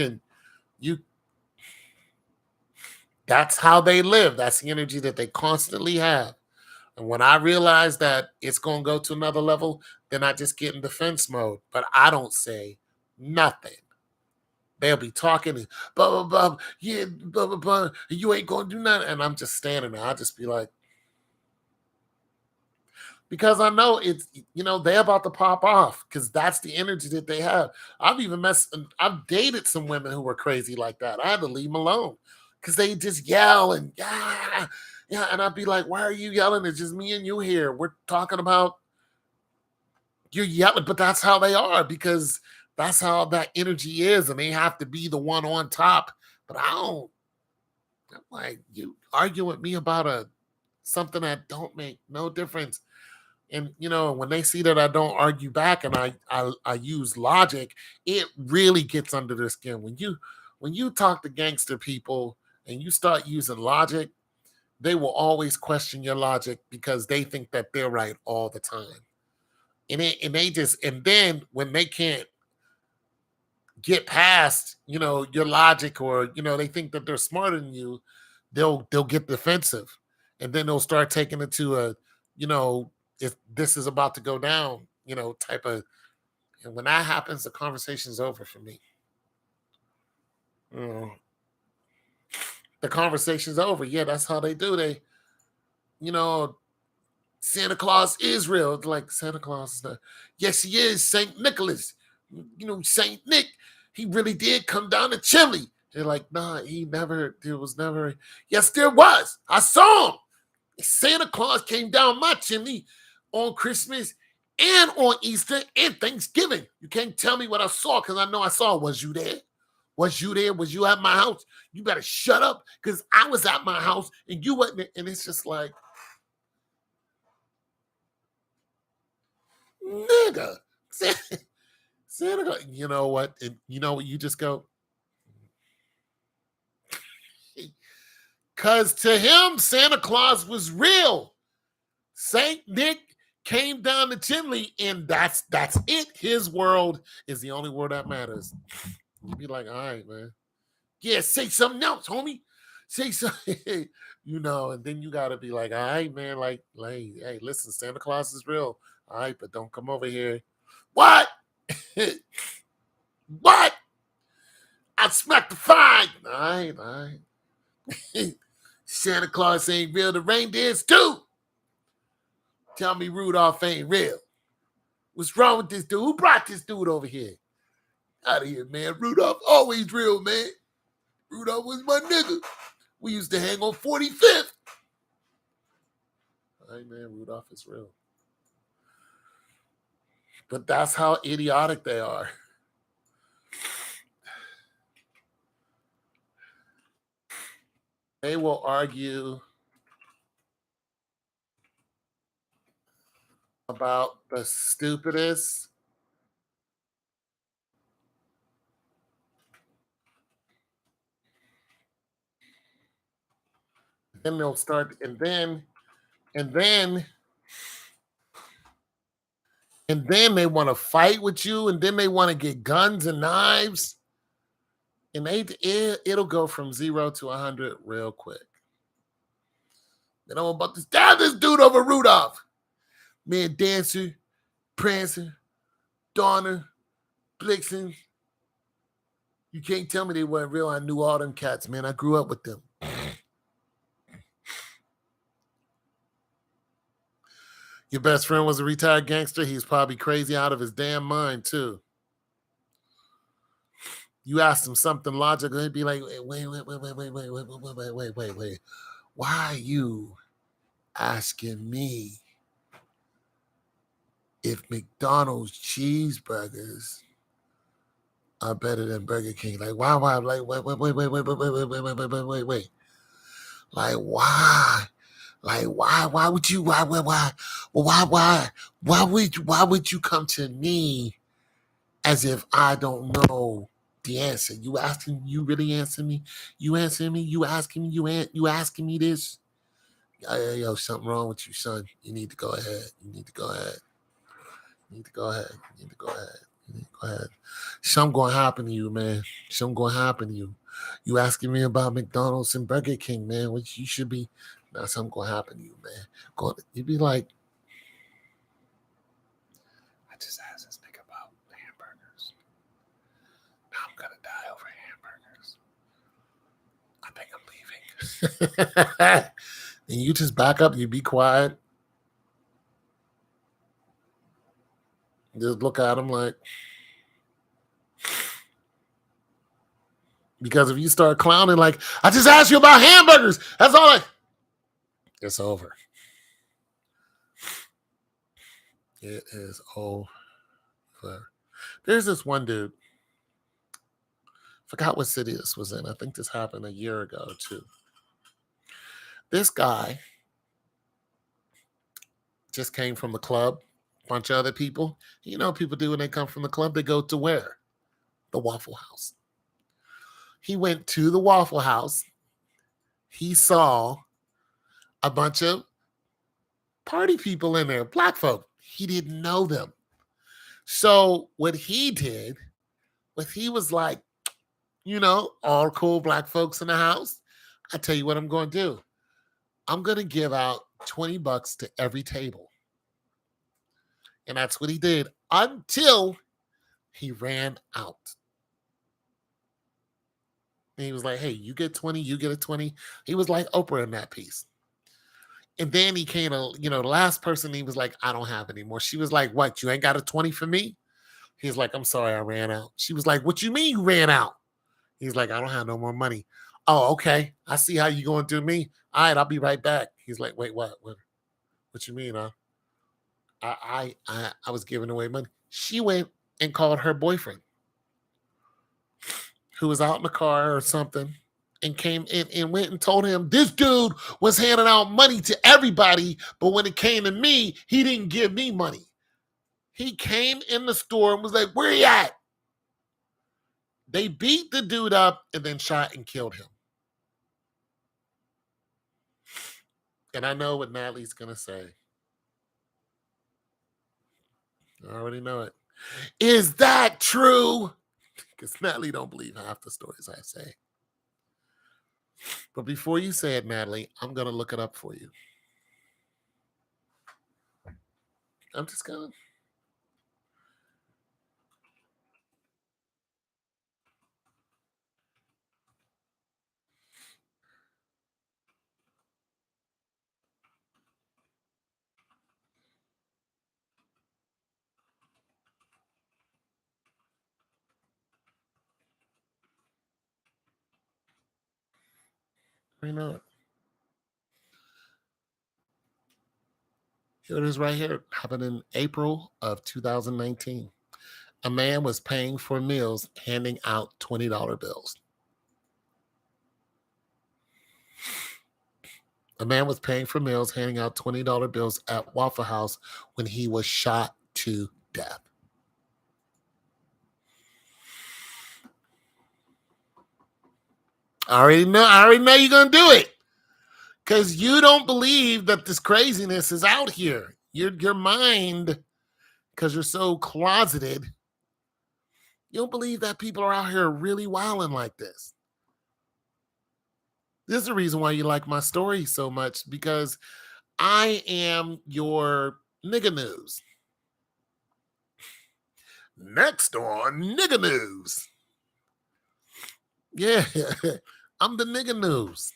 that's how they live. That's the energy that they constantly have. And when I realize that it's gonna go to another level, then I just get in defense mode. But I don't say nothing. They'll be talking and blah blah blah, yeah, blah blah blah. You ain't gonna do nothing, and I'm just standing there. I'll just be like, because I know it's they're about to pop off because that's the energy that they have. I've dated some women who were crazy like that. I had to leave them alone because they just yell and yeah, yeah, and I'd be like, "Why are you yelling? It's just me and you here. We're talking about you're yelling," but that's how they are because that's how that energy is, and they have to be the one on top. But I don't. I'm like you argue with me about a something that don't make no difference. And when they see that I don't argue back and I use logic, it really gets under their skin. When you talk to gangster people and you start using logic, they will always question your logic because they think that they're right all the time. And then when they can't get past your logic, or they think that they're smarter than you, they'll get defensive, and then they'll start taking it to a you know if this is about to go down type of. And when that happens, the conversation's over for me. Mm, the conversation's over. Yeah, that's how they do. They you know Santa Claus is real. It's like Santa Claus is not. Yes, he is. Saint Nicholas. Saint Nick. He really did come down the chimney. They're like, nah, he never. There was never. Yes, there was. I saw him. Santa Claus came down my chimney on Christmas and on Easter and Thanksgiving. You can't tell me what I saw because I know I saw. Was you there? Was you there? Was you at my house? You better shut up because I was at my house and you wasn't. And it's just like, nigga. Santa Claus, you know what? And you know what? You just go, because to him, Santa Claus was real. Saint Nick came down the chimney, and that's it. His world is the only word that matters. You'd be like, all right, man. Yeah, say something else, homie. Say something, and then you gotta be like, all right, man, like, hey, listen, Santa Claus is real. All right, but don't come over here. What? What? I smacked the fine. All right, all right. Santa Claus ain't real. The reindeers too. Tell me Rudolph ain't real. What's wrong with this dude? Who brought this dude over here? Out of here, man. Rudolph always real, man. Rudolph was my nigga. We used to hang on 45th. All right, man. Rudolph is real. But that's how idiotic they are. They will argue about the stupidest. Then they'll start, and then they want to fight with you, and then they want to get guns and knives, and it'll go from 0 to 100 real quick. Then I'm about to stab this dude over Rudolph. Man, Dancer, Prancer, Donner, Blixen. You can't tell me they weren't real. I knew all them cats, man. I grew up with them. Your best friend was a retired gangster. He's probably crazy out of his damn mind, too. You asked him something logical, he'd be like, wait. Why are you asking me if McDonald's cheeseburgers are better than Burger King? Like, why? Like, wait. Like, why? Like, why would you, why would you come to me as if I don't know the answer? You really answer me? You answering me? You asking me? You asking me this? Yo, something wrong with you, son. You need to go ahead. You need to go ahead. You need to go ahead. You need to go ahead. You need to go ahead. Something gonna happen to you, man. Something gonna happen to you. You asking me about McDonald's and Burger King, man, which you should be. Now something gonna happen to you, man. You'd be like, I just asked this nigga about hamburgers. Now I'm gonna die over hamburgers. I think I'm leaving. And you just back up, you be quiet. Just look at him like, because if you start clowning like, I just asked you about hamburgers. That's all it's over. It is over. There's this one dude. Forgot what city this was in. I think this happened a year ago too. This guy just came from the club. Bunch of other people. You know, people do when they come from the club. They go to where? The Waffle House. He went to the Waffle House. He saw a bunch of party people in there, black folk. He didn't know them. So what he did was he was like, you know, all cool black folks in the house. I tell you what I'm going to do. I'm going to give out $20 to every table. And that's what he did until he ran out. And he was like, hey, you get 20, you get a 20. He was like Oprah in that piece. And then he came to, you know, the last person, he was like, I don't have any more. She was like, what, you ain't got a 20 for me? He's like, I'm sorry, I ran out. She was like, what you mean you ran out? He's like, I don't have no more money. Oh, okay. I see how you going to do me. All right, I'll be right back. He's like, wait, what? What you mean, huh? I was giving away money. She went and called her boyfriend, who was out in the car or something, and came in and went and told him this dude was handing out money to everybody, but when it came to me, he didn't give me money. He came in the store and was like, where you at? They beat the dude up and then shot and killed him. And I know what Natalie's going to say. I already know it. Is that true? Because Natalie don't believe half the stories I say. But before you say it, Natalie, I'm going to look it up for you. I'm just going to. I know it. Here it is right here. It happened in April of 2019. A man was paying for meals, handing out $20 bills. A man was paying for meals, handing out $20 bills at Waffle House when he was shot to death. I already know you're going to do it. Because you don't believe that this craziness is out here. Your mind, because you're so closeted, you don't believe that people are out here really wilding like this. This is the reason why you like my story so much, because I am your nigga news. Next on Nigga News. Yeah, I'm the nigga news.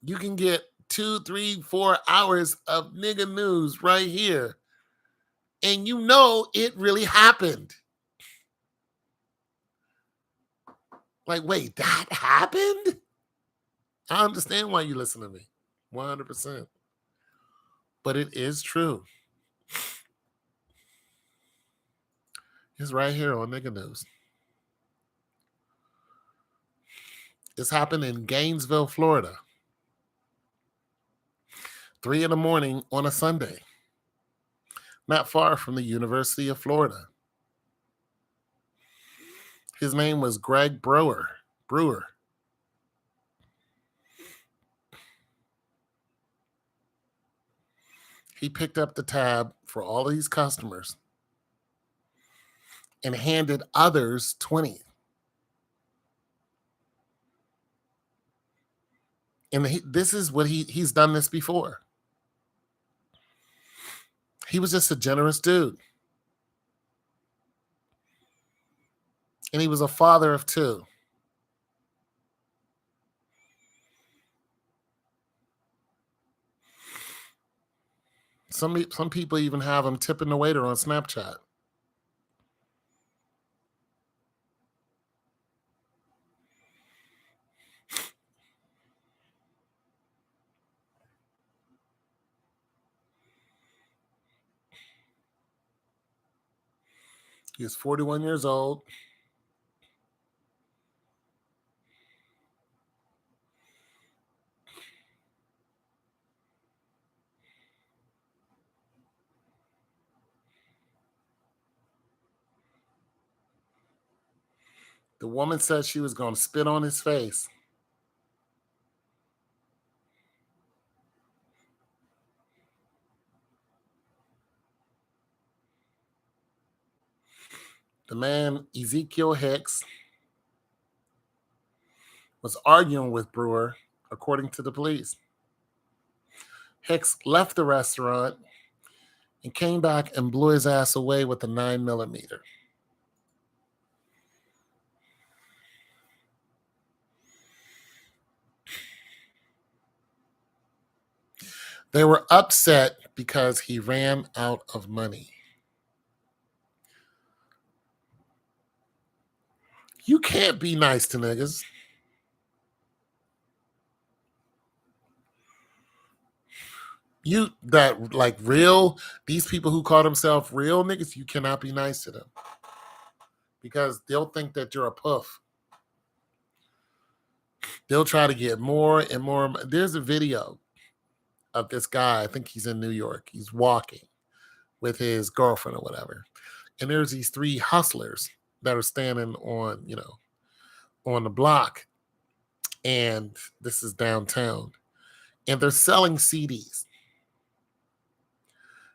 You can get 2, 3, 4 hours of nigga news right here. And you know it really happened. Like, wait, that happened? I understand why you listen to me. 100%. But it is true. It's right here on Nigga News. This happened in Gainesville, Florida. 3 in the morning on a Sunday, not far from the University of Florida. His name was Greg Brewer. Brewer. He picked up the tab for all of these customers and handed others 20. And this is what he's done this before. He was just a generous dude. And he was a father of 2. Some people even have him tipping the waiter on Snapchat. He is 41 years old. The woman said she was going to spit on his face. The man, Ezekiel Hicks, was arguing with Brewer, according to the police. Hicks left the restaurant and came back and blew his ass away with a 9mm. They were upset because he ran out of money. You can't be nice to niggas. You that like real, these people who call themselves real niggas, you cannot be nice to them because they'll think that you're a puff. They'll try to get more and more. There's a video of this guy. I think he's in New York. He's walking with his girlfriend or whatever. And there's these 3 hustlers that are standing on, on the block. And this is downtown. And they're selling CDs.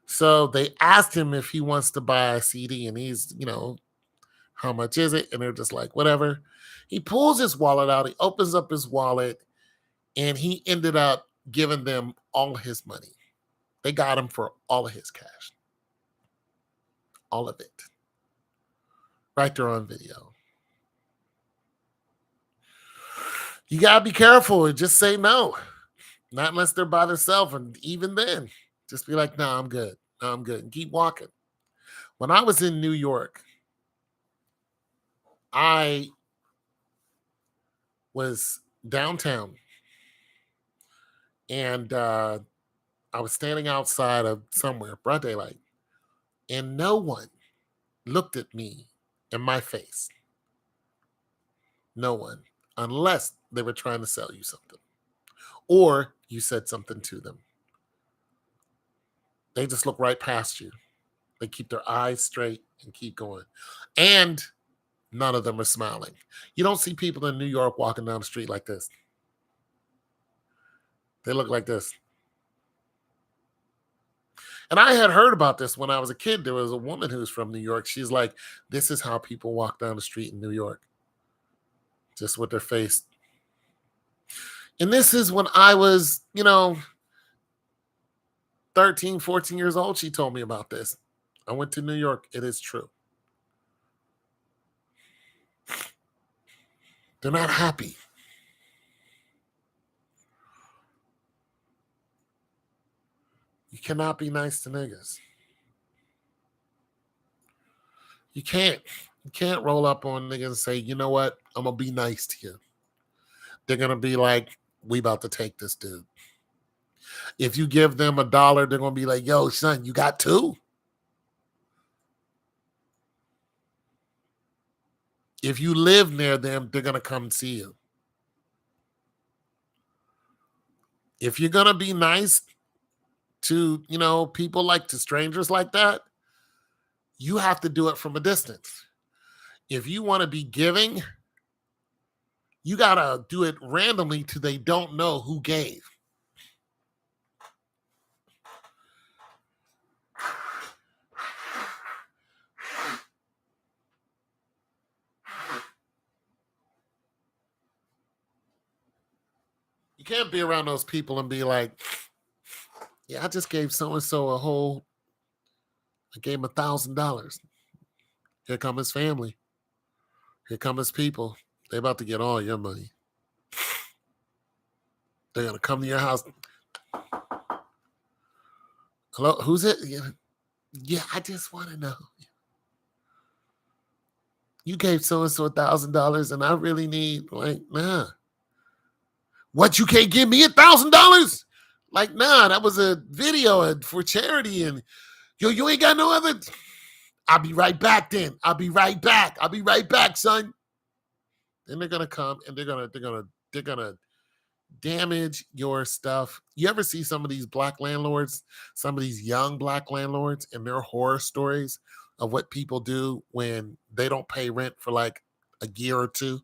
So they asked him if he wants to buy a CD, and he's, how much is it? And they're just like, whatever. He pulls his wallet out. He opens up his wallet, and he ended up giving them all his money. They got him for all of his cash. All of it. Right there on video. You got to be careful and just say no. Not unless they're by themselves. And even then, just be like, no, I'm good. No, I'm good. And keep walking. When I was in New York, I was downtown. And I was standing outside of somewhere, broad daylight. And no one looked at me in my face. No one. Unless they were trying to sell you something. Or you said something to them. They just look right past you. They keep their eyes straight and keep going. And none of them are smiling. You don't see people in New York walking down the street like this. They look like this. And I had heard about this when I was a kid. There was a woman who's from New York. She's like, this is how people walk down the street in New York. Just with their face. And this is when I was, 13, 14 years old. She told me about this. I went to New York. It is true. They're not happy. You cannot be nice to niggas. You can't. You can't roll up on niggas and say, you know what? I'm going to be nice to you. They're going to be like, we about to take this dude. If you give them $1, they're going to be like, yo, son, you got 2? If you live near them, they're going to come see you. If you're going to be nice, to, people like to strangers like that, you have to do it from a distance. If you want to be giving, you got to do it randomly till they don't know who gave. You can't be around those people and be like, yeah, I just gave so-and-so I gave him $1,000. Here come his family. Here come his people. They about to get all your money. They're going to come to your house. Hello, who's it? Yeah, I just want to know. You gave so-and-so $1,000 and I really need, like, nah. What, you can't give me $1,000? Like, nah, that was a video for charity, and you ain't got no other. I'll be right back then. I'll be right back, son. Then they're gonna come and they're gonna damage your stuff. You ever see some of these black landlords, some of these young black landlords, and their horror stories of what people do when they don't pay rent for like a year or two?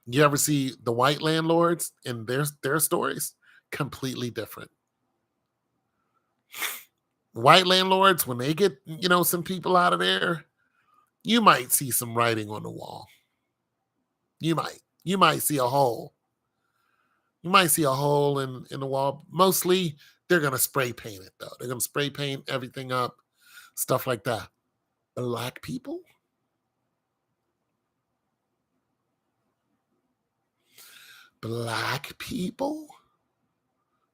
You ever see the white landlords and their stories? Completely different. White landlords, when they get, some people out of there, you might see some writing on the wall. You might see a hole. You might see a hole in the wall. Mostly they're gonna spray paint it though. They're gonna spray paint everything up, stuff like that. Black people? Black people?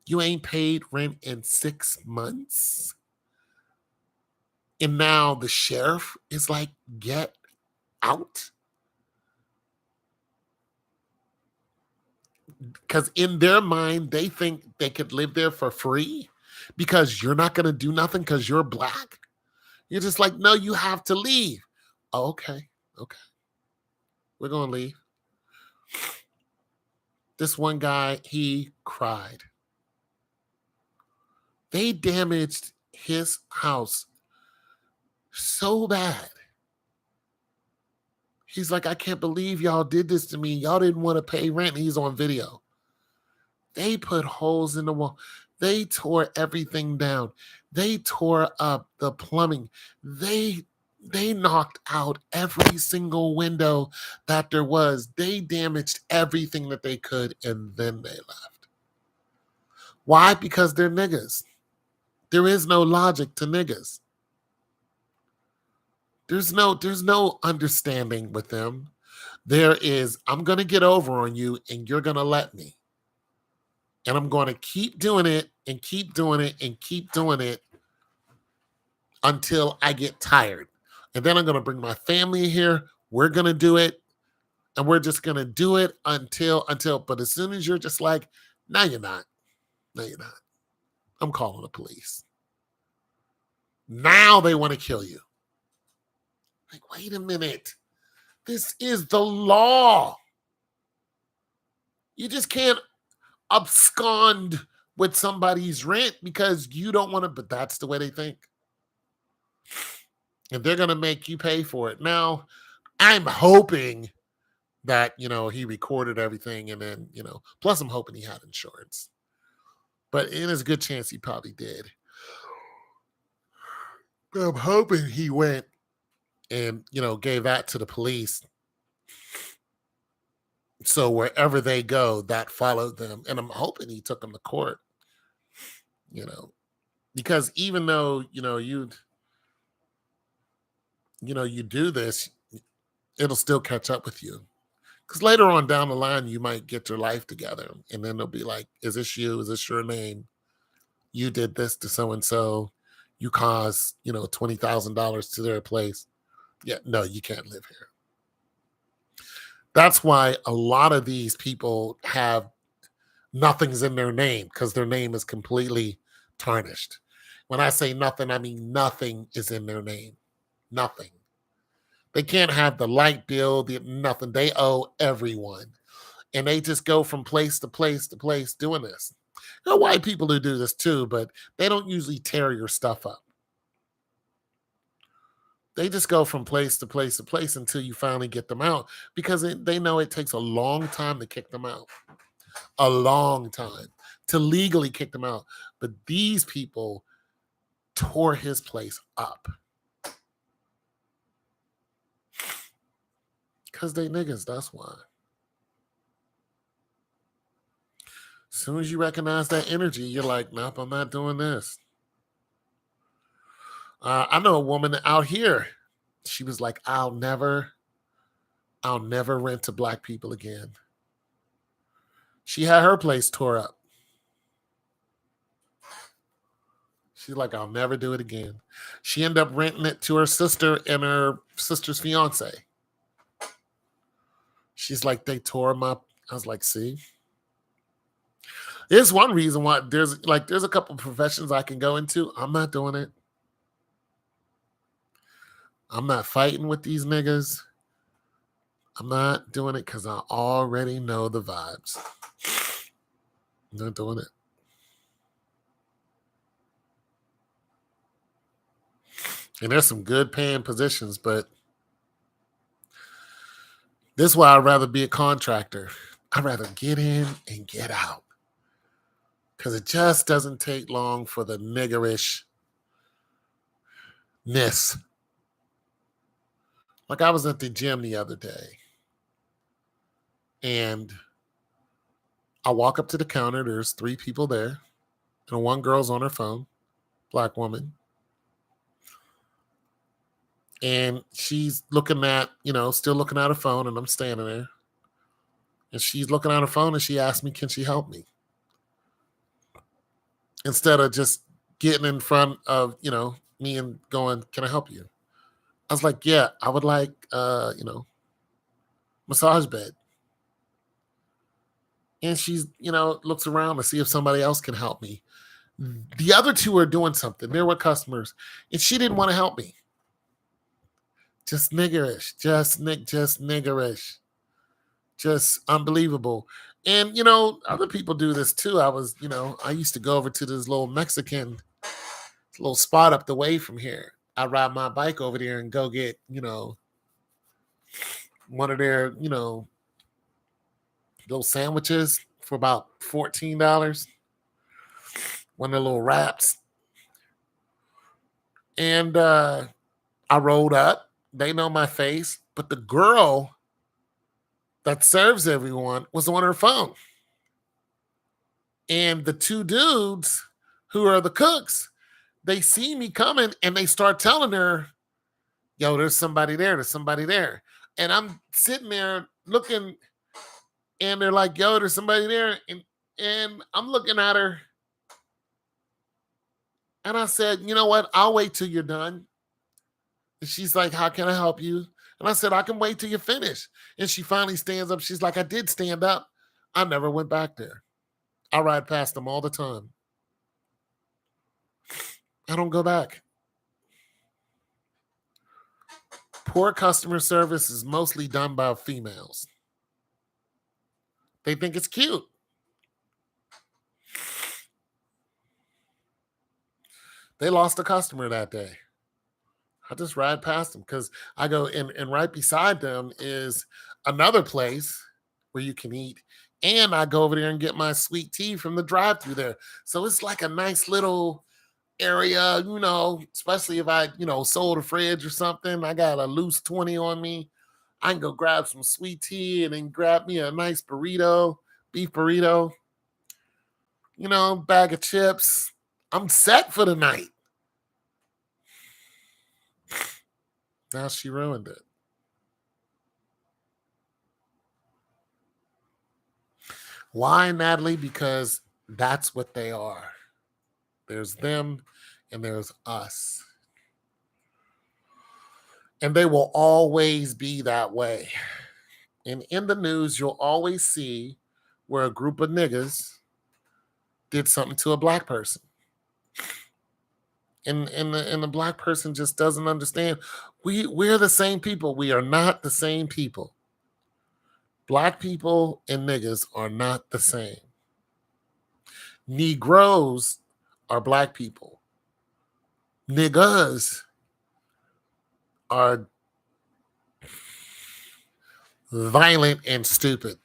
You ain't paid rent in 6 months? And now the sheriff is like, get out? Because in their mind, they think they could live there for free because you're not going to do nothing because you're black. You're just like, no, you have to leave. Oh, okay. We're going to leave. This one guy, he cried. They damaged his house so bad. He's like, I can't believe y'all did this to me. Y'all didn't want to pay rent. He's on video. They put holes in the wall. They tore everything down. They tore up the plumbing. They knocked out every single window that there was. They damaged everything that they could, and then they left. Why? Because they're niggas. There is no logic to niggas. There's no understanding with them. There is, I'm going to get over on you and you're going to let me. And I'm going to keep doing it and keep doing it and keep doing it until I get tired. And then I'm going to bring my family here. We're going to do it. And we're just going to do it until, but as soon as you're just like, no, you're not. No, you're not. I'm calling the police. Now they want to kill you. Like, wait a minute. This is the law. You just can't abscond with somebody's rent because you don't want to, but that's the way they think. And they're going to make you pay for it. Now, I'm hoping that, he recorded everything and then, plus I'm hoping he had insurance. But it is a good chance he probably did. But I'm hoping he went and, gave that to the police. So wherever they go, that followed them. And I'm hoping he took them to court, because even though, you do this, it'll still catch up with you. Because later on down the line, you might get your life together. And then they'll be like, is this you? Is this your name? You did this to so-and-so. You caused, $20,000 to their place. Yeah, no, you can't live here. That's why a lot of these people have nothing's in their name because their name is completely tarnished. When I say nothing, I mean nothing is in their name. Nothing. They can't have the light bill, nothing. They owe everyone. And they just go from place to place to place doing this. There are white people who do this too, but they don't usually tear your stuff up. They just go from place to place to place until you finally get them out because they know it takes a long time to kick them out, a long time to legally kick them out. But these people tore his place up because they niggas. That's why. As soon as you recognize that energy, you're like, nope, I'm not doing this. I know a woman out here. She was like, I'll never rent to black people again. She had her place tore up. She's like, I'll never do it again. She ended up renting it to her sister and her sister's fiance. She's like, they tore him up. I was like, see? There's one reason why there's a couple of professions I can go into. I'm not doing it. I'm not fighting with these niggas. I'm not doing it because I already know the vibes. I'm not doing it. And there's some good paying positions, but this is why I'd rather be a contractor. I'd rather get in and get out. Because it just doesn't take long for the niggerishness. Like I was at the gym the other day. And I walk up to the counter. There's 3 people there. And one girl's on her phone, black woman. And she's looking at, still looking at her phone, and I'm standing there. And she's looking at her phone, and she asked me, can she help me? Instead of just getting in front of, me and going, can I help you? I was like, yeah, I would like, massage bed. And she's, looks around to see if somebody else can help me. The other 2 are doing something. They were customers, and she didn't want to help me. Just niggerish, just niggerish, just unbelievable. And, other people do this too. I used to go over to this little Mexican, little spot up the way from here. I ride my bike over there and go get, one of their, little sandwiches for about $14. One of the little wraps. And I rolled up. They know my face, but the girl that serves everyone was on her phone. And the 2 dudes who are the cooks, they see me coming and they start telling her, yo, there's somebody there. There's somebody there. And I'm sitting there looking, and they're like, yo, there's somebody there. And I'm looking at her. And I said, you know what? I'll wait till you're done. And she's like, how can I help you? And I said, I can wait till you finish. And she finally stands up. She's like, I did stand up. I never went back there. I ride past them all the time. I don't go back. Poor customer service is mostly done by females. They think it's cute. They lost a customer that day. I just ride past them because I go and right beside them is another place where you can eat. And I go over there and get my sweet tea from the drive-thru there. So it's like a nice little area, especially if I, sold a fridge or something. I got a loose 20 on me. I can go grab some sweet tea and then grab me a nice burrito, beef burrito, bag of chips. I'm set for the night. Now she ruined it. Why, Natalie? Because that's what they are. There's them and there's us. And they will always be that way. And in the news, you'll always see where a group of niggas did something to a black person. And the black person just doesn't understand. We're the same people. We are not the same people. Black people and niggas are not the same. Negroes are black people. Niggas are violent and stupid.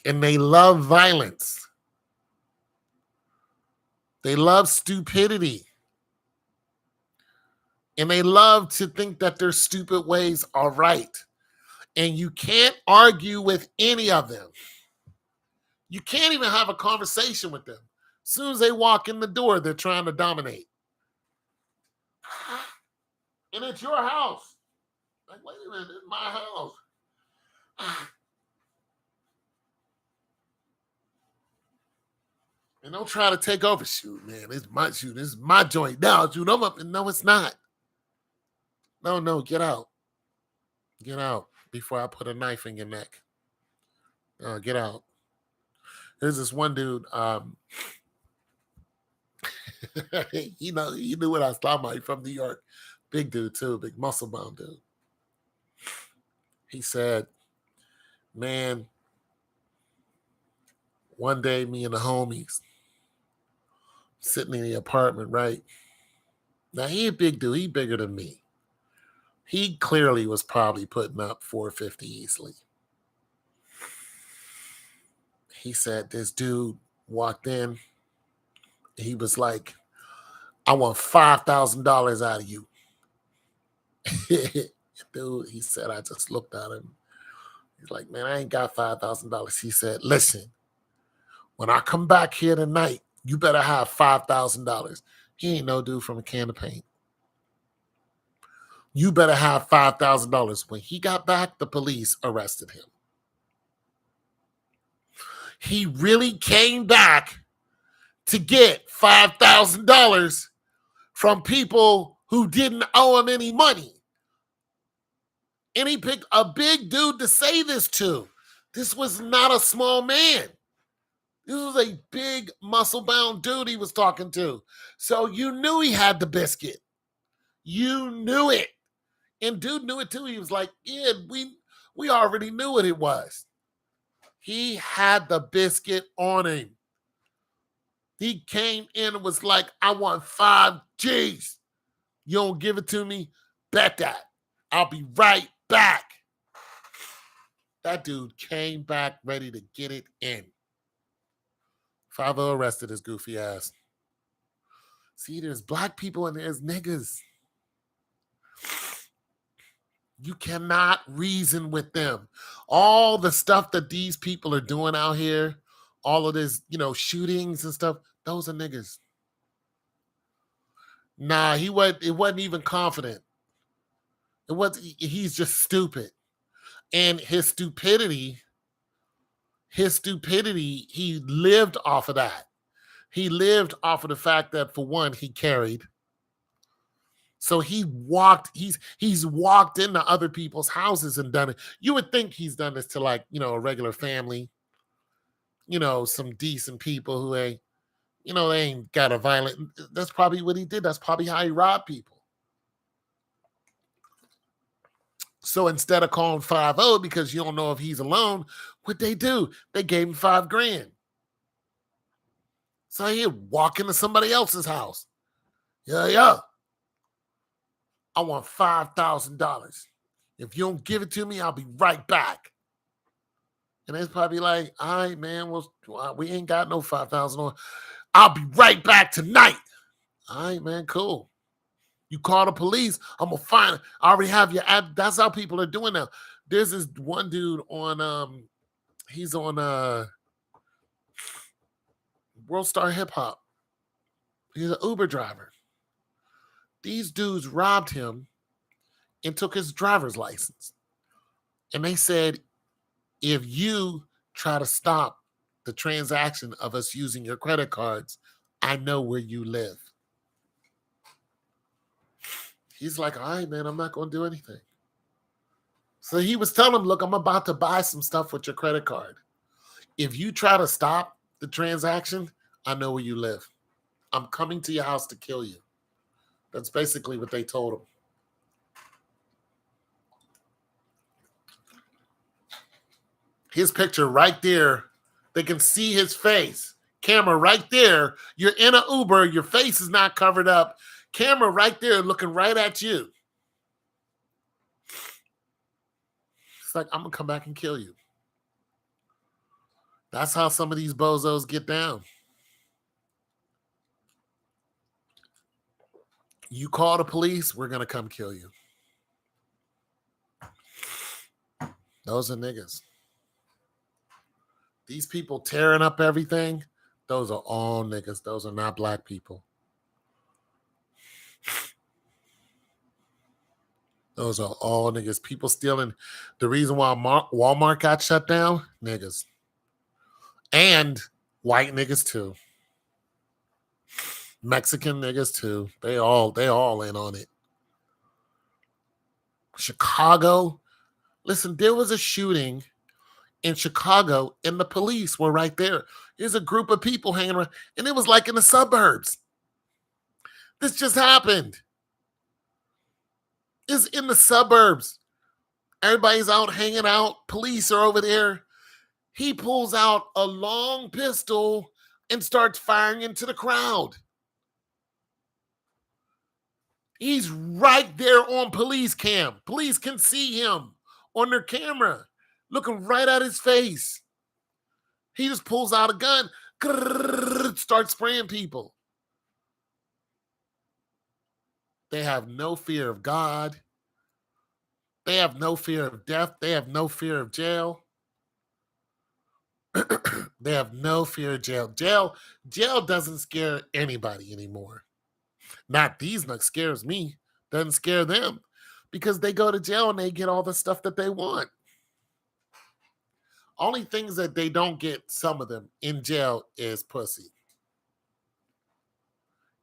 And they love violence. They love stupidity. And they love to think that their stupid ways are right. And you can't argue with any of them. You can't even have a conversation with them. As soon as they walk in the door, they're trying to dominate. And it's your house. Like, wait a minute, it's my house. And don't try to take over. Shoot, man, it's my shoot. This is my joint. Now, shoot, I'm up. No, it's not. No, get out. Get out before I put a knife in your neck. Get out. There's this one dude. He knew what I was talking about. He from New York. Big dude too, big muscle bound dude. He said, man, one day me and the homies sitting in the apartment, right? Now he a big dude, he bigger than me. He clearly was probably putting up 450 easily. He said this dude walked in. He was like, I want $5,000 out of you. Dude, he said, I just looked at him. He's like, man, I ain't got $5,000. He said, listen, when I come back here tonight, you better have $5,000. He ain't no dude from a can of paint. You better have $5,000. When he got back, the police arrested him. He really came back to get $5,000 from people who didn't owe him any money. And he picked a big dude to say this to. This was not a small man. This was a big muscle-bound dude he was talking to. So you knew he had the biscuit. You knew it. And dude knew it too. He was like, yeah, we already knew what it was. He had the biscuit on him. He came in and was like, I want 5 G's. You don't give it to me? Bet that. I'll be right back. That dude came back ready to get it in. 5-0 arrested his goofy ass. See, there's black people and there's niggas. You cannot reason with them. All the stuff that these people are doing out here, all of this, shootings and stuff, those are niggas. Nah, it wasn't even confident. He's just stupid. And his stupidity, he lived off of that. He lived off of the fact that, for one, he carried. So he's walked into other people's houses and done it. You would think he's done this to a regular family, some decent people who ain't, they ain't got a violent. That's probably what he did. That's probably how he robbed people. So instead of calling 5-0 because you don't know if he's alone, what they do? They gave him $5,000. So he'd walk into somebody else's house. Yeah. I want $5,000. If you don't give it to me, I'll be right back. And it's probably like, all right, man, we ain't got no $5,000. I'll be right back tonight. All right, man, cool. You call the police, I'm going to find it. I already have your ad. That's how people are doing now. There's this one dude on, he's on World Star Hip Hop. He's an Uber driver. These dudes robbed him and took his driver's license. And they said, if you try to stop the transaction of us using your credit cards, I know where you live. He's like, all right, man, I'm not going to do anything. So he was telling him, look, I'm about to buy some stuff with your credit card. If you try to stop the transaction, I know where you live. I'm coming to your house to kill you. That's basically what they told him. His picture right there, they can see his face. Camera right there. You're in an Uber. Your face is not covered up. Camera right there looking right at you. It's like, I'm going to come back and kill you. That's how some of these bozos get down. You call the police, we're going to come kill you. Those are niggas. These people tearing up everything, those are all niggas. Those are not black people. Those are all niggas. People stealing. The reason why Walmart got shut down, niggas. And white niggas too. Mexican niggas too. They all in on it. Chicago. Listen, there was a shooting in Chicago and the police were right there. There's a group of people hanging around and it was like in the suburbs. This just happened. It's in the suburbs. Everybody's out hanging out. Police are over there. He pulls out a long pistol and starts firing into the crowd. He's right there on police cam. Police can see him on their camera, looking right at his face. He just pulls out a gun, starts spraying people. They have no fear of God. They have no fear of death. They have no fear of jail. They have no fear of jail. Jail doesn't scare anybody anymore. Not these nuts scares me. Doesn't scare them because they go to jail and they get all the stuff that they want. Only things that they don't get, some of them in jail, is pussy.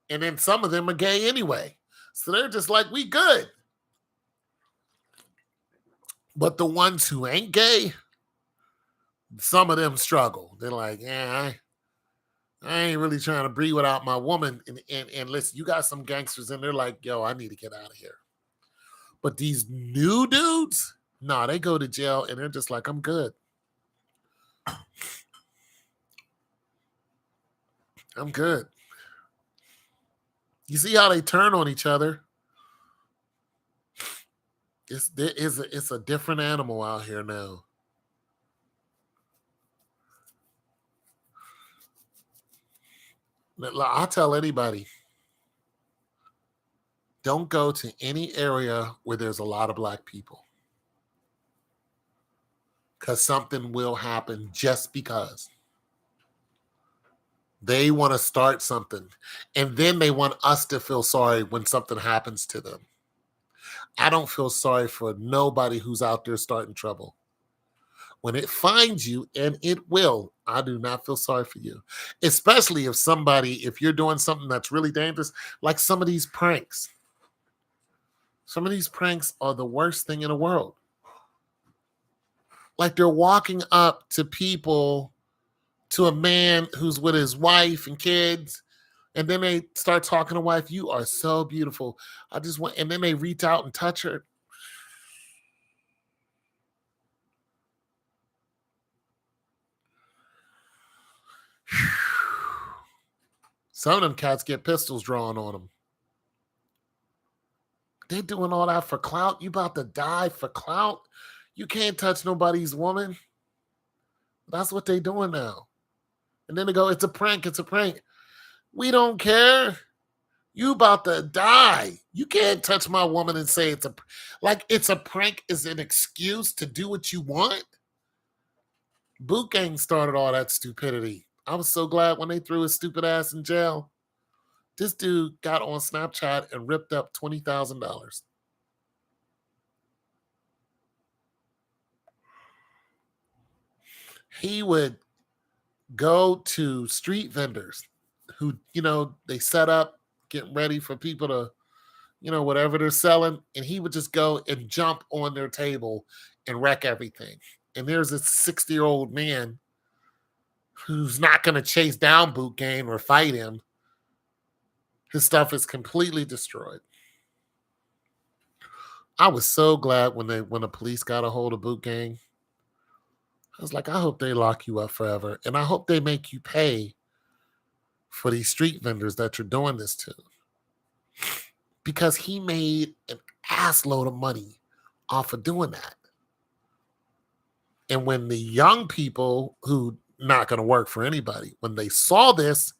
And then some of them are gay anyway. So they're just like, we good. But the ones who ain't gay, some of them struggle. They're like, yeah, I ain't really trying to breathe without my woman. And listen, you got some gangsters and they're like, yo, I need to get out of here. But these new dudes, nah, they go to jail and they're just like, I'm good. I'm good. You see how they turn on each other? It's a different animal out here now. I tell anybody, don't go to any area where there's a lot of black people. Because something will happen just because. They want to start something. And then they want us to feel sorry when something happens to them. I don't feel sorry for nobody who's out there starting trouble. When it finds you, and it will, I do not feel sorry for you. Especially if you're doing something that's really dangerous, like some of these pranks. Some of these pranks are the worst thing in the world. Like they're walking up to people, to a man who's with his wife and kids, and then they start talking to wife, you are so beautiful. I just want, and then they reach out and touch her. Some of them cats get pistols drawn on them. They're doing all that for clout. You about to die for clout? You can't touch nobody's woman. That's what they doing now. And then they go, it's a prank, it's a prank. We don't care. You about to die. You can't touch my woman and say it's a prank is an excuse to do what you want. Boot Gang started all that stupidity. I was so glad when they threw his stupid ass in jail. This dude got on Snapchat and ripped up $20,000. He would go to street vendors who, they set up, getting ready for people to, whatever they're selling. And he would just go and jump on their table and wreck everything. And there's this 60-year-old man who's not going to chase down Boot Gang or fight him. His stuff is completely destroyed. I was so glad when the police got a hold of Boot Gang. I was like, I hope they lock you up forever. And I hope they make you pay for these street vendors that you're doing this to, because he made an ass load of money off of doing that. And when the young people who not going to work for anybody, when they saw this,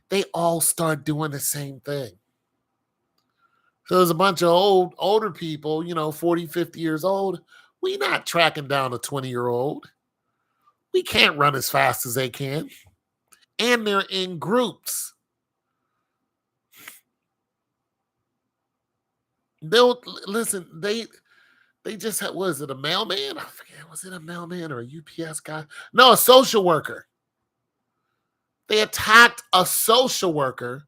they all start doing the same thing. So there's a bunch of older people, 40, 50 years old. We not tracking down a 20-year-old. We can't run as fast as they can. And they're in groups. They'll listen, they just had, was it a mailman? I forget, was it a mailman or a UPS guy? No, a social worker. They attacked a social worker,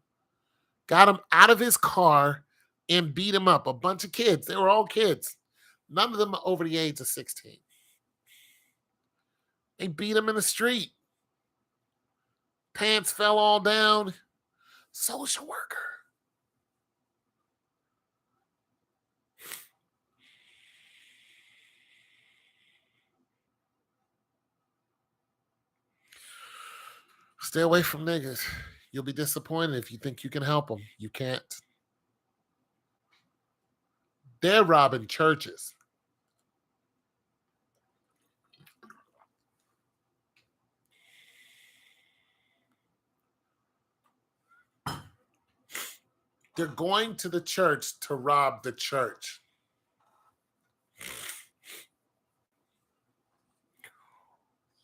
got him out of his car, and beat him up. A bunch of kids. They were all kids. None of them are over the age of 16. They beat him in the street. Pants fell all down. Social worker. Stay away from niggas. You'll be disappointed if you think you can help them. You can't. They're robbing churches. They're going to the church to rob the church.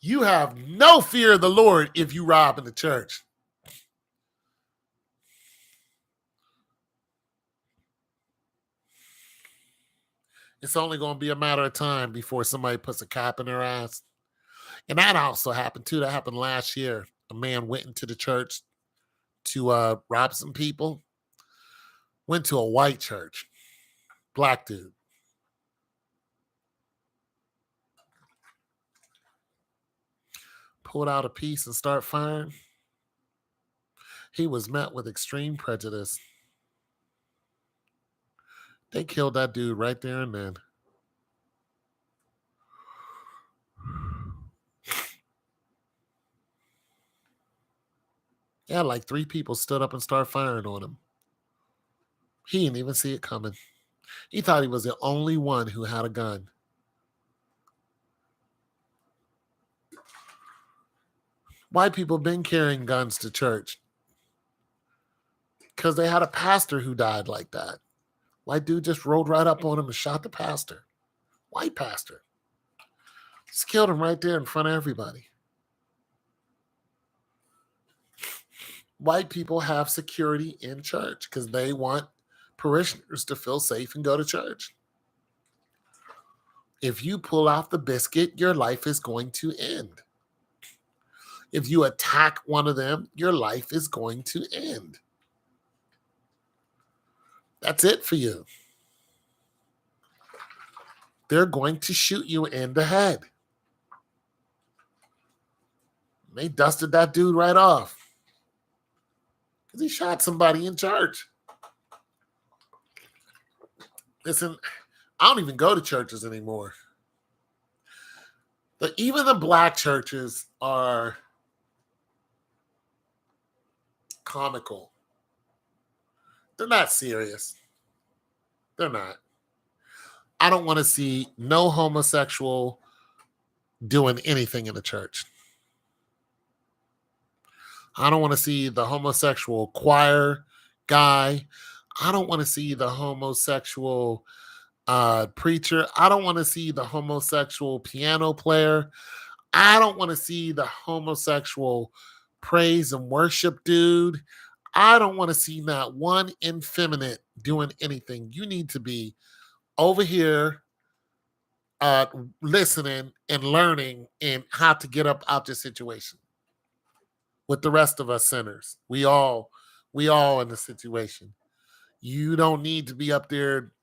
You have no fear of the Lord if you rob in the church. It's only going to be a matter of time before somebody puts a cap in their ass. And that also happened too. That happened last year. A man went into the church to rob some people. Went to a white church. Black dude. Pulled out a piece and started firing. He was met with extreme prejudice. They killed that dude right there and then. Yeah, like 3 people stood up and started firing on him. He didn't even see it coming. He thought he was the only one who had a gun. White people been carrying guns to church because they had a pastor who died like that. White dude just rode right up on him and shot the pastor. White pastor. Just killed him right there in front of everybody. White people have security in church because they want parishioners to feel safe and go to church. If you pull out the biscuit, your life is going to end. If you attack one of them, your life is going to end. That's it for you. They're going to shoot you in the head. They dusted that dude right off because he shot somebody in church. Listen, I don't even go to churches anymore. But even the black churches are comical. They're not serious. They're not. I don't want to see no homosexual doing anything in the church. I don't want to see the homosexual choir guy. I don't want to see the homosexual preacher. I don't want to see the homosexual piano player. I don't want to see the homosexual praise and worship dude. I don't want to see not one effeminate doing anything. You need to be over here listening and learning and how to get up out this situation with the rest of us sinners. We all in the situation. You don't need to be up there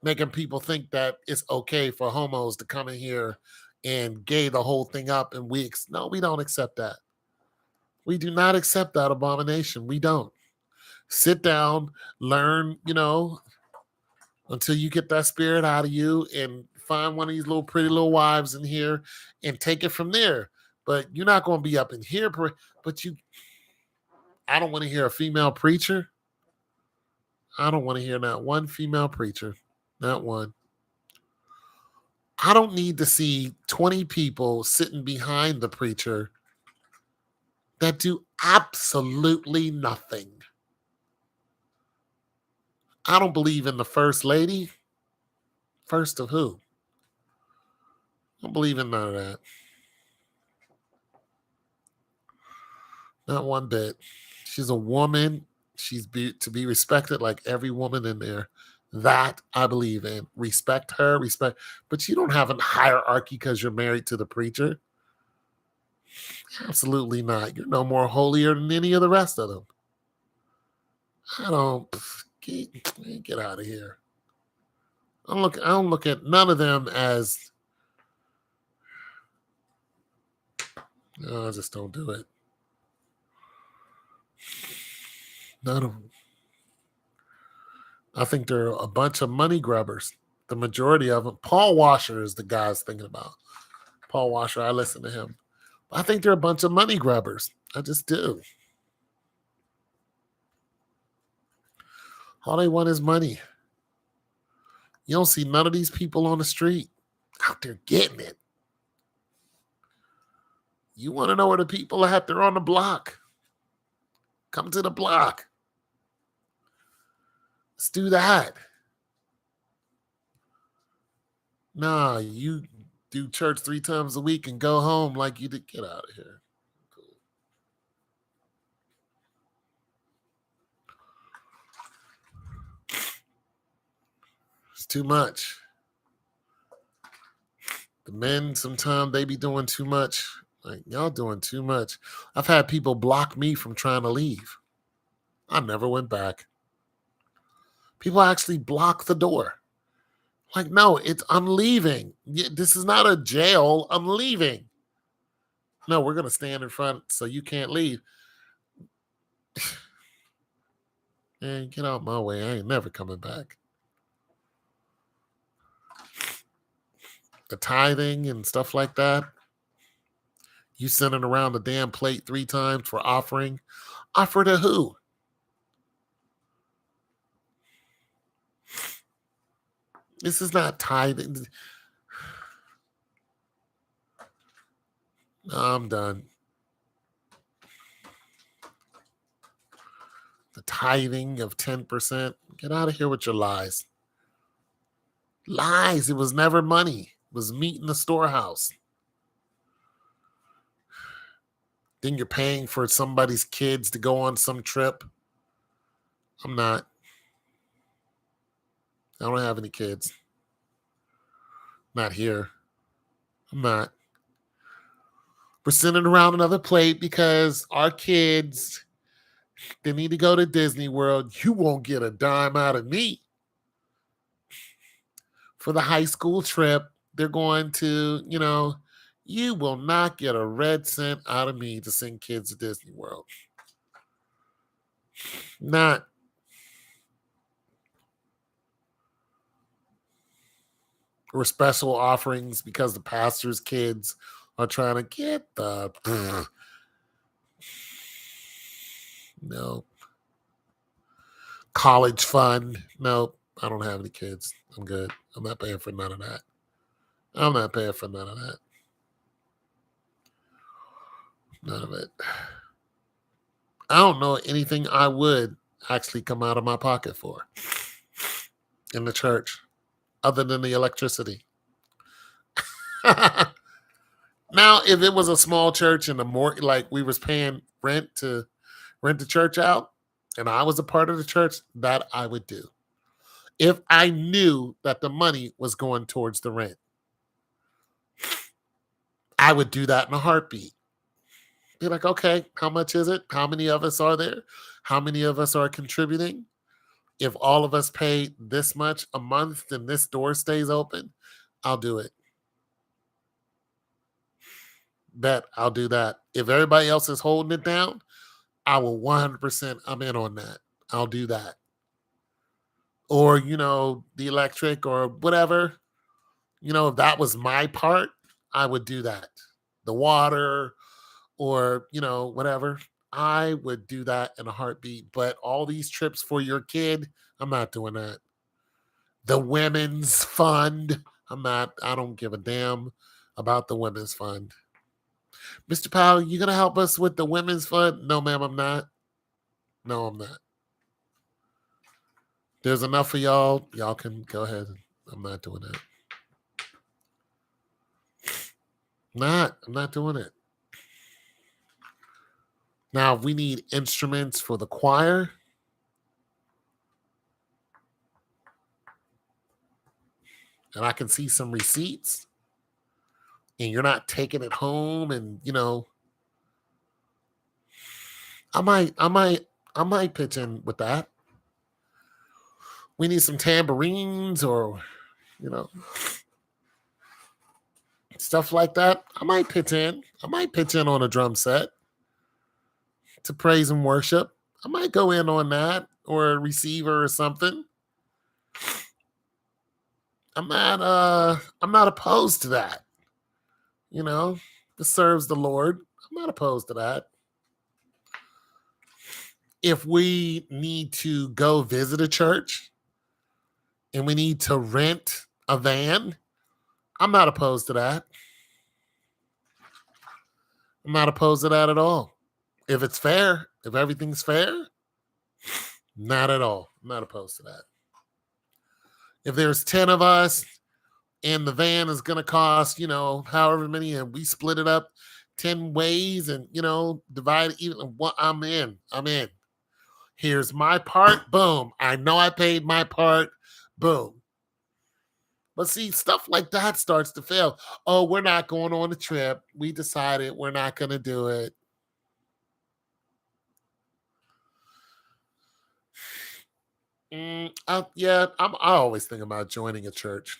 making people think that it's okay for homos to come in here and gay the whole thing up. And we don't accept that. We do not accept that abomination. We don't. Sit down, learn, until you get that spirit out of you and find one of these little pretty little wives in here and take it from there. But you're not going to be up in here. But I don't want to hear a female preacher. I don't want to hear not one female preacher. Not one. I don't need to see 20 people sitting behind the preacher that do absolutely nothing. I don't believe in the first lady. First of who? I don't believe in none of that. Not one bit. She's a woman. To be respected like every woman in there. That I believe in. Respect her, respect. But you don't have a hierarchy because you're married to the preacher. Absolutely not. You're no more holier than any of the rest of them. I don't get out of here. I don't look at none of them as no, I just don't do it. None of them. I think they're a bunch of money grubbers. The majority of them. Paul Washer is the guy I was thinking about. Paul Washer, I listen to him. I think they're a bunch of money grubbers. I just do. All they want is money. You don't see none of these people on the street out there getting it. You want to know where the people are at? They're on the block. Come to the block. Let's do that. Nah, you do church 3 times a week and go home like you did. Get out of here. Cool. It's too much. The men, sometimes they be doing too much. Like, y'all doing too much. I've had people block me from trying to leave. I never went back. People actually block the door. Like, no, I'm leaving. This is not a jail. I'm leaving. No, we're going to stand in front so you can't leave. Man, get out my way. I ain't never coming back. The tithing and stuff like that. You sending around the damn plate 3 times for offering. Offer to who? This is not tithing. No, I'm done. The tithing of 10%. Get out of here with your lies. Lies. It was never money. It was meat in the storehouse. Then you're paying for somebody's kids to go on some trip. I'm not. I don't have any kids. Not here. I'm not. We're sending around another plate because our kids, they need to go to Disney World. You won't get a dime out of me. For the high school trip, they're going to, you will not get a red cent out of me to send kids to Disney World. Not. Or special offerings because the pastor's kids are trying to get the no college fund. No, I don't have any kids. I'm good. I'm not paying for none of that. I'm not paying for none of that. None of it. I don't know anything I would actually come out of my pocket for in the church other than the electricity. Now, if it was a small church and like we was paying rent to rent the church out and I was a part of the church, that I would do. If I knew that the money was going towards the rent, I would do that in a heartbeat. Be like, okay, how much is it? How many of us are there? How many of us are contributing? If all of us pay this much a month, then this door stays open. I'll do it. Bet I'll do that. If everybody else is holding it down, I will 100%. I'm in on that. I'll do that. Or, the electric or whatever, if that was my part, I would do that. The water or, whatever. I would do that in a heartbeat. But all these trips for your kid, I'm not doing that. The women's fund, I don't give a damn about the women's fund. Mr. Powell, you gonna help us with the women's fund? No, ma'am, I'm not. No, I'm not. There's enough for y'all. Y'all can go ahead. I'm not doing that. I'm not doing it. Now, we need instruments for the choir. And I can see some receipts. And you're not taking it home. And, I might pitch in with that. We need some tambourines or, stuff like that. I might pitch in. I might pitch in on a drum set to praise and worship. I might go in on that or a receiver or something. I'm not opposed to that. This serves the Lord. I'm not opposed to that. If we need to go visit a church and we need to rent a van, I'm not opposed to that. I'm not opposed to that at all. If it's fair, if everything's fair, not at all. I'm not opposed to that. If there's 10 of us and the van is going to cost, however many, and we split it up 10 ways and, divide it even, I'm in. Here's my part. Boom. I know I paid my part. Boom. But see, stuff like that starts to fail. Oh, we're not going on the trip. We decided we're not going to do it. I always think about joining a church.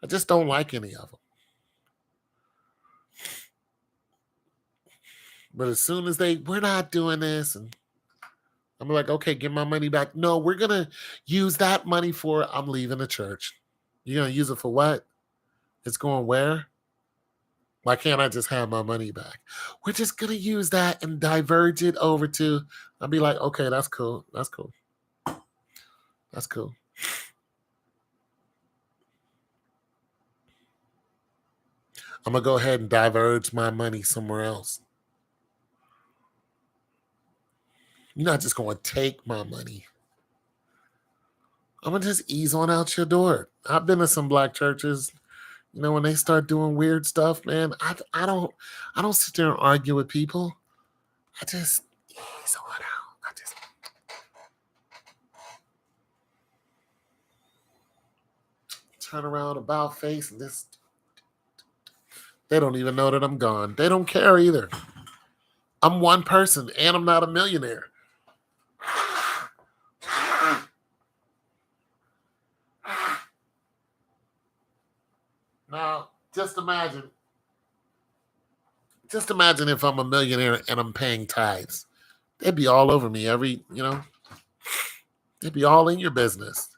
I just don't like any of them. But as soon as we're not doing this, and I'm like, okay, give my money back. No, we're going to use that money for, I'm leaving the church. You're going to use it for what? It's going where? Why can't I just have my money back? We're just going to use that and diverge it over to, I'll be like, okay, that's cool. That's cool. That's cool. I'm going to go ahead and diverge my money somewhere else. You're not just going to take my money. I'm going to just ease on out your door. I've been to some black churches. When they start doing weird stuff, man, I don't sit there and argue with people. I just ease on out. I just turn around, about face, and this. They don't even know that I'm gone. They don't care either. I'm one person, and I'm not a millionaire. Now, just imagine if I'm a millionaire and I'm paying tithes. They'd be all over me they'd be all in your business.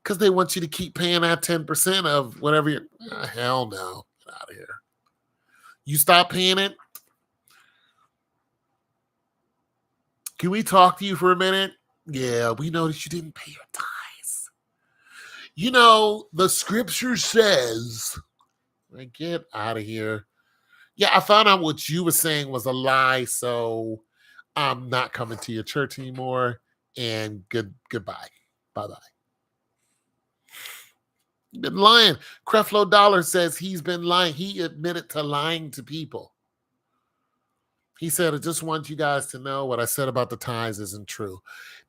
Because they want you to keep paying that 10% of whatever you're, hell no. Get out of here. You stop paying it? Can we talk to you for a minute? Yeah, we noticed you didn't pay your tithes. The scripture says, get out of here. Yeah, I found out what you were saying was a lie, so I'm not coming to your church anymore. And goodbye. Bye-bye. You've been lying. Creflo Dollar says he's been lying. He admitted to lying to people. He said, I just want you guys to know what I said about the tithes isn't true.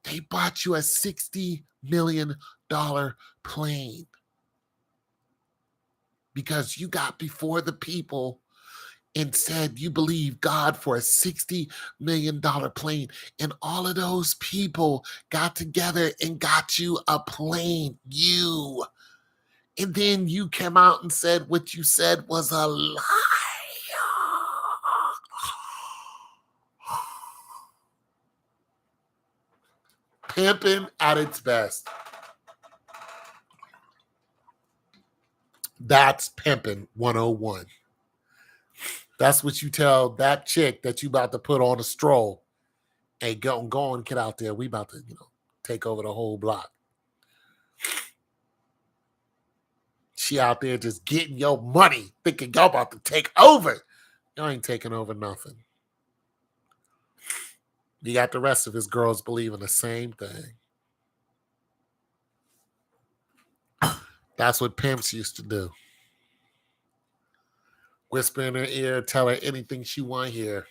They bought you a $60 million plane because you got before the people and said you believe God for a $60 million plane. And all of those people got together and got you a plane. You. And then you came out and said what you said was a lie. Pimping at its best. That's pimping 101. That's what you tell that chick that you about to put on a stroll. Hey, go and get out there. We about to, take over the whole block. She out there just getting your money, thinking y'all about to take over. Y'all ain't taking over nothing. You got the rest of his girls believing the same thing. That's what pimps used to do. Whisper in her ear, tell her anything she want to hear.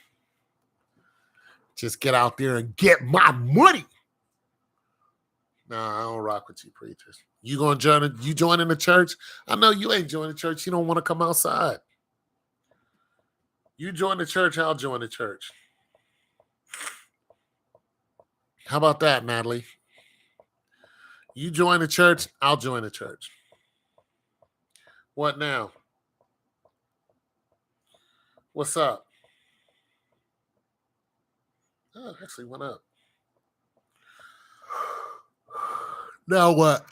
Just get out there and get my money. Nah, I don't rock with you preachers. You gonna joining the church? I know you ain't joining the church. You don't want to come outside. You join the church, I'll join the church. How about that, Natalie? You join the church, I'll join the church. What now? What's up? Oh, it actually went up. Now what?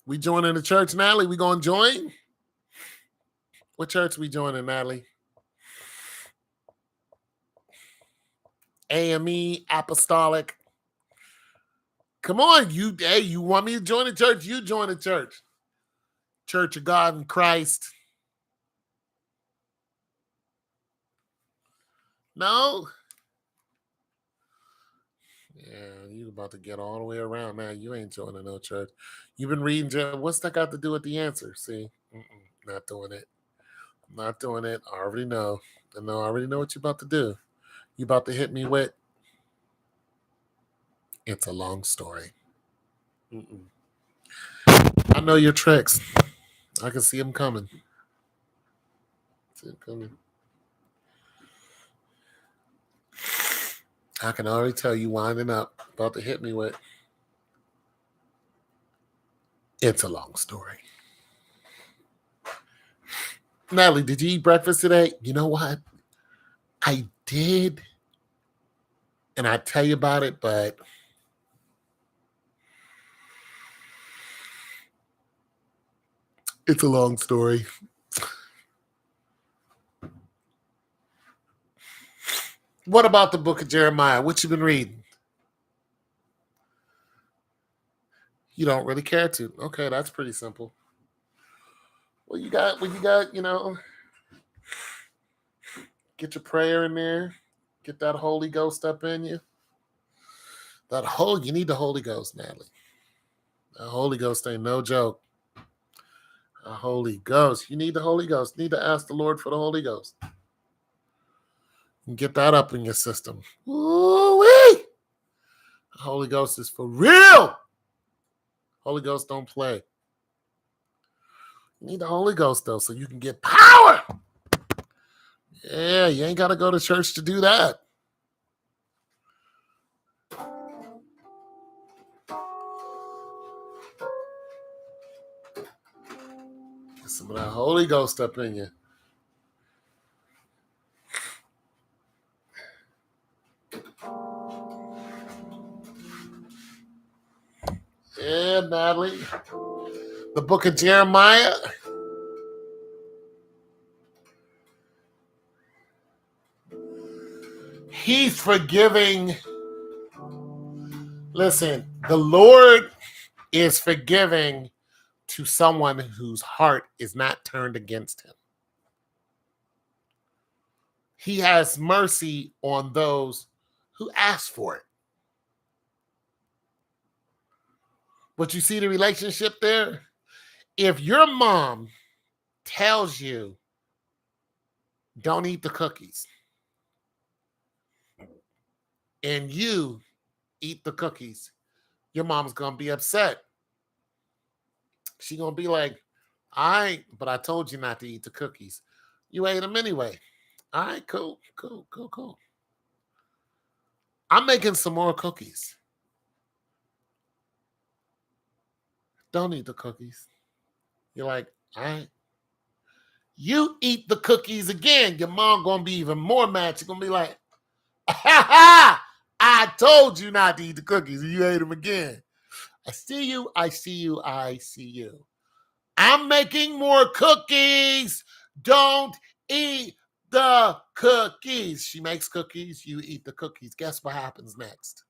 We joining the church, Natalie? We gonna join? What church we joining, Natalie? AME, Apostolic. Come on, you want me to join the church? You join the church. Church of God in Christ. No? Yeah, you about to get all the way around now. You ain't joining no church. You've been reading. What's that got to do with the answer? See? Not doing it. Not doing it. I already know. I already know what you're about to do. You about to hit me with, it's a long story. I know your tricks. I can see them coming. I can already tell you winding up, about to hit me with, it's a long story. Natalie, did you eat breakfast today? You know what? I did. And I tell you about it, but it's a long story. What about the book of Jeremiah? What you been reading? You don't really care to. Okay, that's pretty simple. Well, you got, get your prayer in there. Get that Holy Ghost up in you. You need the Holy Ghost, Natalie. The Holy Ghost ain't no joke. The Holy Ghost. You need the Holy Ghost. You need to ask the Lord for the Holy Ghost. And get that up in your system. Woo-wee! The Holy Ghost is for real. Holy Ghost don't play. You need the Holy Ghost, though, so you can get power. Yeah, you ain't got to go to church to do that. Get some of that Holy Ghost up in you. Yeah, Natalie. The book of Jeremiah. He's forgiving. Listen, the Lord is forgiving to someone whose heart is not turned against him. He has mercy on those who ask for it. But you see the relationship there? If your mom tells you, don't eat the cookies, and you eat the cookies, your mom's going to be upset. She's going to be like, but I told you not to eat the cookies. You ate them anyway. All right, cool. I'm making some more cookies. Don't eat the cookies. You're like, all right. You eat the cookies again, your mom going to be even more mad. She's going to be like, I told you not to eat the cookies and you ate them again. I see you. I'm making more cookies. Don't eat the cookies. She makes cookies. You eat the cookies. Guess what happens next?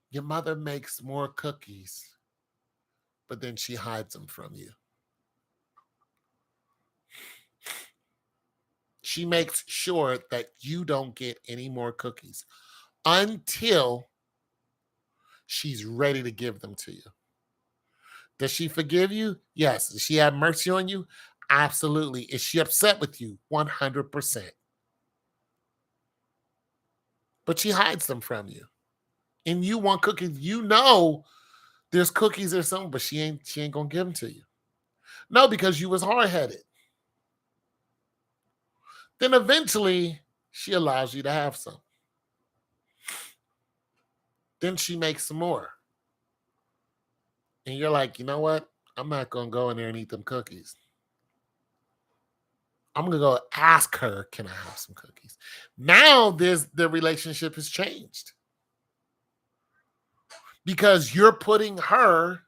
Your mother makes more cookies, but then she hides them from you. She makes sure that you don't get any more cookies until she's ready to give them to you. Does she forgive you? Yes. Does she have mercy on you? Absolutely. Is she upset with you? 100%. But she hides them from you. And you want cookies. You know there's cookies or something, but she ain't gonna give them to you. No, because you was hard-headed. Then eventually she allows you to have some. Then she makes some more. And you're like, you know what? I'm not gonna go in there and eat them cookies. I'm gonna go ask her, can I have some cookies? Now the relationship has changed because you're putting her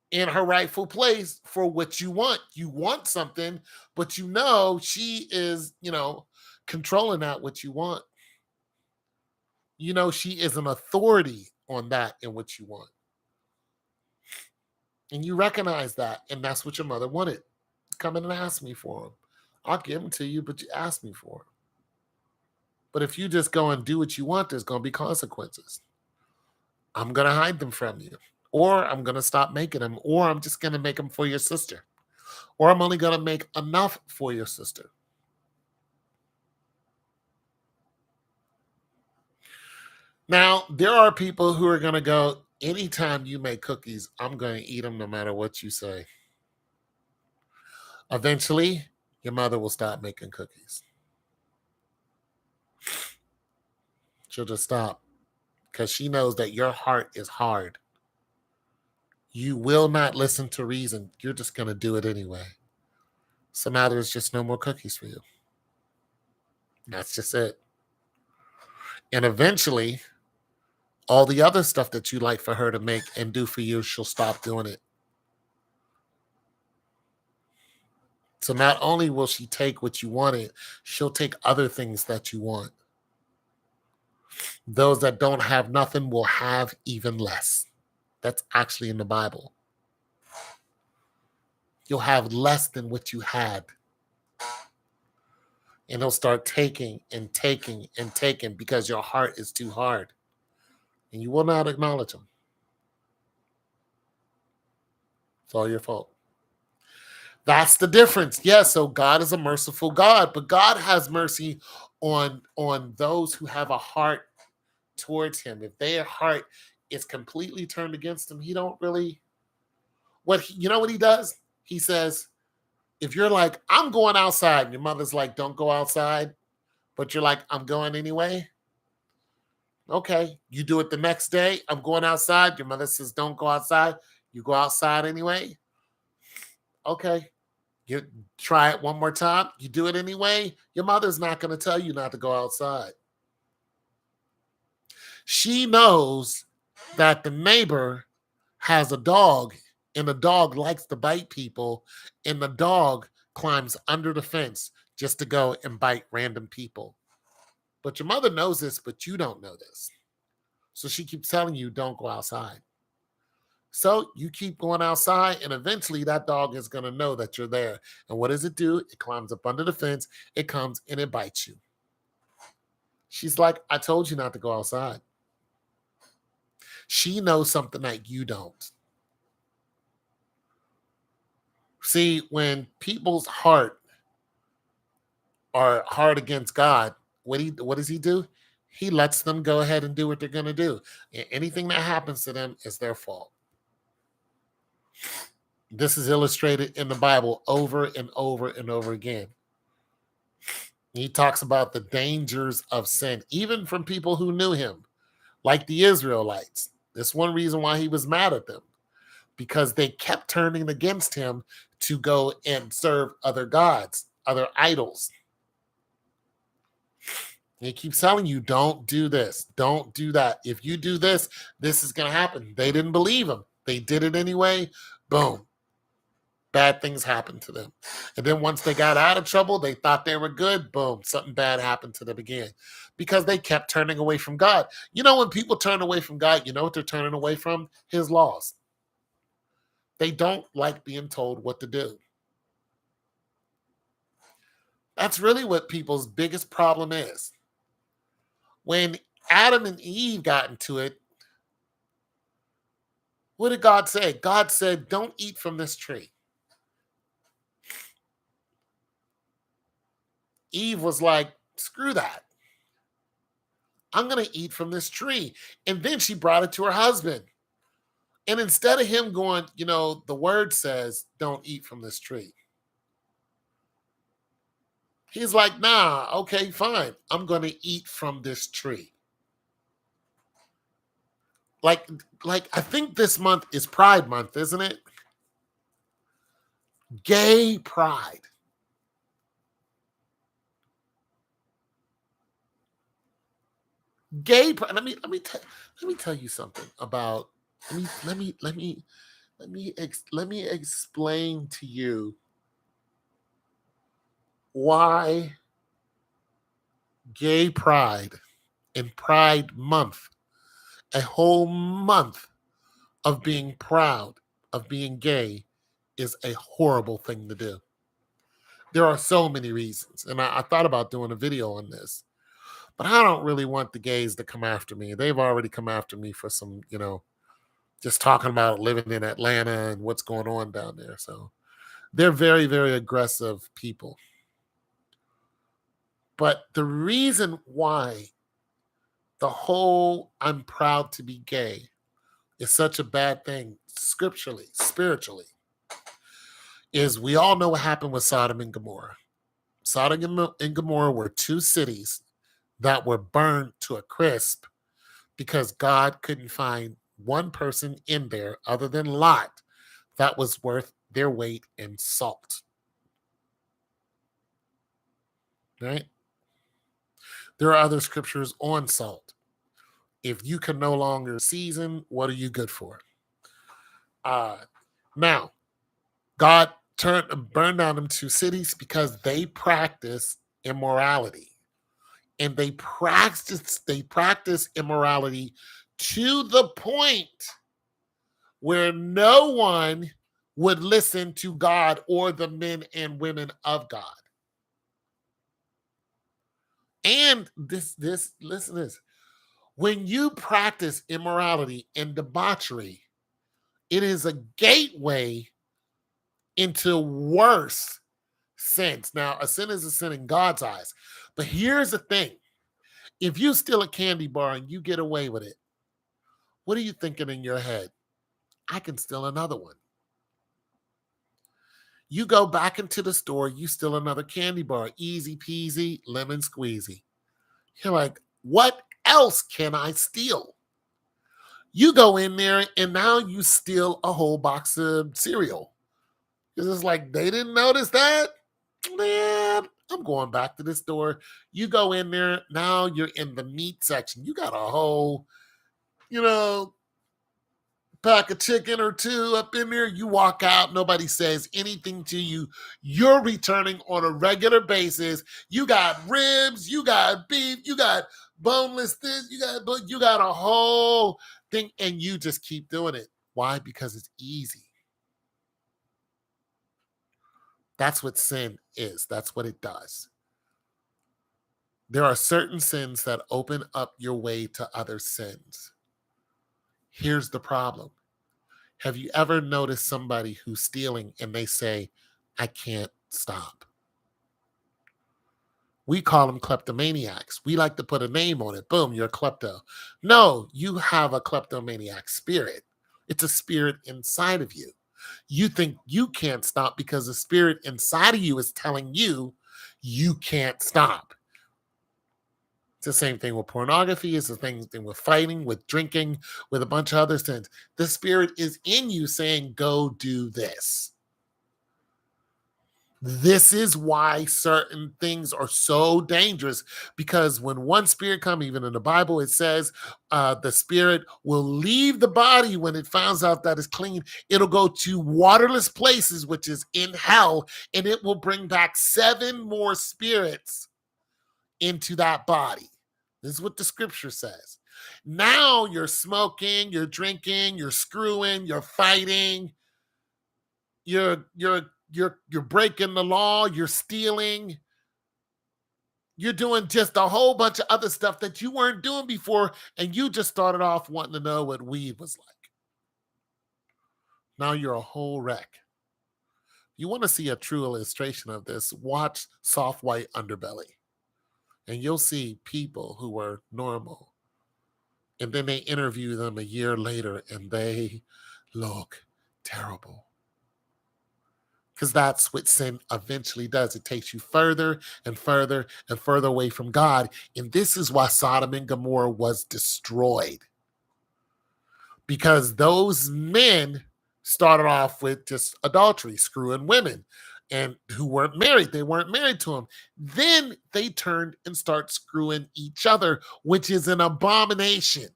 in her rightful place for what you want. You want something, but you know she is, controlling that what you want. You know she is an authority on that and what you want. And you recognize that, and that's what your mother wanted. Come in and ask me for them. I'll give them to you, but you ask me for them. But if you just go and do what you want, there's going to be consequences. I'm going to hide them from you, or I'm going to stop making them, or I'm just going to make them for your sister, or I'm only going to make enough for your sister. Now, there are people who are going to go, anytime you make cookies, I'm going to eat them no matter what you say. Eventually, your mother will stop making cookies. She'll just stop because she knows that your heart is hard. You will not listen to reason. You're just going to do it anyway. So now there's just no more cookies for you. That's just it. And eventually, all the other stuff that you like for her to make and do for you, she'll stop doing it. So not only will she take what you wanted, she'll take other things that you want. Those that don't have nothing will have even less. That's actually in the Bible. You'll have less than what you had. And they'll start taking and taking and taking because your heart is too hard. And you will not acknowledge them. It's all your fault. That's the difference. Yes, so God is a merciful God, but God has mercy on those who have a heart towards him. If their heart is completely turned against him, he don't really you know what he does? He says, if you're like, I'm going outside, and your mother's like, don't go outside, but you're like, I'm going anyway. Okay, you do it the next day. I'm going outside. Your mother says, don't go outside. You go outside anyway. Okay, you try it one more time. You do it anyway. Your mother's not going to tell you not to go outside. She knows that the neighbor has a dog, and the dog likes to bite people, and the dog climbs under the fence just to go and bite random people. But your mother knows this, but you don't know this. So she keeps telling you, don't go outside. So you keep going outside, and eventually that dog is going to know that you're there. And what does it do? It climbs up under the fence, it comes and it bites you. She's like, I told you not to go outside. She knows something that you don't. See, when people's heart are hard against God, what does he do? He lets them go ahead and do what they're going to do. And anything that happens to them is their fault. This is illustrated in the Bible over and over and over again. He talks about the dangers of sin, even from people who knew him, like the Israelites. That's one reason why he was mad at them, because they kept turning against him to go and serve other gods, other idols. He keeps telling you, don't do this, don't do that. If you do this, this is going to happen. They didn't believe him. They did it anyway. Boom. Bad things happened to them. And then once they got out of trouble, they thought they were good. Boom. Something bad happened to them again because they kept turning away from God. You know, when people turn away from God, you know what they're turning away from? His laws. They don't like being told what to do. That's really what people's biggest problem is. When Adam and Eve got into it, what did God say? God said, don't eat from this tree. Eve was like, screw that. I'm going to eat from this tree. And then she brought it to her husband. And instead of him going, you know, the word says, don't eat from this tree. He's like, nah, okay, fine. I'm going to eat from this tree. Like, I think this month is Pride Month, isn't it? Gay pride. Gay pride. Let me tell you something about. Let me explain to you why gay pride and Pride Month, a whole month of being proud of being gay, is a horrible thing to do. There are so many reasons, and I thought about doing a video on this, but I don't really want the gays to come after me. They've already come after me for some, you know, just talking about living in Atlanta and what's going on down there. So they're very, very aggressive people. But the reason why the whole I'm proud to be gay is such a bad thing scripturally, spiritually, is we all know what happened with Sodom and Gomorrah. Sodom and Gomorrah were two cities that were burned to a crisp because God couldn't find one person in there other than Lot that was worth their weight in salt. Right? There are other scriptures on salt. If you can no longer season, what are you good for? Now, God burned down them two cities because they practice immorality. And they practice immorality to the point where no one would listen to God or the men and women of God. And listen to this. When you practice immorality and debauchery, it is a gateway into worse sins. Now, a sin is a sin in God's eyes. But here's the thing. If you steal a candy bar and you get away with it, what are you thinking in your head? I can steal another one. You go back into the store, you steal another candy bar. Easy peasy, lemon squeezy. You're like, what else can I steal? You go in there and now you steal a whole box of cereal. It's just like, they didn't notice that? Man, I'm going back to the store. You go in there, now you're in the meat section. You got a whole, you know, pack of chicken or two up in there. You walk out, nobody says anything to you. You're returning on a regular basis. You got ribs, you got beef, you got boneless this, you got a whole thing, and you just keep doing it. Why? Because it's easy. That's what sin is. That's what it does. There are certain sins that open up your way to other sins. Here's the problem. Have you ever noticed somebody who's stealing and they say, I can't stop? We call them kleptomaniacs. We like to put a name on it. Boom, you're a klepto. No, you have a kleptomaniac spirit. It's a spirit inside of you. You think you can't stop because the spirit inside of you is telling you you can't stop. It's the same thing with pornography. It's the same thing with fighting, with drinking, with a bunch of other sins. The spirit is in you saying, go do this. This is why certain things are so dangerous, because when one spirit comes, even in the Bible, it says the spirit will leave the body when it finds out that it's clean. It'll go to waterless places, which is in hell, and it will bring back 7 more spirits into that body. This is what the scripture says. Now you're smoking, you're drinking, you're screwing, you're fighting, you're breaking the law, you're stealing, you're doing just a whole bunch of other stuff that you weren't doing before, and you just started off wanting to know what weed was like. Now you're a whole wreck. You want to see a true illustration of this, watch Soft White Underbelly, and you'll see people who were normal, and then they interview them a year later and they look terrible. Because that's what sin eventually does. It takes you further and further and further away from God. And this is why Sodom and Gomorrah was destroyed. Because those men started off with just adultery, screwing women, and who weren't married. They weren't married to them. Then they turned and start screwing each other, which is an abomination.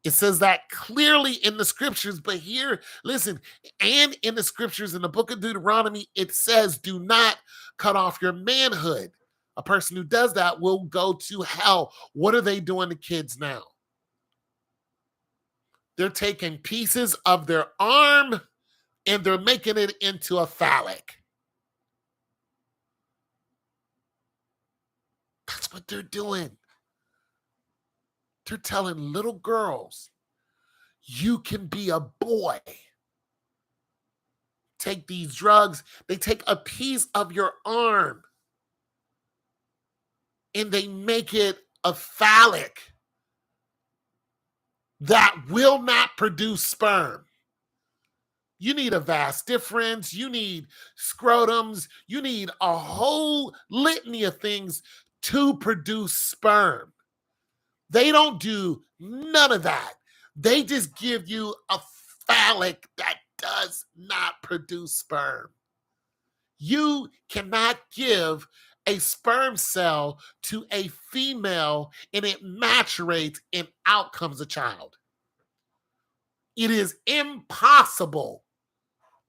It says that clearly in the scriptures, but here, listen, and in the scriptures in the book of Deuteronomy, it says, do not cut off your manhood. A person who does that will go to hell. What are they doing to kids now? They're taking pieces of their arm and they're making it into a phallic. That's what they're doing. They're telling little girls, you can be a boy. Take these drugs. They take a piece of your arm and they make it a phallic that will not produce sperm. You need a vas deferens, you need scrotums, you need a whole litany of things to produce sperm. They don't do none of that. They just give you a phallic that does not produce sperm. You cannot give a sperm cell to a female and it maturates and out comes a child. It is impossible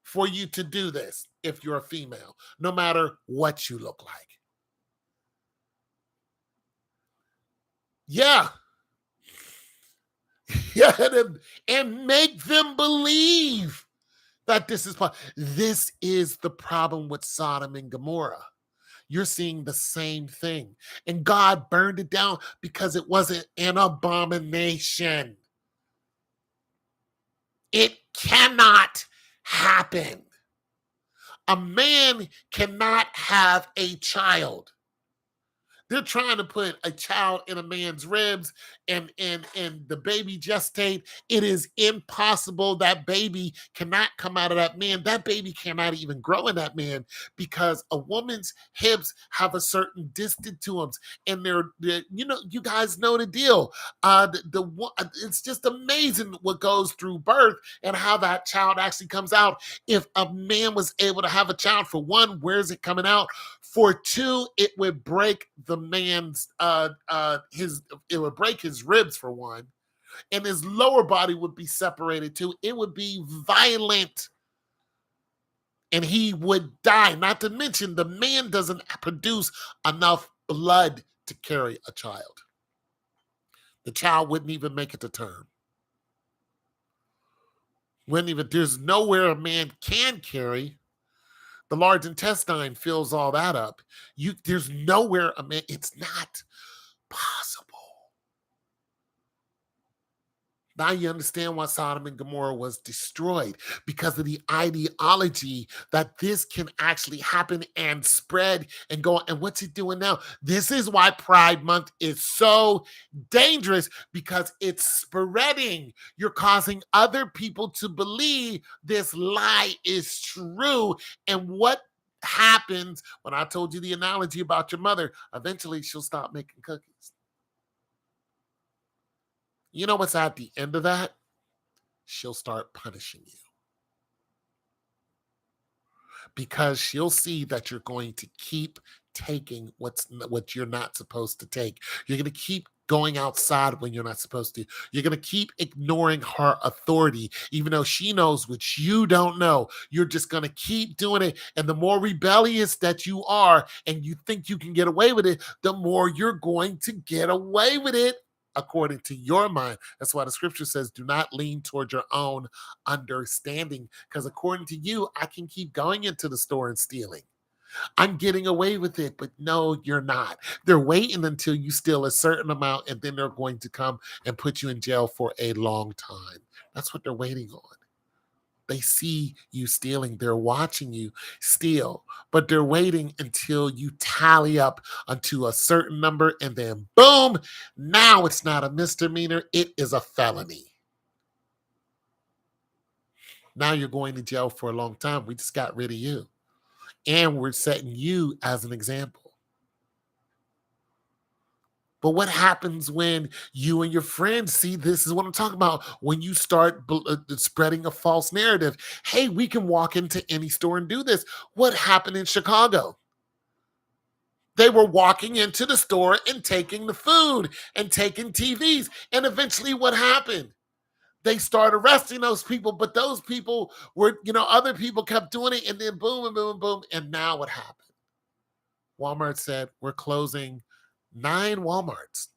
for you to do this if you're a female, no matter what you look like. Yeah. Yeah, and make them believe that this is this is the problem with Sodom and Gomorrah. You're seeing the same thing. And God burned it down because it wasn't an abomination. It cannot happen. A man cannot have a child. They're trying to put a child in a man's ribs and the baby gestate. It is impossible. That baby cannot come out of that man. That baby cannot even grow in that man because a woman's hips have a certain distance to them. And they're you guys know the deal. It's just amazing what goes through birth and how that child actually comes out. If a man was able to have a child, for one, where's it coming out? For two, it would break the man's it would break his ribs for one, and his lower body would be separated too. It would be violent, and he would die. Not to mention, the man doesn't produce enough blood to carry a child. The child wouldn't even make it to term. Wouldn't even. There's nowhere a man can carry. The large intestine fills all that up. There's nowhere a man. It's not possible. Now you understand why Sodom and Gomorrah was destroyed, because of the ideology that this can actually happen and spread and go on. And what's it doing now? This is why Pride Month is so dangerous, because it's spreading. You're causing other people to believe this lie is true. And what happens when I told you the analogy about your mother? Eventually, she'll stop making cookies. You know what's at the end of that? She'll start punishing you. because she'll see that you're going to keep taking what you're not supposed to take. You're going to keep going outside when you're not supposed to. You're going to keep ignoring her authority, even though she knows what you don't know. You're just going to keep doing it. And the more rebellious that you are and you think you can get away with it, the more you're going to get away with it according to your mind. That's why the scripture says, do not lean toward your own understanding. Because according to you, I can keep going into the store and stealing. I'm getting away with it, but no, you're not. They're waiting until you steal a certain amount and then they're going to come and put you in jail for a long time. That's what they're waiting on. They see you stealing. They're watching you steal, but they're waiting until you tally up unto a certain number and then boom, now it's not a misdemeanor, it is a felony. Now you're going to jail for a long time. We just got rid of you. And we're setting you as an example. But what happens when you and your friends see this is what I'm talking about. When you start spreading a false narrative, hey, we can walk into any store and do this. What happened in Chicago? They were walking into the store and taking the food and taking TVs. And eventually, what happened? They started arresting those people, but those people were, other people kept doing it. And then boom, and boom, and boom. And now what happened? Walmart said, we're closing 9 Walmarts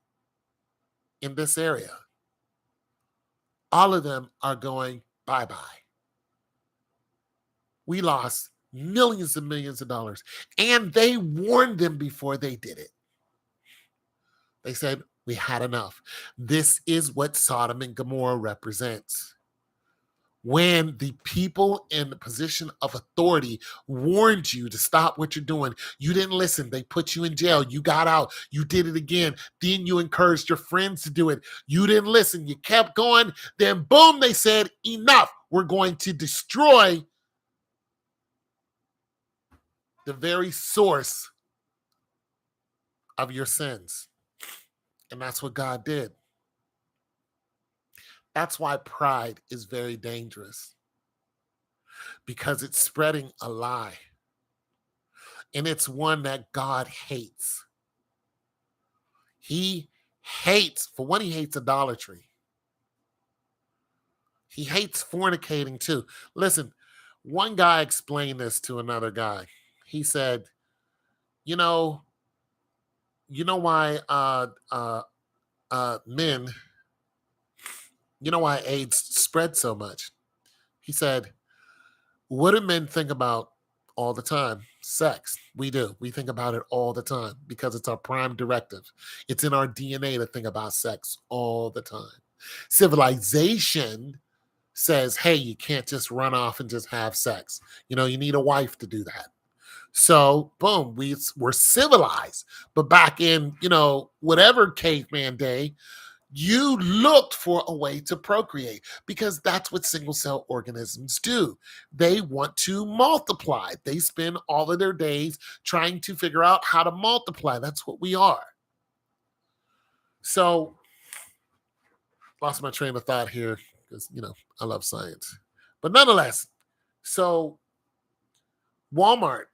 in this area. All of them are going bye-bye. We lost millions and millions of dollars. And they warned them before they did it. They said, we had enough. This is what Sodom and Gomorrah represents. When the people in the position of authority warned you to stop what you're doing, you didn't listen. They put you in jail. You got out. You did it again. Then you encouraged your friends to do it. You didn't listen. You kept going. Then boom, they said, enough. We're going to destroy the very source of your sins. And that's what God did. That's why pride is very dangerous, because it's spreading a lie. And it's one that God hates. He hates, for one, he hates idolatry. He hates fornicating too. Listen, one guy explained this to another guy. He said, you know why men, why AIDS spread so much? He said, what do men think about all the time? Sex. We do. We think about it all the time because it's our prime directive. It's in our DNA to think about sex all the time. Civilization says, hey, you can't just run off and just have sex. You need a wife to do that. So, boom, we're civilized. But back in, whatever caveman day, you looked for a way to procreate because that's what single cell organisms do. They want to multiply. They spend all of their days trying to figure out how to multiply. That's what we are. So, lost my train of thought here because, I love science. But nonetheless, so Walmart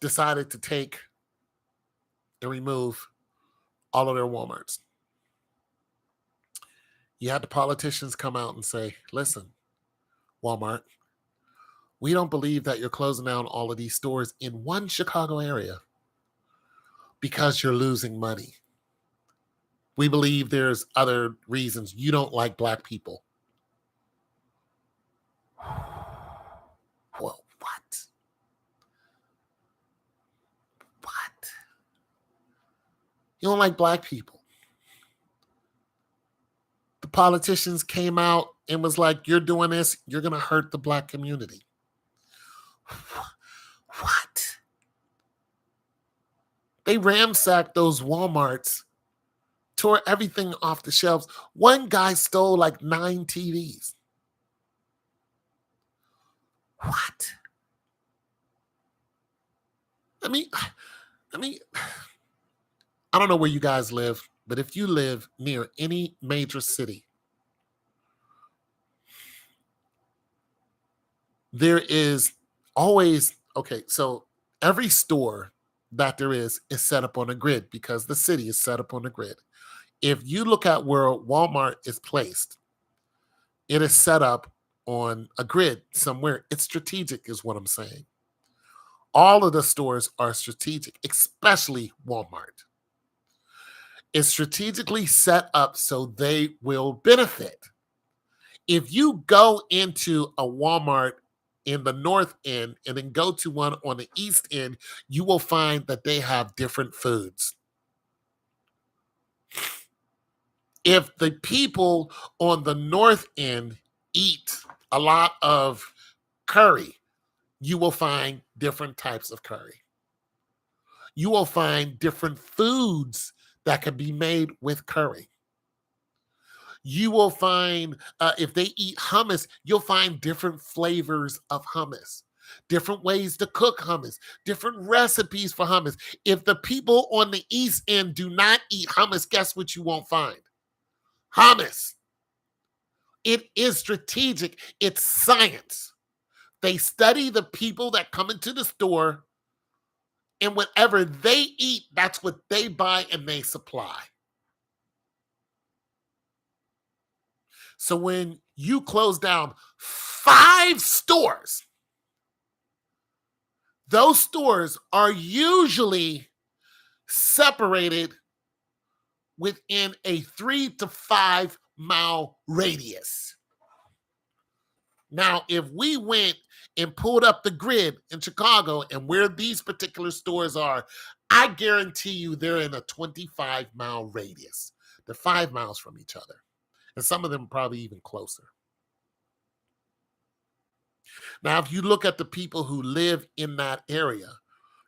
decided to take and remove all of their Walmarts. You had the politicians come out and say, listen, Walmart, we don't believe that you're closing down all of these stores in one Chicago area because you're losing money. We believe there's other reasons. You don't like black people. Well, what? What? You don't like black people. The politicians came out and was like, you're doing this, you're going to hurt the black community. What? They ransacked those Walmarts, tore everything off the shelves. One guy stole like 9 TVs. What? I mean, I don't know where you guys live, but if you live near any major city, there is Always, okay, so every store that there is set up on a grid because the city is set up on a grid. If you look at where Walmart is placed, it is set up on a grid somewhere. It's strategic, is what I'm saying. All of the stores are strategic, especially Walmart. It's strategically set up so they will benefit. If you go into a Walmart in the north end and then go to one on the east end, you will find that they have different foods. If the people on the north end eat a lot of curry, you will find different types of curry. You will find different foods that can be made with curry. You will find, if they eat hummus, you'll find different flavors of hummus, different ways to cook hummus, different recipes for hummus. If the people on the east end do not eat hummus, guess what you won't find? Hummus. It is strategic, it's science. They study the people that come into the store, and whatever they eat, that's what they buy and they supply. So when you close down 5 stores, those stores are usually separated within a 3 to 5 mile radius. Now, if we went and pulled up the grid in Chicago and where these particular stores are, I guarantee you they're in a 25-mile radius. They're 5 miles from each other. And some of them probably even closer. Now, if you look at the people who live in that area,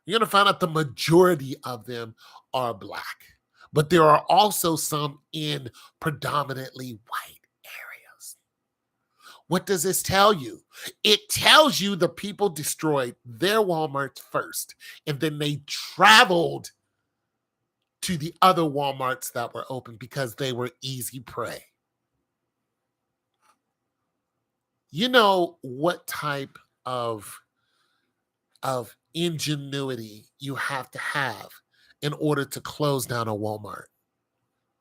you're going to find out the majority of them are Black. But there are also some in predominantly white areas. What does this tell you? It tells you the people destroyed their Walmarts first, and then they traveled to the other Walmarts that were open because they were easy prey. You know what type of ingenuity you have to have in order to close down a Walmart.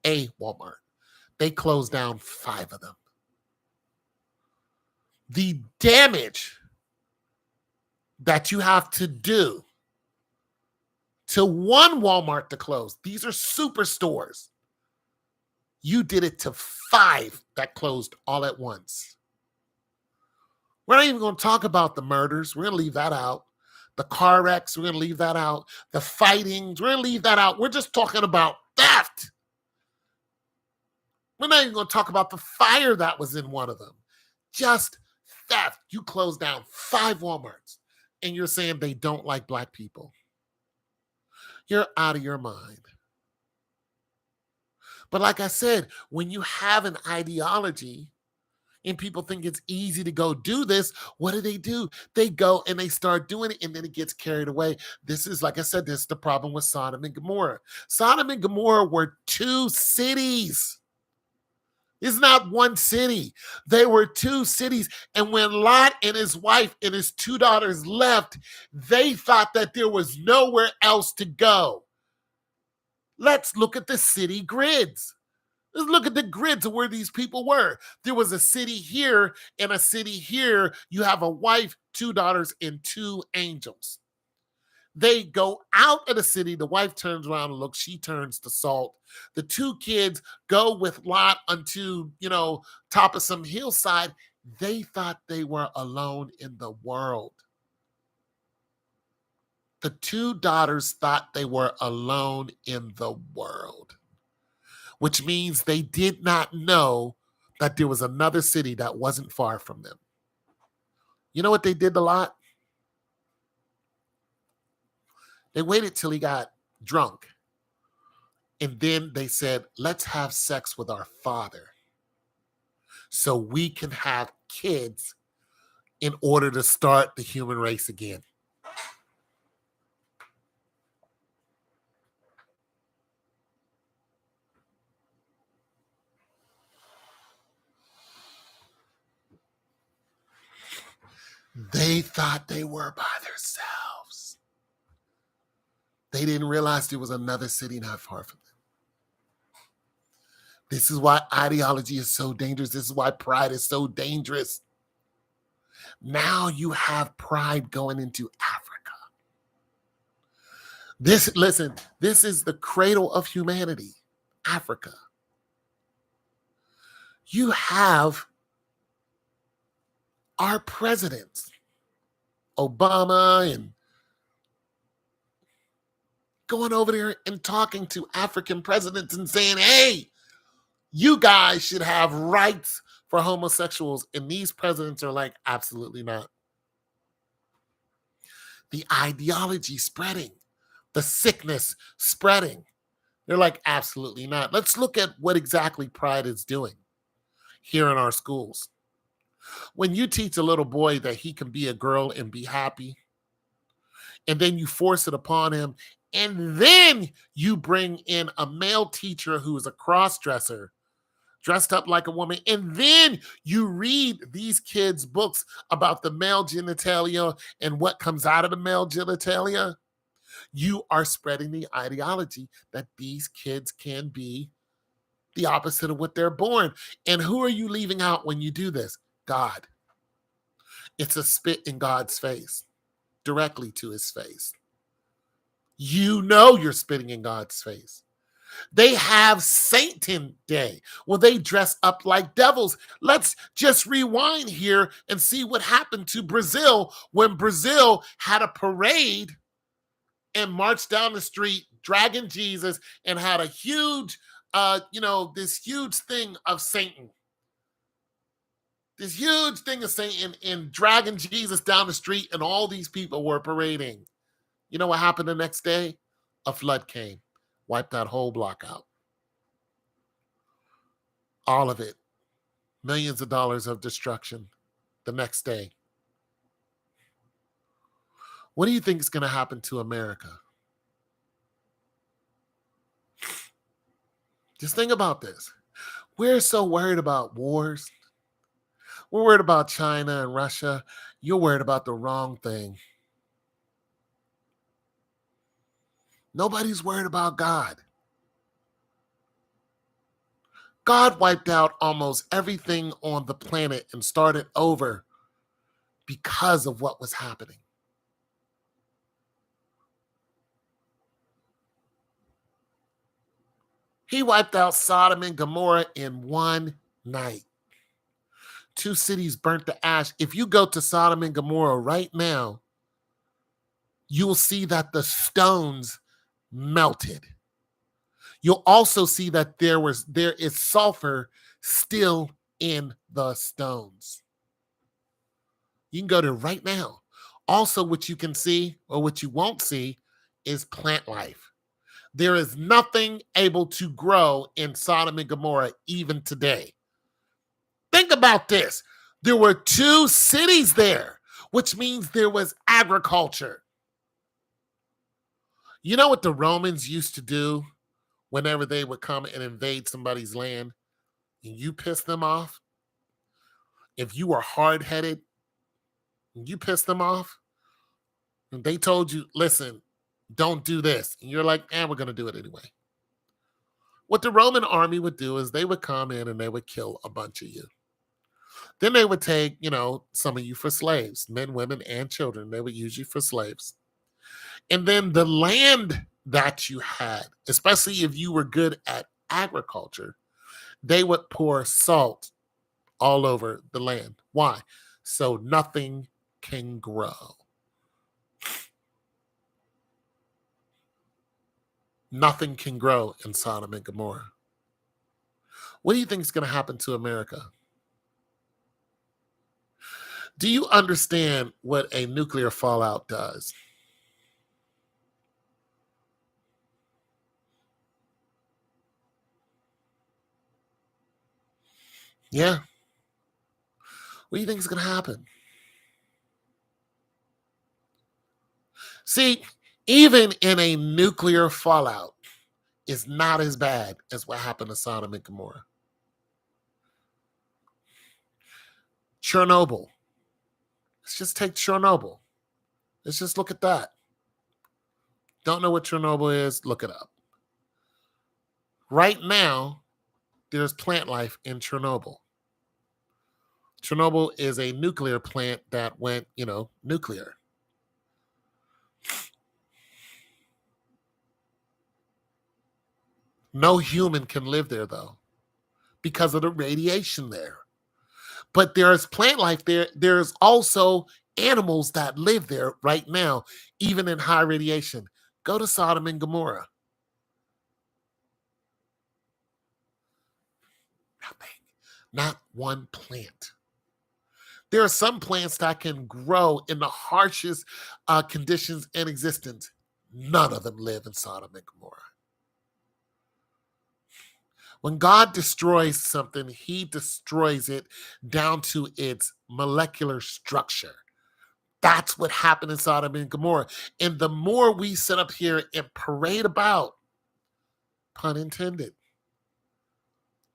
A Walmart. They closed down 5 of them. The damage that you have to do to one Walmart to close, these are superstores. You did it to 5 that closed all at once. We're not even going to talk about the murders. We're going to leave that out. The car wrecks, we're going to leave that out. The fightings, we're going to leave that out. We're just talking about theft. We're not even going to talk about the fire that was in one of them. Just theft. You closed down 5 Walmarts, and you're saying they don't like Black people. You're out of your mind. But like I said, when you have an ideology and people think it's easy to go do this, what do? They go and they start doing it, and then it gets carried away. This is, like I said, this is the problem with Sodom and Gomorrah. Sodom and Gomorrah were 2 cities. It's not one city. They were 2 cities. And when Lot and his wife and his 2 daughters left, they thought that there was nowhere else to go. Let's look at the city grids. Let's look at the grids of where these people were. There was a city here and a city here. You have a wife, 2 daughters, and 2 angels. They go out of the city. The wife turns around and looks. She turns to salt. The 2 kids go with Lot unto, top of some hillside. They thought they were alone in the world. The 2 daughters thought they were alone in the world, which means they did not know that there was another city that wasn't far from them. You know what they did a lot? They waited till he got drunk. And then they said, let's have sex with our father so we can have kids in order to start the human race again. They thought they were by themselves. They didn't realize there was another city not far from them. This is why ideology is so dangerous. This is why pride is so dangerous. Now you have pride going into Africa. Listen, this is the cradle of humanity, Africa. You have our presidents, Obama, and going over there and talking to African presidents and saying, hey, you guys should have rights for homosexuals. And these presidents are like, absolutely not. The ideology spreading, the sickness spreading. They're like, absolutely not. Let's look at what exactly pride is doing here in our schools. When you teach a little boy that he can be a girl and be happy, and then you force it upon him, and then you bring in a male teacher who is a cross-dresser, dressed up like a woman, and then you read these kids' books about the male genitalia and what comes out of the male genitalia, you are spreading the ideology that these kids can be the opposite of what they're born. And who are you leaving out when you do this? God. It's a spit in God's face, directly to his face. You know you're spitting in God's face. They have Satan Day. Well, they dress up like devils. Let's just rewind here and see what happened to Brazil when Brazil had a parade and marched down the street dragging Jesus and had a huge, this huge thing of Satan. This huge thing of Satan and dragging Jesus down the street, and all these people were parading. You know what happened the next day? A flood came, wiped that whole block out. All of it. Millions of dollars of destruction the next day. What do you think is going to happen to America? Just think about this. We're so worried about wars. We're worried about China and Russia. You're worried about the wrong thing. Nobody's worried about God. God wiped out almost everything on the planet and started over because of what was happening. He wiped out Sodom and Gomorrah in one night. 2 cities burnt to ash. If you go to Sodom and Gomorrah right now, you'll see that the stones melted. You'll also see that there is sulfur still in the stones. You can go to right now. Also, what you can see, or what you won't see, is plant life. There is nothing able to grow in Sodom and Gomorrah even today. Think about this. There were 2 cities there, which means there was agriculture. You know what the Romans used to do whenever they would come and invade somebody's land and you piss them off? If you were hard-headed and you pissed them off, and they told you, listen, don't do this. And you're like, we're going to do it anyway. What the Roman army would do is they would come in and they would kill a bunch of you. Then they would take, some of you for slaves, men, women, and children. They would use you for slaves. And then the land that you had, especially if you were good at agriculture, they would pour salt all over the land. Why? So nothing can grow. Nothing can grow in Sodom and Gomorrah. What do you think is going to happen to America? Do you understand what a nuclear fallout does? Yeah. What do you think is going to happen? See, even in a nuclear fallout, it's not as bad as what happened to Sodom and Gomorrah. Chernobyl. It's just take Chernobyl. Let's just look at that. Don't know what Chernobyl is? Look it up. Right now, there's plant life in Chernobyl. Chernobyl is a nuclear plant that went, nuclear. No human can live there, though, because of the radiation there. But there's plant life there. There's also animals that live there right now, even in high radiation. Go to Sodom and Gomorrah. Nothing. Not one plant. There are some plants that can grow in the harshest conditions in existence. None of them live in Sodom and Gomorrah. When God destroys something, he destroys it down to its molecular structure. That's what happened in Sodom and Gomorrah. And the more we sit up here and parade about, pun intended,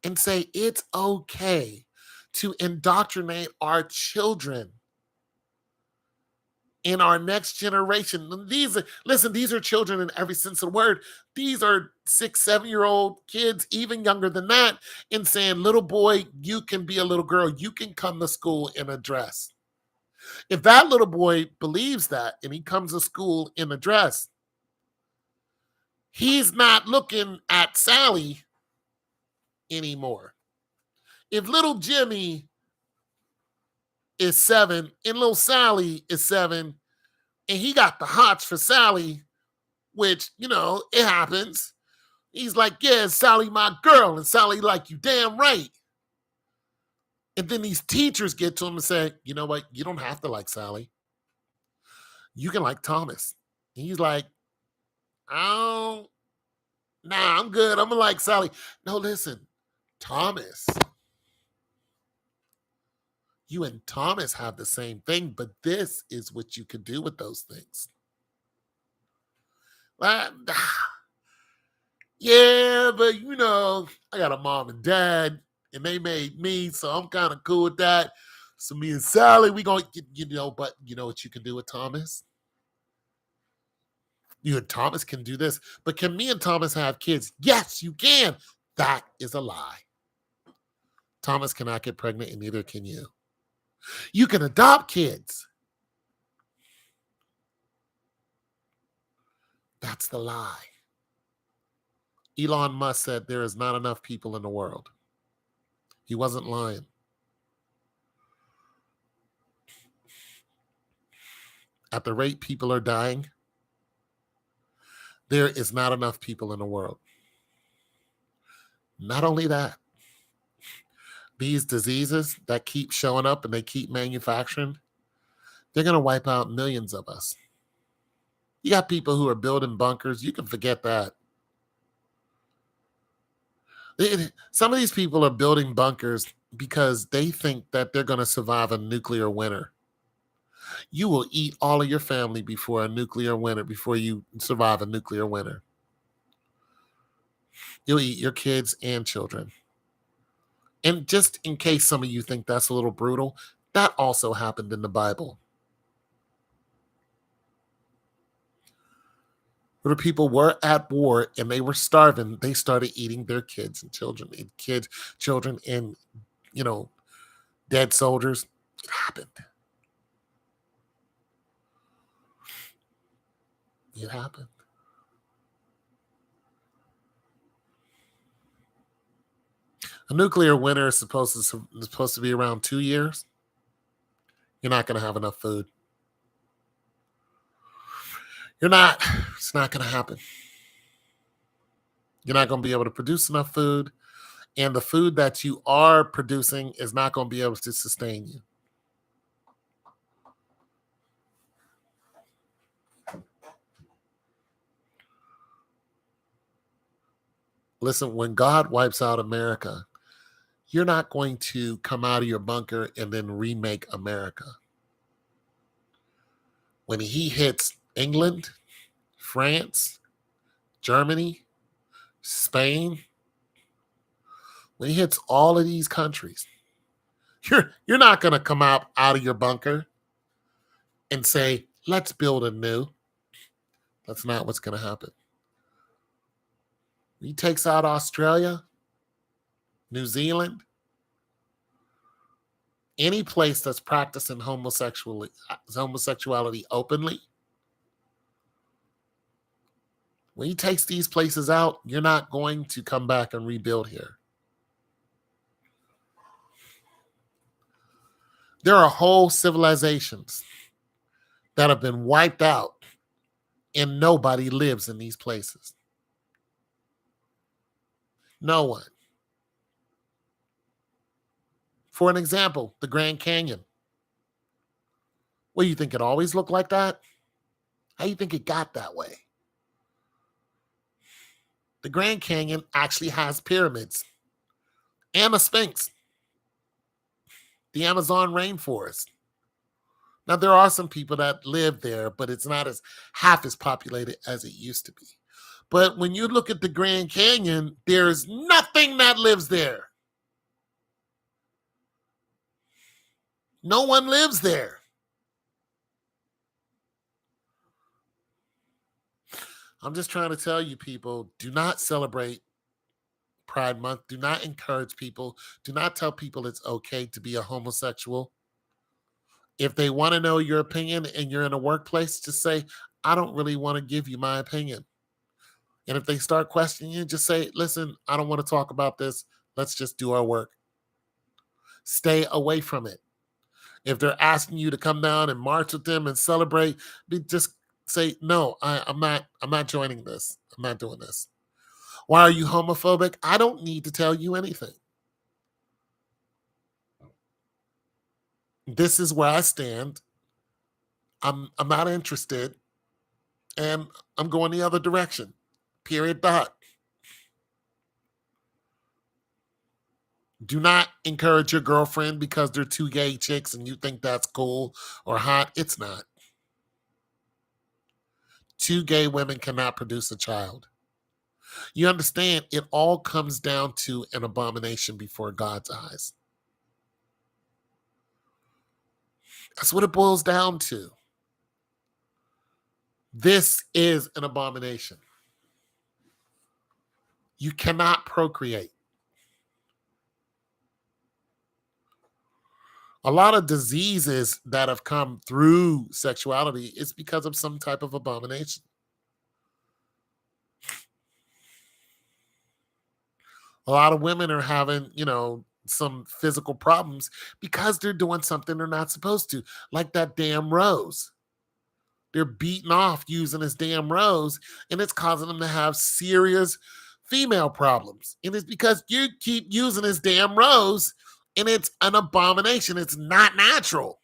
and say it's okay to indoctrinate our children in our next generation. These are children in every sense of the word. These are 6, 7-year-old kids, even younger than that, and saying, little boy, you can be a little girl. You can come to school in a dress. If that little boy believes that and he comes to school in a dress, he's not looking at Sally anymore. If little Jimmy is 7 and little Sally is 7 and he got the hots for Sally, which, it happens. He's like, yeah, Sally my girl. And Sally like, you damn right. And then these teachers get to him and say, you know what? You don't have to like Sally. You can like Thomas. And he's like, oh, nah, I'm good. I'm going to like Sally. No, listen, Thomas. You and Thomas have the same thing, but this is what you can do with those things. Yeah, but I got a mom and dad, and they made me, so I'm kind of cool with that. So me and Sally, we gonna but you know what you can do with Thomas? You and Thomas can do this, but can me and Thomas have kids? Yes, you can. That is a lie. Thomas cannot get pregnant, and neither can you. You can adopt kids. That's the lie. Elon Musk said there is not enough people in the world. He wasn't lying. At the rate people are dying, there is not enough people in the world. Not only that, these diseases that keep showing up and they keep manufacturing, they're going to wipe out millions of us. You got people who are building bunkers. You can forget that. Some of these people are building bunkers because they think that they're going to survive a nuclear winter. You will eat all of your family before you survive a nuclear winter. You'll eat your kids and children. And just in case some of you think that's a little brutal, that also happened in the Bible. Where the people were at war and they were starving, they started eating their kids and children, and dead soldiers. It happened. It happened. A nuclear winter is supposed to be around 2 years. You're not going to have enough food. You're not. It's not going to happen. You're not going to be able to produce enough food, and the food that you are producing is not going to be able to sustain you. Listen, when God wipes out America, you're not going to come out of your bunker and then remake America. When he hits England, France, Germany, Spain, when he hits all of these countries, you're not going to come out of your bunker and say, let's build anew. That's not what's going to happen. He takes out Australia, New Zealand, any place that's practicing homosexuality openly. When he takes these places out, you're not going to come back and rebuild here. There are whole civilizations that have been wiped out, and nobody lives in these places. No one. For an example, the Grand Canyon. What do you think it always looked like that? How do you think it got that way? The Grand Canyon actually has pyramids and a sphinx. The Amazon rainforest. Now, there are some people that live there, but it's not as half as populated as it used to be. But when you look at the Grand Canyon, there's nothing that lives there. No one lives there. I'm just trying to tell you, people, do not celebrate Pride Month. Do not encourage people. Do not tell people it's okay to be a homosexual. If they want to know your opinion and you're in a workplace, just say, I don't really want to give you my opinion. And if they start questioning you, just say, listen, I don't want to talk about this. Let's just do our work. Stay away from it. If they're asking you to come down and march with them and celebrate, just say, no, I'm not joining this. I'm not doing this. Why are you homophobic? I don't need to tell you anything. This is where I stand. I'm not interested. And I'm going the other direction. Period. Dot. Do not encourage your girlfriend because they're two gay chicks and you think that's cool or hot. It's not. Two gay women cannot produce a child. You understand, it all comes down to an abomination before God's eyes. That's what it boils down to. This is an abomination. You cannot procreate. A lot of diseases that have come through sexuality is because of some type of abomination. A lot of women are having, some physical problems because they're doing something they're not supposed to, like that damn rose. They're beating off using this damn rose, and it's causing them to have serious female problems. And it's because you keep using this damn rose, and it's an abomination. It's not natural.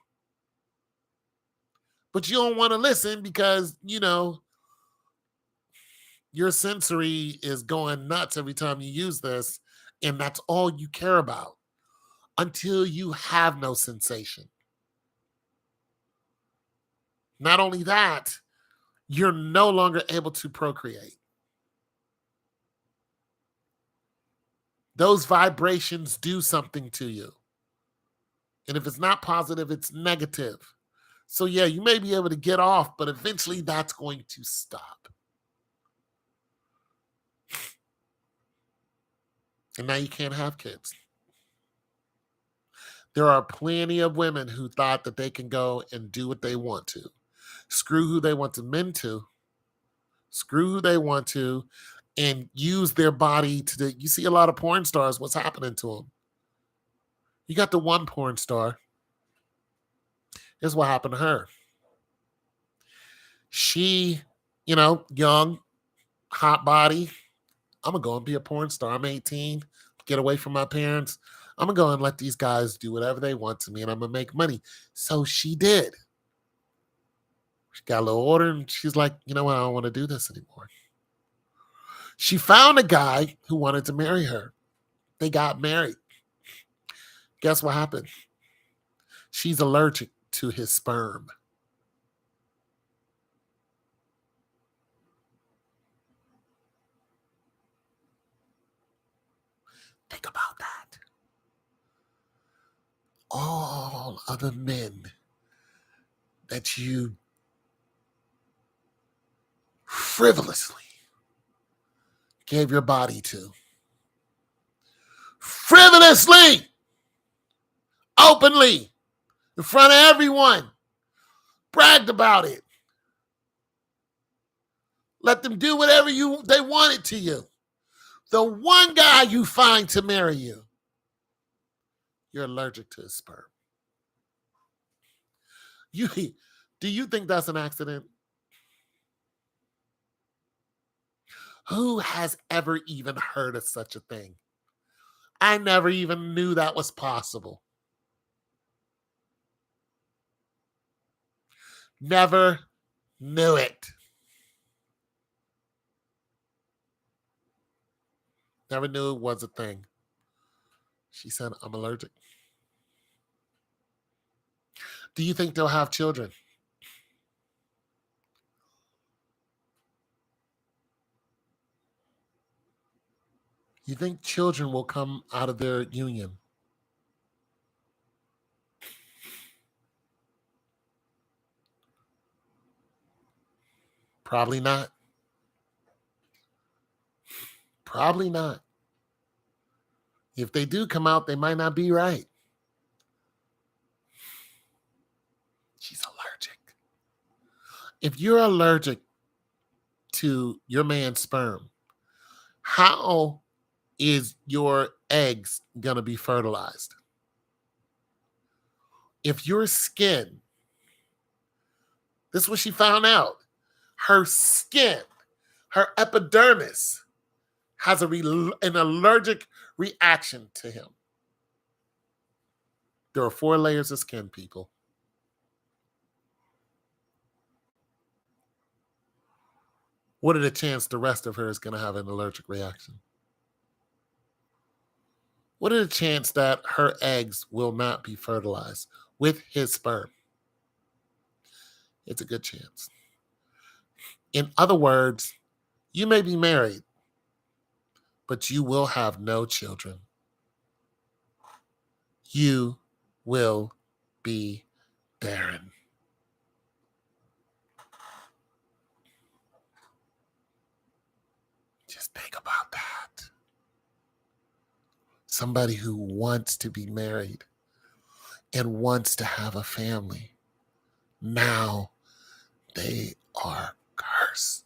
But you don't want to listen because, your sensory is going nuts every time you use this, and that's all you care about until you have no sensation. Not only that, you're no longer able to procreate. Those vibrations do something to you. And if it's not positive, it's negative. So, yeah, you may be able to get off, but eventually that's going to stop. And now you can't have kids. There are plenty of women who thought that they can go and do what they want to. Screw who they want to men to. Screw who they want to and use their body to. You see a lot of porn stars, what's happening to them? You got the one porn star. Here's what happened to her. She, young, hot body. I'm going to go and be a porn star. I'm 18, get away from my parents. I'm going to go and let these guys do whatever they want to me, and I'm going to make money. So she did. She got a little older, and she's like, you know what? I don't want to do this anymore. She found a guy who wanted to marry her. They got married. Guess what happened? She's allergic to his sperm. Think about that. All other men that you frivolously gave your body to. Frivolously, openly, in front of everyone, bragged about it. Let them do whatever they wanted to you. The one guy you find to marry you, you're allergic to his sperm. Do you think that's an accident? Who has ever even heard of such a thing? I never even knew that was possible. Never knew it. Never knew it was a thing. She said, I'm allergic. Do you think they'll have children? You think children will come out of their union? Probably not. Probably not. If they do come out, they might not be right. She's allergic. If you're allergic to your man's sperm, how is your eggs going to be fertilized? If your skin, this is what she found out, her skin, her epidermis has an allergic reaction to him. There are 4 layers of skin, people. What are the chances the rest of her is going to have an allergic reaction? What are the chances that her eggs will not be fertilized with his sperm? It's a good chance. In other words, you may be married, but you will have no children. You will be barren. Just think about that. Somebody who wants to be married and wants to have a family, now they are cursed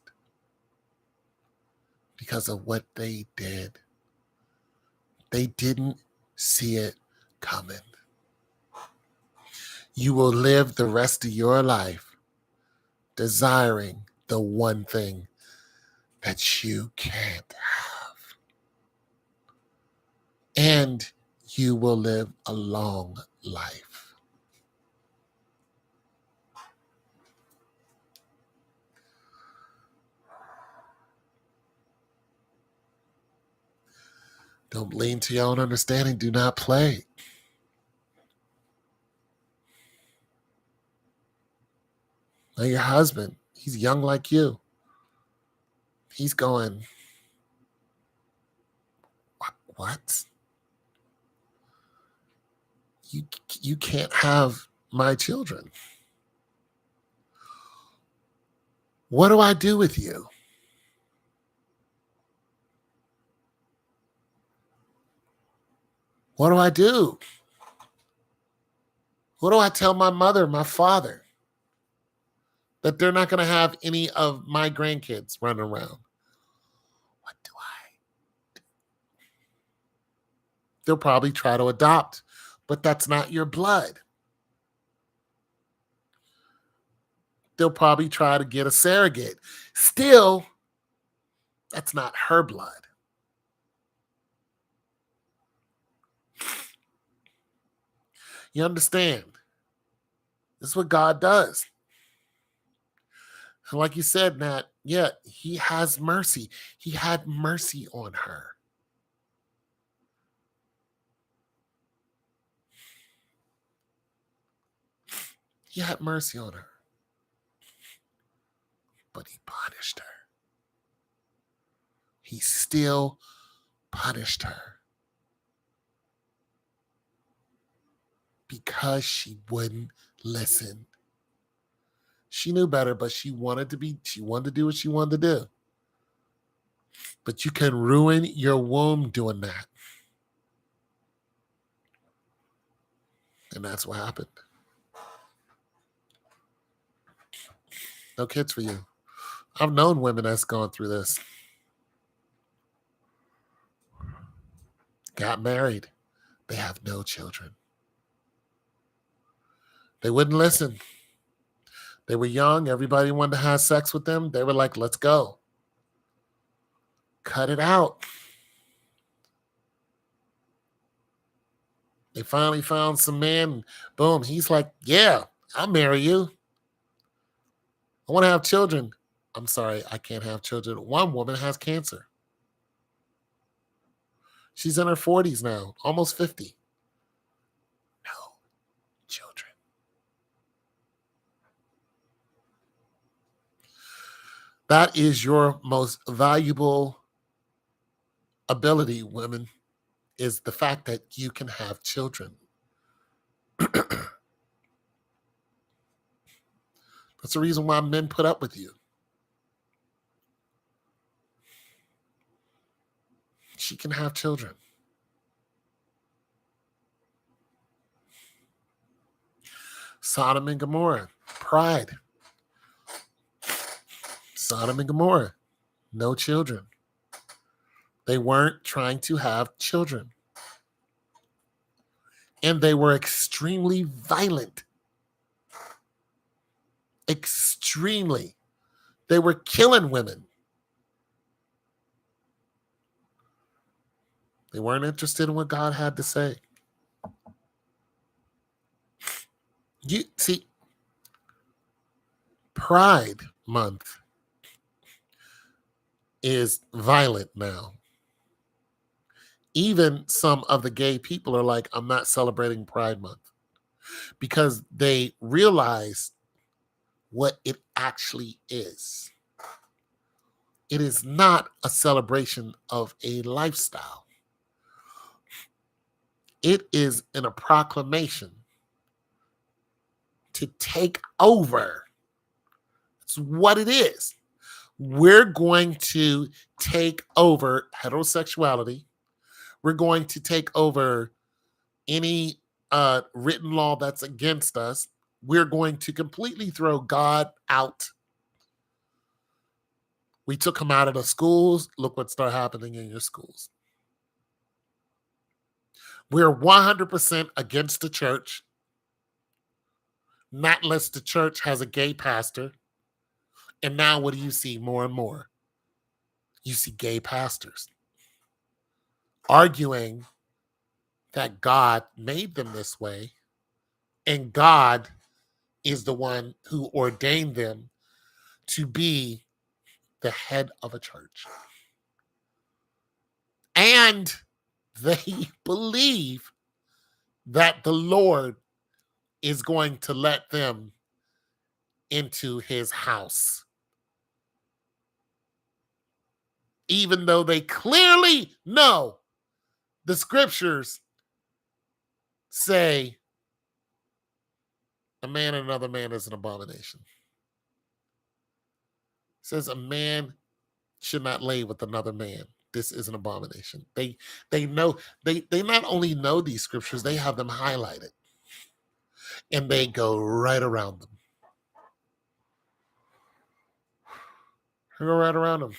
because of what they did. They didn't see it coming. You will live the rest of your life desiring the one thing that you can't have. And you will live a long life. Don't lean to your own understanding. Do not play. Now your husband, he's young like you. He's going, what? You can't have my children. What do I do with you? What do I do? What do I tell my mother, my father? That they're not going to have any of my grandkids running around. What do I do? They'll probably try to adopt, but that's not your blood. They'll probably try to get a surrogate. Still, that's not her blood. You understand? This is what God does. And like you said, Nat, yeah, he has mercy. He had mercy on her. He had mercy on her. But he punished her. He still punished her. Because she wouldn't listen. She knew better, but she wanted to do what she wanted to do. But you can ruin your womb doing that. And that's what happened. No kids for you. I've known women that's gone through this. Got married. They have no children. They wouldn't listen. They were young. Everybody wanted to have sex with them. They were like, let's go. Cut it out. They finally found some man. Boom. He's like, yeah, I'll marry you. I want to have children. I'm sorry, I can't have children. One woman has cancer. She's in her 40s now, almost 50. No children. That is your most valuable ability, women, is the fact that you can have children. That's the reason why men put up with you. She can have children. Sodom and Gomorrah, pride. Sodom and Gomorrah, no children. They weren't trying to have children. And they were extremely violent. Extremely. They were killing women. They weren't interested in what God had to say. You see, Pride Month is violent now. Even some of the gay people are like, I'm not celebrating Pride Month, because they realize what it actually is. It is not a celebration of a lifestyle. It is a proclamation to take over. It's what it is. We're going to take over heterosexuality. We're going to take over any written law that's against us. We're going to completely throw God out. We took him out of the schools. Look what started happening in your schools. We're 100% against the church, not unless the church has a gay pastor. And now what do you see more and more? You see gay pastors arguing that God made them this way, and God is the one who ordained them to be the head of a church. And they believe that the Lord is going to let them into his house, even though they clearly know the scriptures say a man and another man is an abomination. It says a man should not lay with another man. This is an abomination. They know, they not only know these scriptures, they have them highlighted, and they go right around them. They go right around them.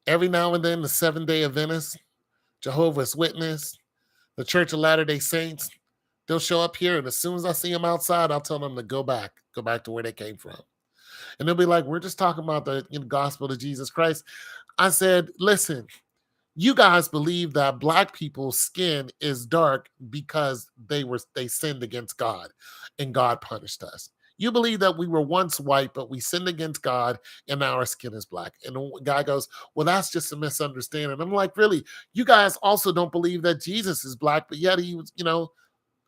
Every now and then, the Seventh-day Adventists, Jehovah's Witness, the Church of Latter-day Saints, they'll show up here, and as soon as I see them outside, I'll tell them to go back to where they came from. And they'll be like, we're just talking about the gospel of Jesus Christ. I said, listen, you guys believe that black people's skin is dark because they sinned against God and God punished us. You believe that we were once white, but we sinned against God and now our skin is black. And the guy goes, well, that's just a misunderstanding. I'm like, really? You guys also don't believe that Jesus is black, but yet he was,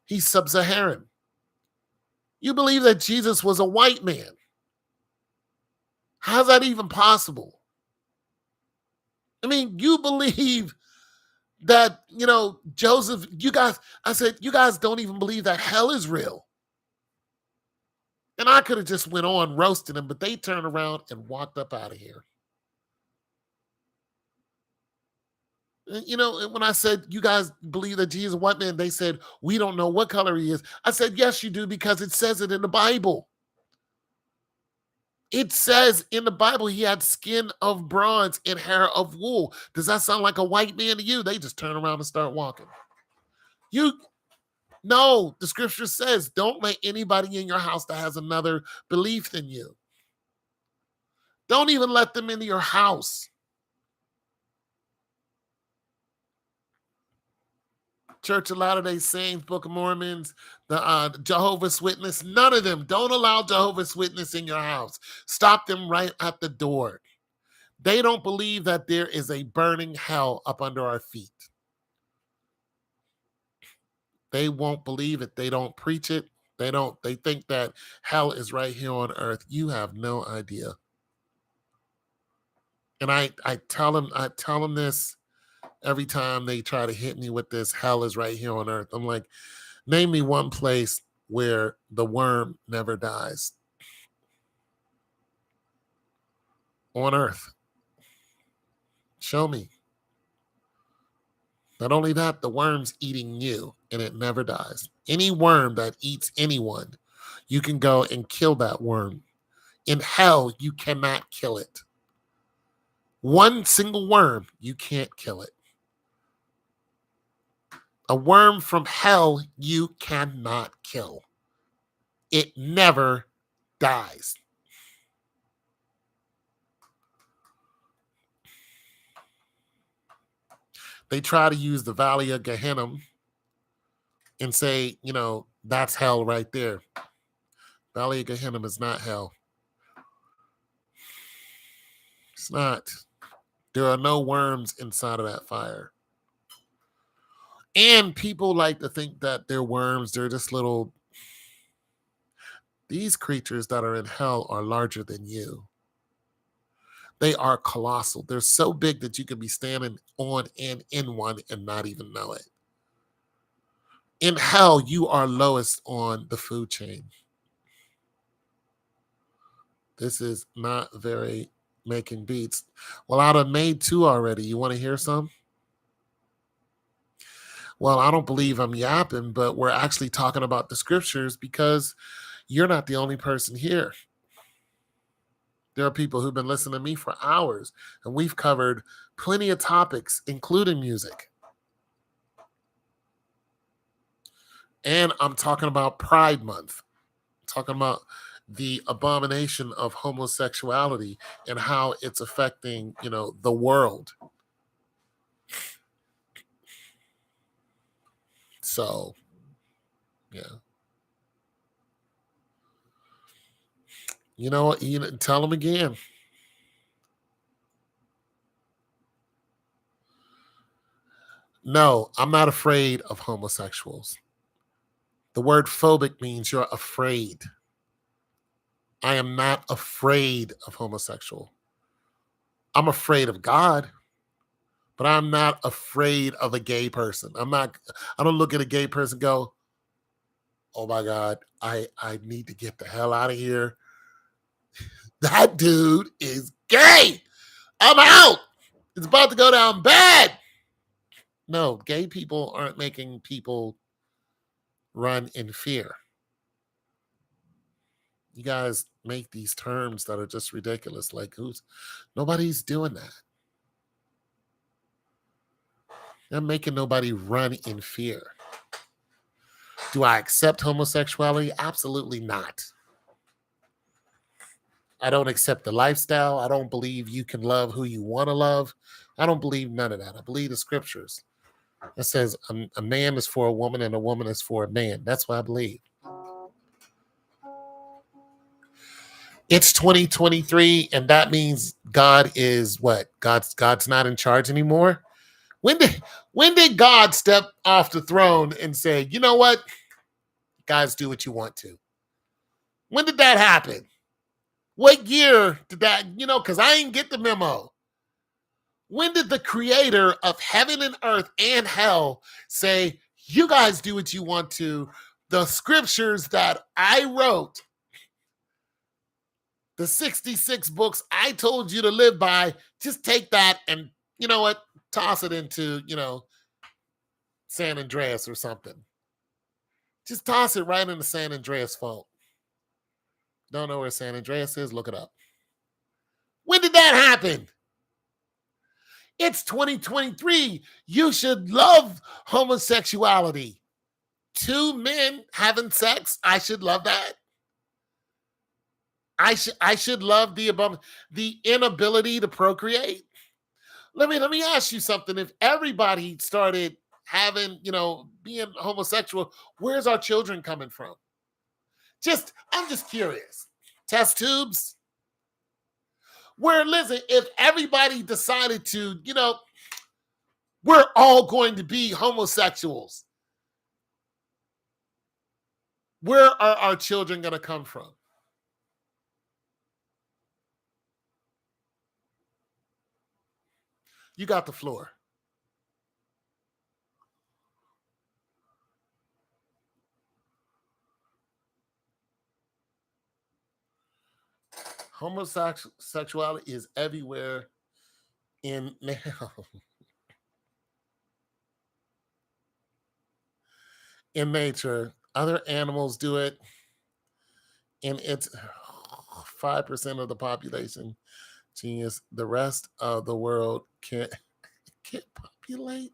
he's sub-Saharan. You believe that Jesus was a white man. How's that even possible? I mean, you believe that, Joseph, you guys don't even believe that hell is real. And I could have just went on roasting them, but they turned around and walked up out of here. You know, when I said, you guys believe that Jesus is a white man, they said, we don't know what color he is. I said, yes, you do, because it says it in the Bible. It says in the Bible he had skin of bronze and hair of wool. Does that sound like a white man to you? They just turn around and start walking. No, the scripture says, don't let anybody in your house that has another belief than you. Don't even let them into your house. Church of Latter-day Saints, Book of Mormons, the Jehovah's Witness, none of them. Don't allow Jehovah's Witness in your house. Stop them right at the door. They don't believe that there is a burning hell up under our feet. They won't believe it. They don't preach it. They think that hell is right here on earth. You have no idea. And I tell them this every time they try to hit me with this, hell is right here on earth. I'm like, name me one place where the worm never dies on earth. Show me. Not only that, the worm's eating you and it never dies. Any worm that eats anyone, you can go and kill that worm. In hell, you cannot kill it. One single worm, you can't kill it. A worm from hell, you cannot kill. It never dies. They try to use the Valley of Gehenna and say, you know, that's hell right there. Valley of Gehenna is not hell. It's not. There are no worms inside of that fire. And people like to think that they're worms. They're just little. These creatures that are in hell are larger than you. They are colossal. They're so big that you could be standing on and in one and not even know it. In hell, you are lowest on the food chain. This is not very making beats. Well, I'd have made 2 already. You want to hear some? Well, I don't believe I'm yapping, but we're actually talking about the scriptures because you're not the only person here. There are people who've been listening to me for hours, and we've covered plenty of topics, including music. And I'm talking about Pride Month. I'm talking about the abomination of homosexuality and how it's affecting, you know, the world. So, yeah. You know, tell them again. No, I'm not afraid of homosexuals. The word phobic means you're afraid. I am not afraid of homosexual. I'm afraid of God, but I'm not afraid of a gay person. I don't look at a gay person and go, oh my God, I need to get the hell out of here. That dude is gay. I'm out. It's about to go down bad. No, gay people aren't making people run in fear. You guys make these terms that are just ridiculous. Like nobody's doing that. They're making nobody run in fear. Do I accept homosexuality? Absolutely not. I don't accept the lifestyle. I don't believe you can love who you want to love. I don't believe none of that. I believe the scriptures. It says a man is for a woman and a woman is for a man. That's what I believe. It's 2023, and that means God is what? God's not in charge anymore. When did God step off the throne and say, you know what? Guys, do what you want to. When did that happen? What year did that, because I didn't get the memo. When did the creator of heaven and earth and hell say, you guys do what you want to? The scriptures that I wrote The 66 books I told you to live by, just take that and, you know what, toss it into, San Andreas or something. Just toss it right into San Andreas fault. Don't know where San Andreas is? Look it up. When did that happen? It's 2023. You should love homosexuality. Two men having sex. I should love that. I should love the inability to procreate. Let me ask you something. If everybody started having, being homosexual, where's our children coming from? I'm just curious. Test tubes? Where, listen, if everybody decided to, we're all going to be homosexuals, where are our children going to come from? You got the floor. Homosexuality is everywhere in now. In nature. Other animals do it, and it's 5% of the population. Genius. The rest of the world can't populate.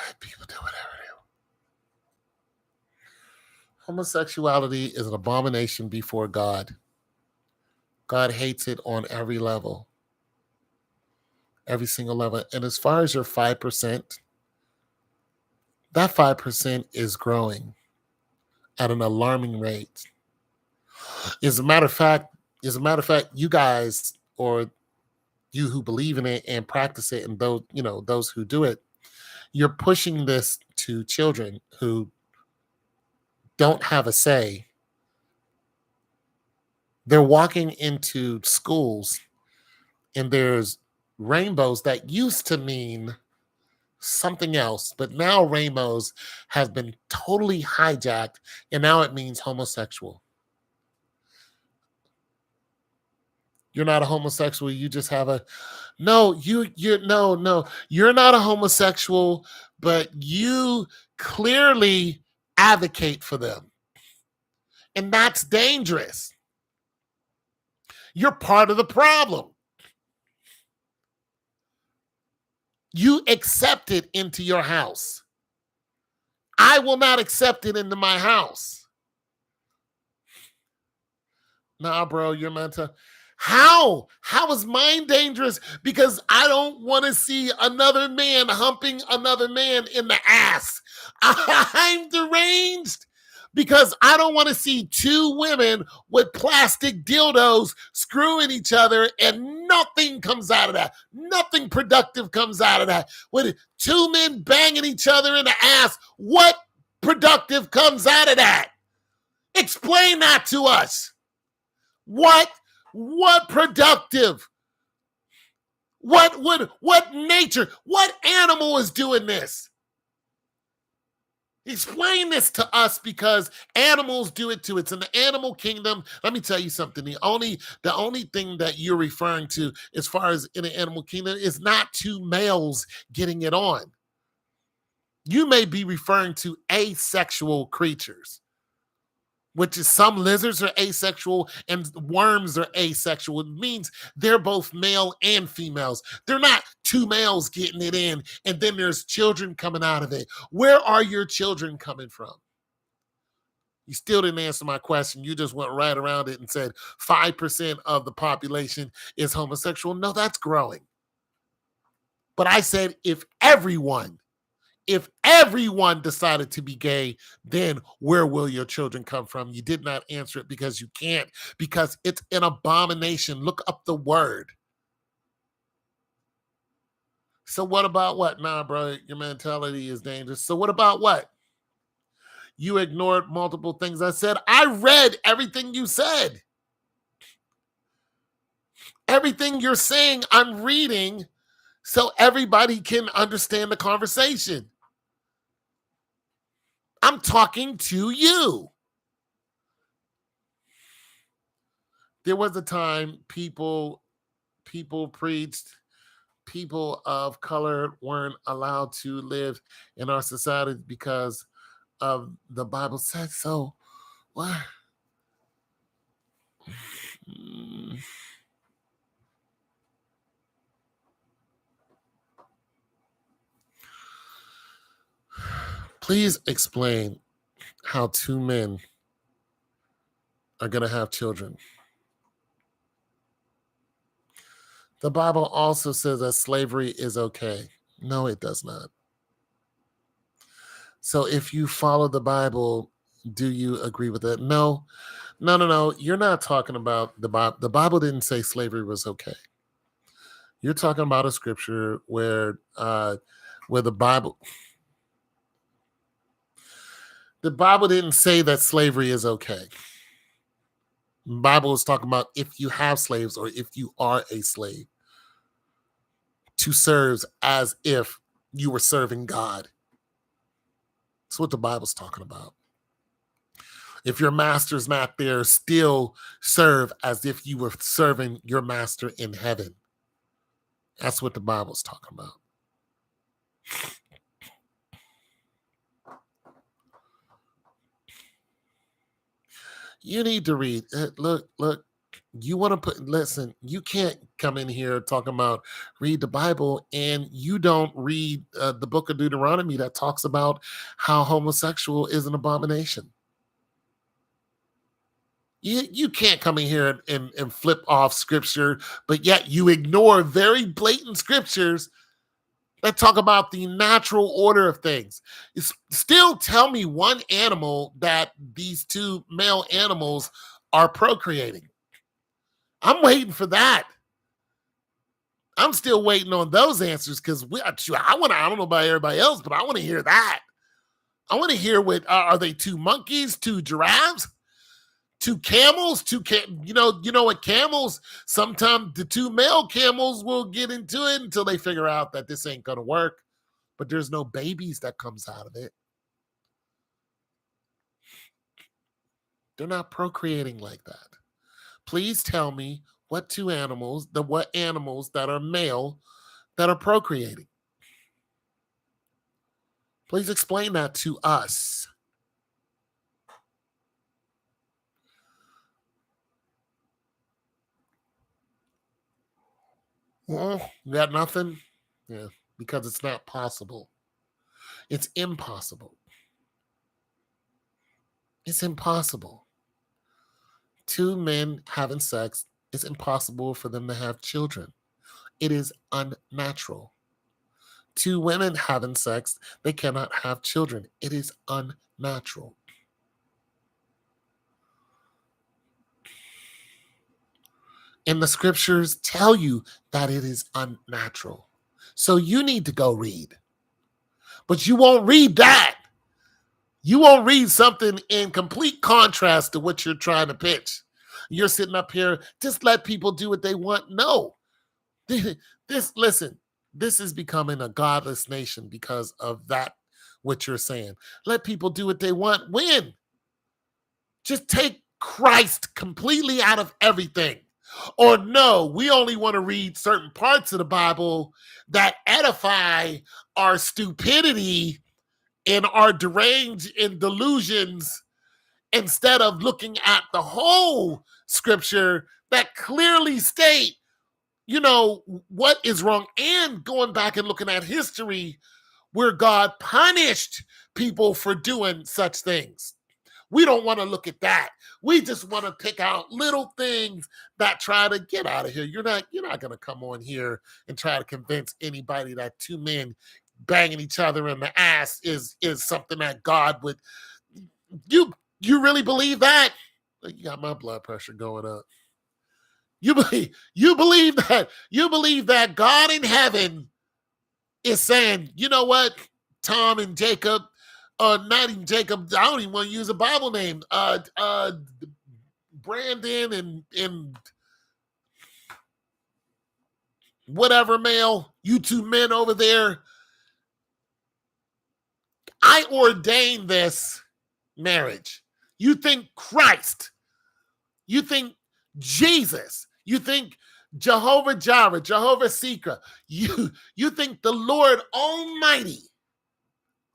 Let people do whatever they want. Homosexuality is an abomination before God. God hates it on every level, every single level. And as far as your 5%, that 5% is growing at an alarming rate. As a matter of fact, you guys, or you who believe in it and practice it, and those who do it, you're pushing this to children who don't have a say. They're walking into schools and there's rainbows that used to mean something else, but now rainbows have been totally hijacked and now it means homosexual. You're not a homosexual. You just have a no. No. You're not a homosexual, but you clearly advocate for them, and that's dangerous. You're part of the problem. You accept it into your house. I will not accept it into my house. Nah, bro, you're meant to. How? How is mine dangerous? Because I don't want to see another man humping another man in the ass. I'm deranged because I don't want to see two women with plastic dildos screwing each other and nothing comes out of that. Nothing productive comes out of that. With two men banging each other in the ass, what productive comes out of that? Explain that to us. What productive? What nature? What animal is doing this? Explain this to us, because animals do it too. It's in the animal kingdom. Let me tell you something. The only thing that you're referring to as far as in the animal kingdom is not two males getting it on. You may be referring to asexual creatures, which is some lizards are asexual and worms are asexual. It means they're both male and females. They're not two males getting it in and then there's children coming out of it. Where are your children coming from? You still didn't answer my question. You just went right around it and said 5% of the population is homosexual. No, that's growing. But I said if everyone decided to be gay, then where will your children come from? You did not answer it because you can't, because it's an abomination. Look up the word. So what about what? Nah, bro, your mentality is dangerous. So what about what? You ignored multiple things I said. I read everything you said. Everything you're saying, I'm reading so everybody can understand the conversation. I'm talking to you. there was a time people preached people of color weren't allowed to live in our society because of the Bible said so. What? Mm. Please explain how two men are going to have children. The Bible also says that slavery is okay. No, it does not. So if you follow the Bible, do you agree with it? No, no, no, no. You're not talking about the Bible. The Bible didn't say slavery was okay. You're talking about a scripture where the Bible didn't say that slavery is okay. The Bible is talking about if you have slaves or if you are a slave to serve as if you were serving God. That's what the Bible's talking about. If your master's not there, still serve as if you were serving your master in heaven. That's what the Bible's talking about. You need to read. Look, you want to listen, you can't come in here talking about read the Bible and you don't read the book of Deuteronomy that talks about how homosexual is an abomination. You can't come in here and flip off scripture, but yet you ignore very blatant scriptures that talk about the natural order of things. Still tell me one animal that these two male animals are procreating. I'm waiting for that. I'm still waiting on those answers because I don't know about everybody else, but I want to hear that. I want to hear what are they two monkeys, two giraffes, two camels, you know what camels, sometimes the two male camels will get into it until they figure out that this ain't gonna work, but there's no babies that comes out of it. They're not procreating like that. Please tell me what animals that are male that are procreating. Please explain that to us. Well, you got nothing? Yeah, because it's not possible. It's impossible. It's impossible. Two men having sex, it's impossible for them to have children. It is unnatural. Two women having sex, they cannot have children. It is unnatural. And the scriptures tell you that it is unnatural. So you need to go read. But you won't read that. You won't read something in complete contrast to what you're trying to pitch. You're sitting up here, just let people do what they want. No. Listen, this is becoming a godless nation because of that, what you're saying. Let people do what they want. When? Just take Christ completely out of everything. Or no, we only want to read certain parts of the Bible that edify our stupidity and our deranged and delusions instead of looking at the whole scripture that clearly state, what is wrong, and going back and looking at history where God punished people for doing such things. We don't want to look at that. We just want to pick out little things that try to get out of here. You're not going to come on here and try to convince anybody that two men banging each other in the ass is something that God would. You really believe that? You got my blood pressure going up. You believe that God in heaven is saying, you know what, Tom and Jacob, not even Jacob, I don't even want to use a Bible name. Brandon and whatever male, you two men over there, I ordain this marriage. You think Christ, you think Jesus. You think Jehovah Jireh, Jehovah Sikra. You think the Lord Almighty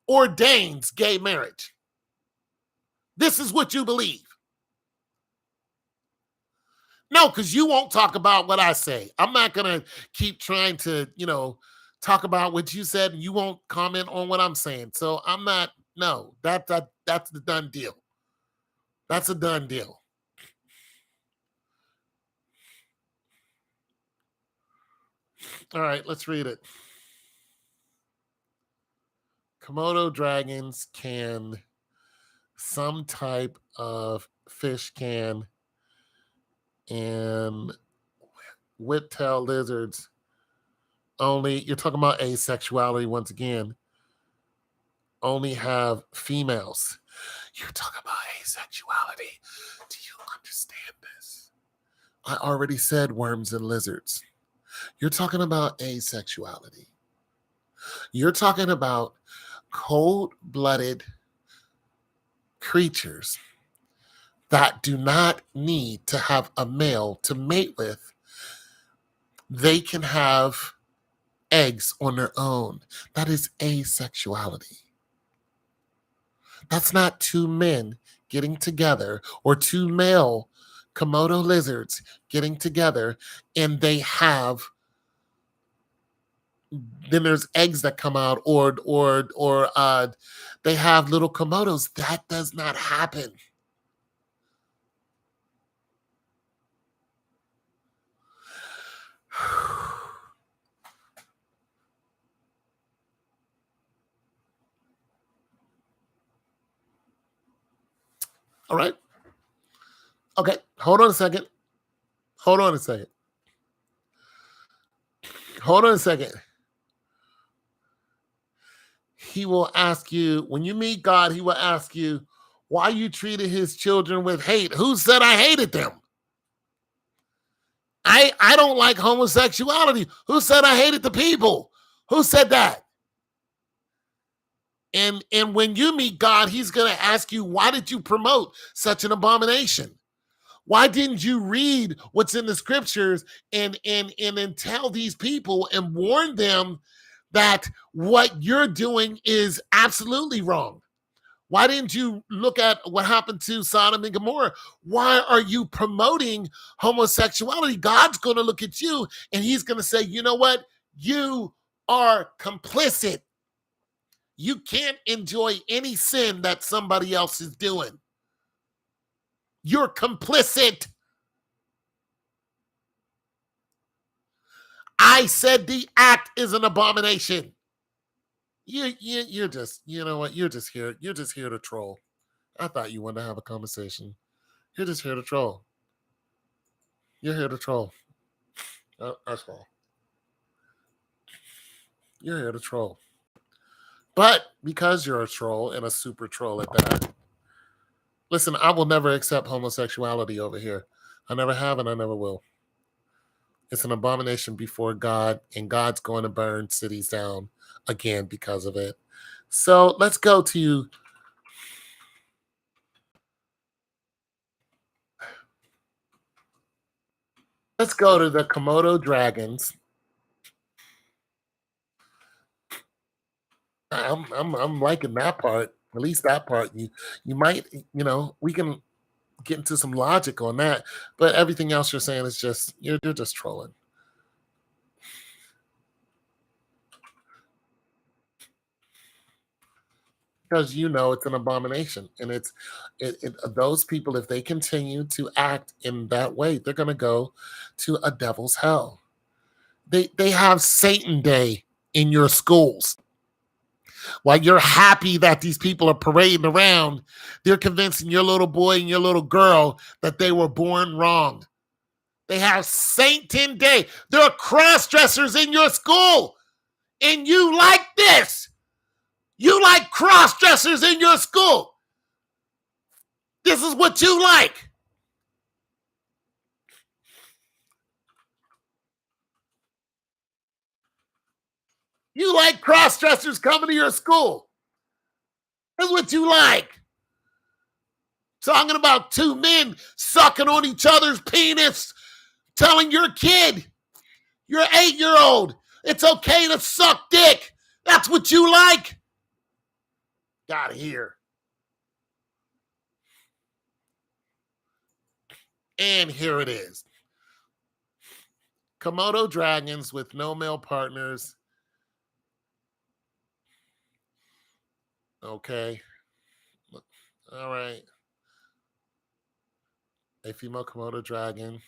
ordains gay marriage. This is what you believe. No, because you won't talk about what I say. I'm not going to keep trying to, talk about what you said, and you won't comment on what I'm saying. So I'm not, no, that's the done deal. That's a done deal. All right, let's read it. Komodo dragons can, some type of fish can, and whip-tail lizards only, you're talking about asexuality once again, only have females. You're talking about asexuality. Do you understand this? I already said worms and lizards. You're talking about asexuality. You're talking about cold-blooded creatures that do not need to have a male to mate with. They can have eggs on their own. That is asexuality. That's not two men getting together or two male Komodo lizards getting together and they have, then there's eggs that come out or they have little Komodos. That does not happen. All right. Okay. Hold on a second. Hold on a second. Hold on a second. He will ask you, when you meet God, he will ask you why you treated his children with hate. Who said I hated them? I don't like homosexuality. Who said I hated the people? Who said that? And when you meet God, he's going to ask you, why did you promote such an abomination? Why didn't you read what's in the scriptures and then tell these people and warn them that what you're doing is absolutely wrong? Why didn't you look at what happened to Sodom and Gomorrah? Why are you promoting homosexuality? God's going to look at you and he's going to say, you know what? You are complicit. You can't enjoy any sin that somebody else is doing. You're complicit. I said the act is an abomination. You're just, you know what? You're just here. You're just here to troll. I thought you wanted to have a conversation. You're just here to troll. You're here to troll. That's all. You're here to troll. But because you're a troll and a super troll at that, listen, I will never accept homosexuality over here. I never have and I never will. It's an abomination before God, and God's going to burn cities down again because of it. So let's go to the Komodo dragons. I'm liking that part. At least that part. You might, we can get into some logic on that, but everything else you're saying is just you're just trolling. Because it's an abomination, and those people, if they continue to act in that way, they're going to go to a devil's hell. They have Satan Day in your schools. While you're happy that these people are parading around, they're convincing your little boy and your little girl that they were born wrong. They have Satan Day. There are cross-dressers in your school, and you like this. You like cross-dressers in your school. This is what you like. You like cross-dressers coming to your school. That's what you like. Talking about two men sucking on each other's penis, telling your kid, your 8-year-old, it's okay to suck dick. That's what you like. Got here. And here it is. Komodo dragons with no male partners. Okay. All right. A female Komodo dragon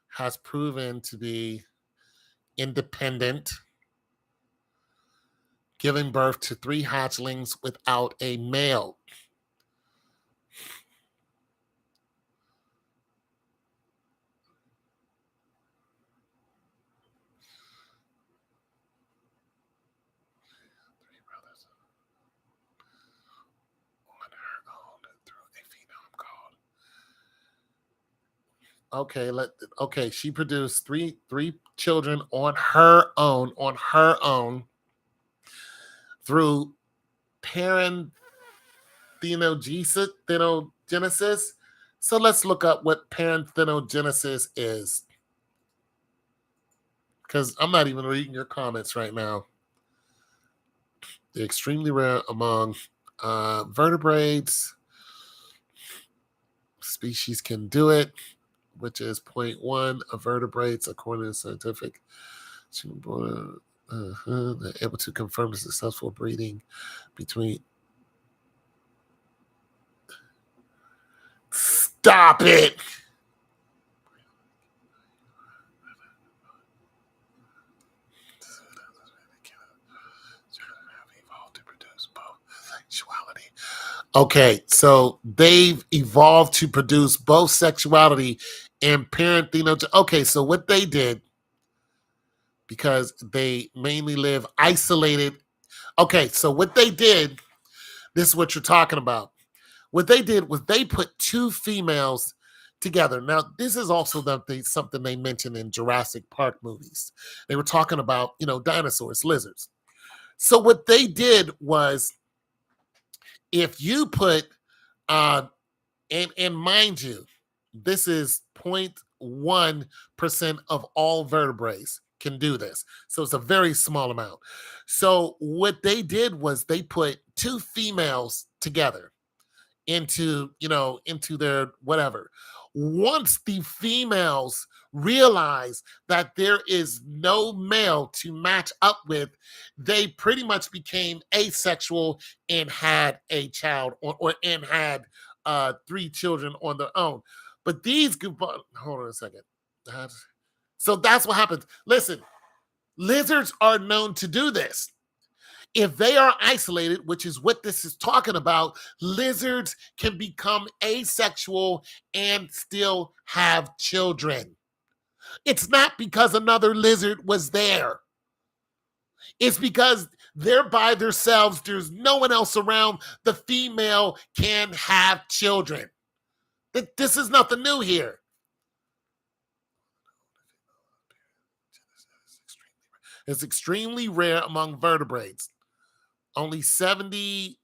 has proven to be independent, giving birth to 3 hatchlings without a male. Okay, she produced three children on her own through parenthenogenesis. So let's look up what parenthenogenesis is, because I'm not even reading your comments right now. They're extremely rare among vertebrates. Species can do it, which is 0.1 of vertebrates, according to scientific. They're able to confirm the successful breeding between. Stop it! Okay, so they've evolved to produce both sexuality and parenthenogenesis. Okay, so what they did, because they mainly live isolated. Okay, so what they did, this is what you're talking about. What they did was they put 2 females together. Now, this is also something they mentioned in Jurassic Park movies. They were talking about, dinosaurs, lizards. So what they did was, if you put, and mind you, this is 0.1% of all vertebrates can do this. So it's a very small amount. So what they did was they put 2 females together into their whatever. Once the females realize that there is no male to match up with, they pretty much became asexual and had a child, or and had 3 children on their own. But hold on a second. So that's what happens. Listen, lizards are known to do this. If they are isolated, which is what this is talking about, lizards can become asexual and still have children. It's not because another lizard was there. It's because they're by themselves. There's no one else around. The female can have children. This is nothing new here. It's extremely rare among vertebrates. Only 70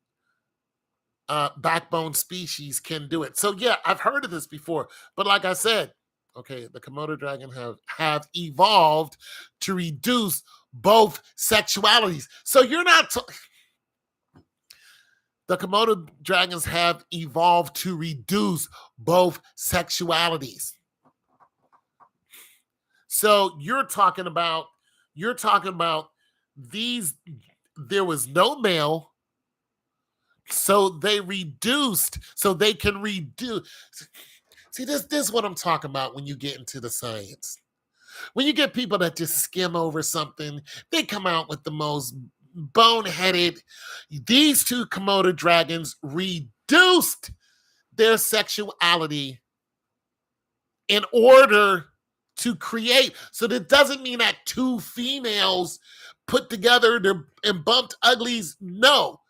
backbone species can do it. So yeah, I've heard of this before. But like I said, okay, the Komodo dragon have evolved to reduce both sexualities. So you're not. The Komodo dragons have evolved to reduce both sexualities. So you're talking about these. There was no male, so they reduced, so they can reduce. See, this is what I'm talking about when you get into the science. When you get people that just skim over something, they come out with the most boneheaded. These 2 Komodo dragons reduced their sexuality in order to create. So that doesn't mean that 2 females put together and bumped uglies. No,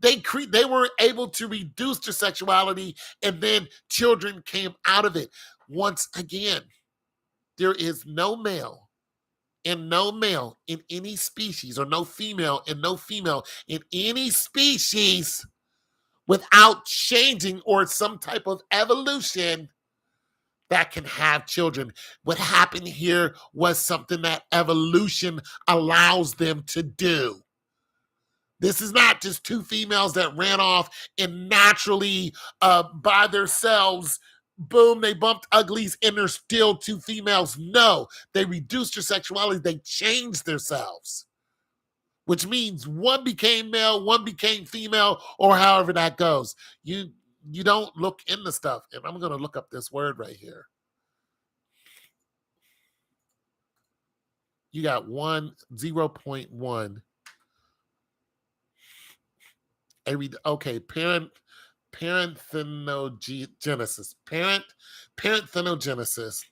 they were able to reduce their sexuality, and then children came out of it. Once again, there is no male in any species, or no female in any species without changing or some type of evolution that can have children. What happened here was something that evolution allows them to do. This is not just two females that ran off and naturally by themselves, boom, they bumped uglies and they're still two females. No, they reduced their sexuality, they changed themselves, which means one became male, one became female, or however that goes. You don't look into stuff. And I'm going to look up this word right here. You got 0.1. Okay, parthenogenesis. Parthenogenesis,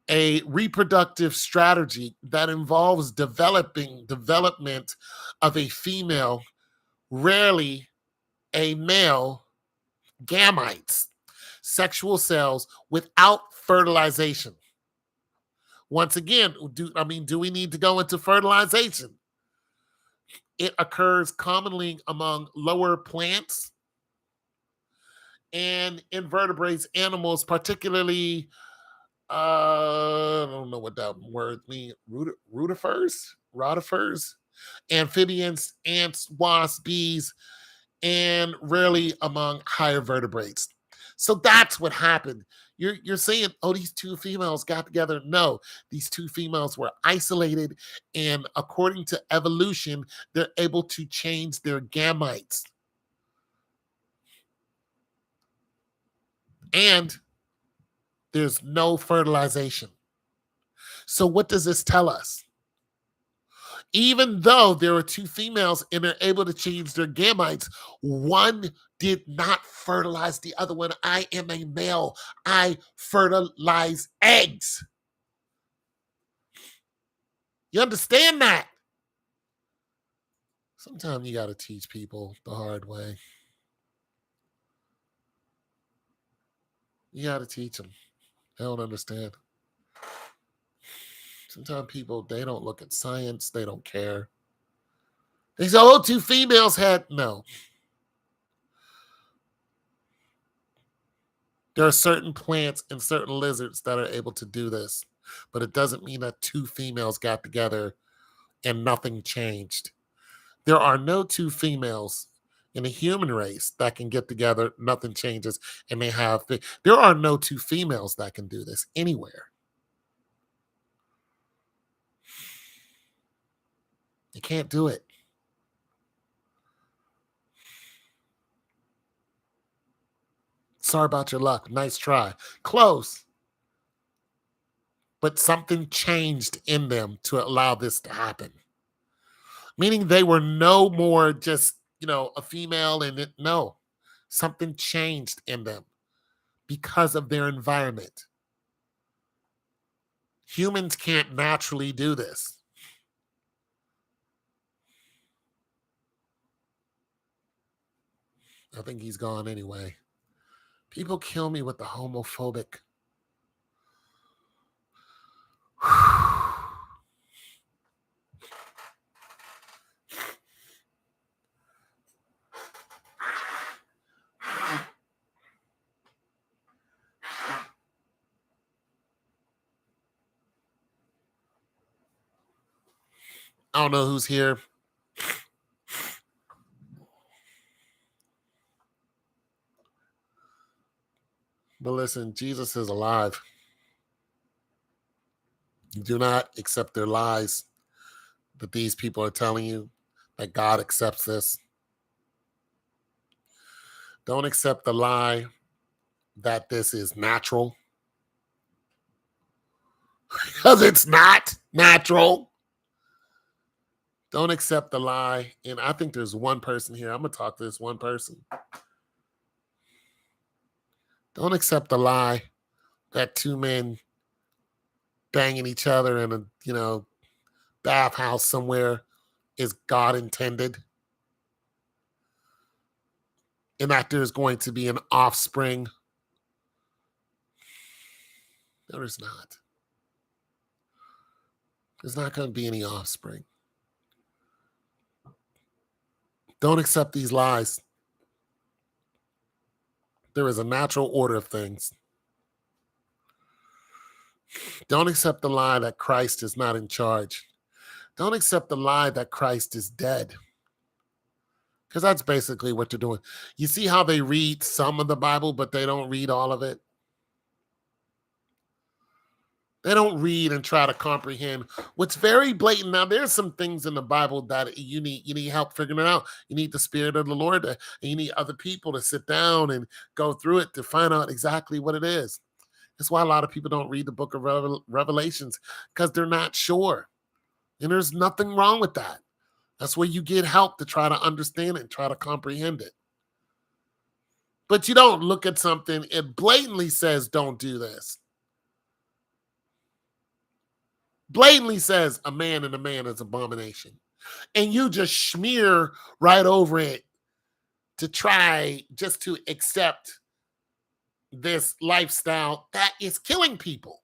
a reproductive strategy that involves development of a female, rarely a male, gametes, sexual cells without fertilization. Once again, do we need to go into fertilization? It occurs commonly among lower plants and invertebrates, animals, particularly, I don't know what that word means, rotifers, amphibians, ants, wasps, bees, and rarely among higher vertebrates. So that's what happened. You're saying, oh, these two females got together. No, these two females were isolated, and according to evolution, they're able to change their gametes. And there's no fertilization. So what does this tell us? Even though there are two females and they're able to change their gametes, one did not fertilize the other one. I am a male. I fertilize eggs. You understand that? Sometimes you got to teach people the hard way. You got to teach them. They don't understand. Sometimes people, they don't look at science. They don't care. They say, oh, two females had, no. There are certain plants and certain lizards that are able to do this, but it doesn't mean that two females got together and nothing changed. There are no two females in the human race that can get together, nothing changes, and they have. There are no two females that can do this anywhere. You can't do it. Sorry about your luck. Nice try. Close. But something changed in them to allow this to happen. Meaning they were no more just, a female and no. Something changed in them because of their environment. Humans can't naturally do this. I think he's gone anyway. People kill me with the homophobic. I don't know who's here. But listen, Jesus is alive. Do not accept their lies that these people are telling you, that God accepts this. Don't accept the lie that this is natural. Because it's not natural. Don't accept the lie. And I think there's one person here. I'm going to talk to this one person. Don't accept the lie that two men banging each other in a, bathhouse somewhere is God intended. And that there's going to be an offspring. No, there's not. There's not going to be any offspring. Don't accept these lies. There is a natural order of things. Don't accept the lie that Christ is not in charge. Don't accept the lie that Christ is dead. Because that's basically what they're doing. You see how they read some of the Bible, but they don't read all of it? They don't read and try to comprehend what's very blatant. Now, there's some things in the Bible that you need help figuring it out. You need the Spirit of the Lord, and you need other people to sit down and go through it to find out exactly what it is. That's why a lot of people don't read the book of Revelations, because they're not sure. And there's nothing wrong with that. That's where you get help to try to understand it and try to comprehend it. But you don't look at something, it blatantly says, don't do this. Blatantly says a man and a man is abomination. And you just smear right over it to try just to accept this lifestyle that is killing people.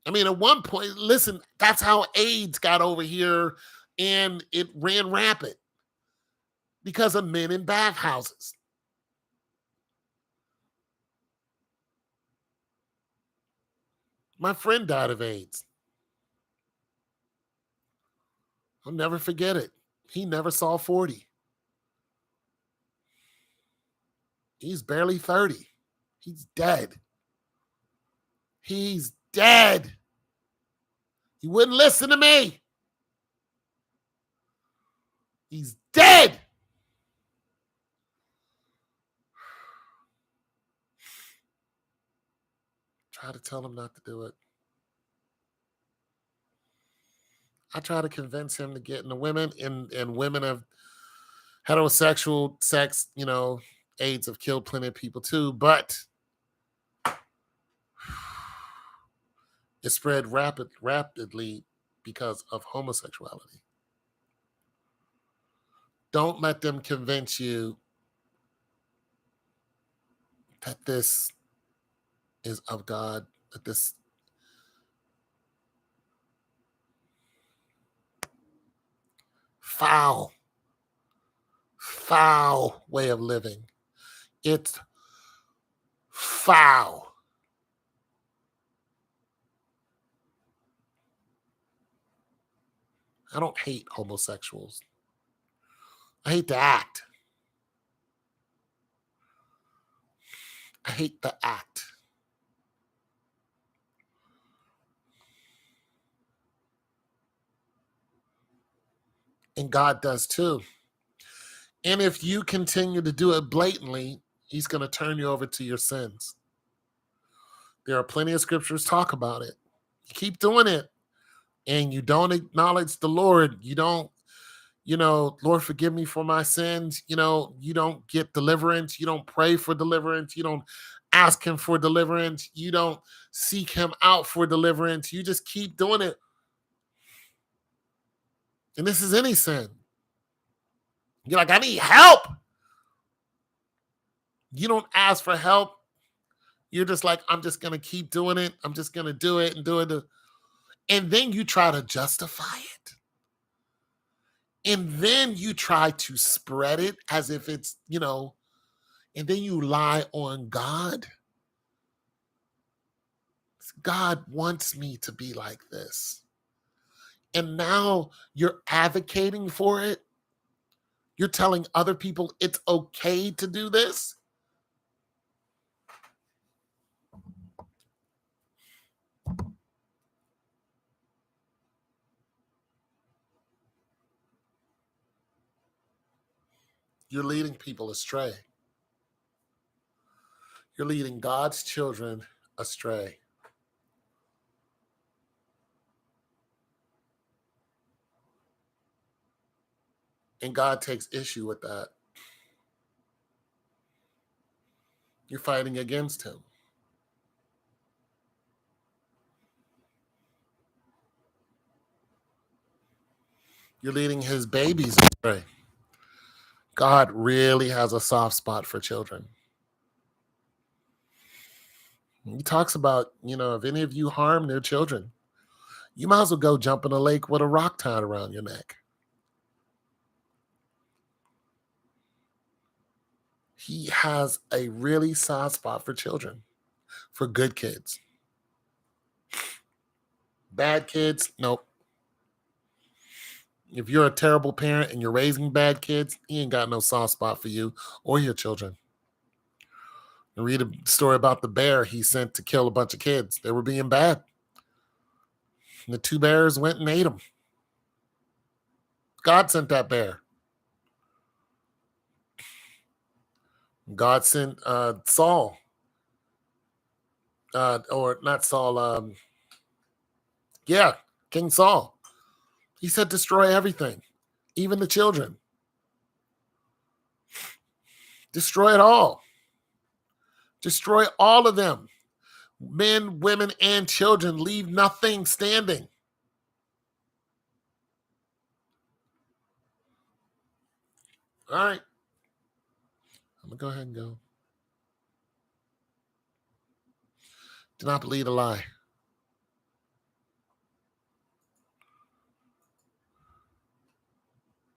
I mean, at one point, listen, that's how AIDS got over here, and it ran rampant because of men in bathhouses. My friend died of AIDS. I'll never forget it. He never saw 40. He's barely 30. He's dead. He's dead. He wouldn't listen to me. He's dead. Try to tell him not to do it. I try to convince him to get into women, and women of heterosexual sex, AIDS have killed plenty of people too, but it spread rapidly because of homosexuality. Don't let them convince you that this is of God, that this foul way of living. It's foul. I don't hate homosexuals. I hate the act. I hate the act. And God does too. And if you continue to do it blatantly, he's going to turn you over to your sins. There are plenty of scriptures talk about it. You keep doing it and you don't acknowledge the Lord. You don't, Lord, forgive me for my sins. You don't get deliverance. You don't pray for deliverance. You don't ask him for deliverance. You don't seek him out for deliverance. You just keep doing it. And this is any sin. You're like, I need help. You don't ask for help. You're just like, I'm just going to keep doing it. I'm just going to do it and do it. And then you try to justify it. And then you try to spread it as if it's, and then you lie on God. God wants me to be like this. And now you're advocating for it. You're telling other people it's okay to do this. You're leading people astray. You're leading God's children astray. And God takes issue with that. You're fighting against him. You're leading his babies astray. God really has a soft spot for children. He talks about, if any of you harm their children, you might as well go jump in a lake with a rock tied around your neck. He has a really soft spot for children, for good kids. Bad kids, nope. If you're a terrible parent and you're raising bad kids, he ain't got no soft spot for you or your children. You read a story about the bear he sent to kill a bunch of kids. They were being bad. And the two bears went and ate them. God sent that bear. God sent Saul, or not Saul, yeah, King Saul. He said, destroy everything, even the children. Destroy it all. Destroy all of them. Men, women, and children. Leave nothing standing. All right. I'm going to go ahead and go. Do not believe a lie.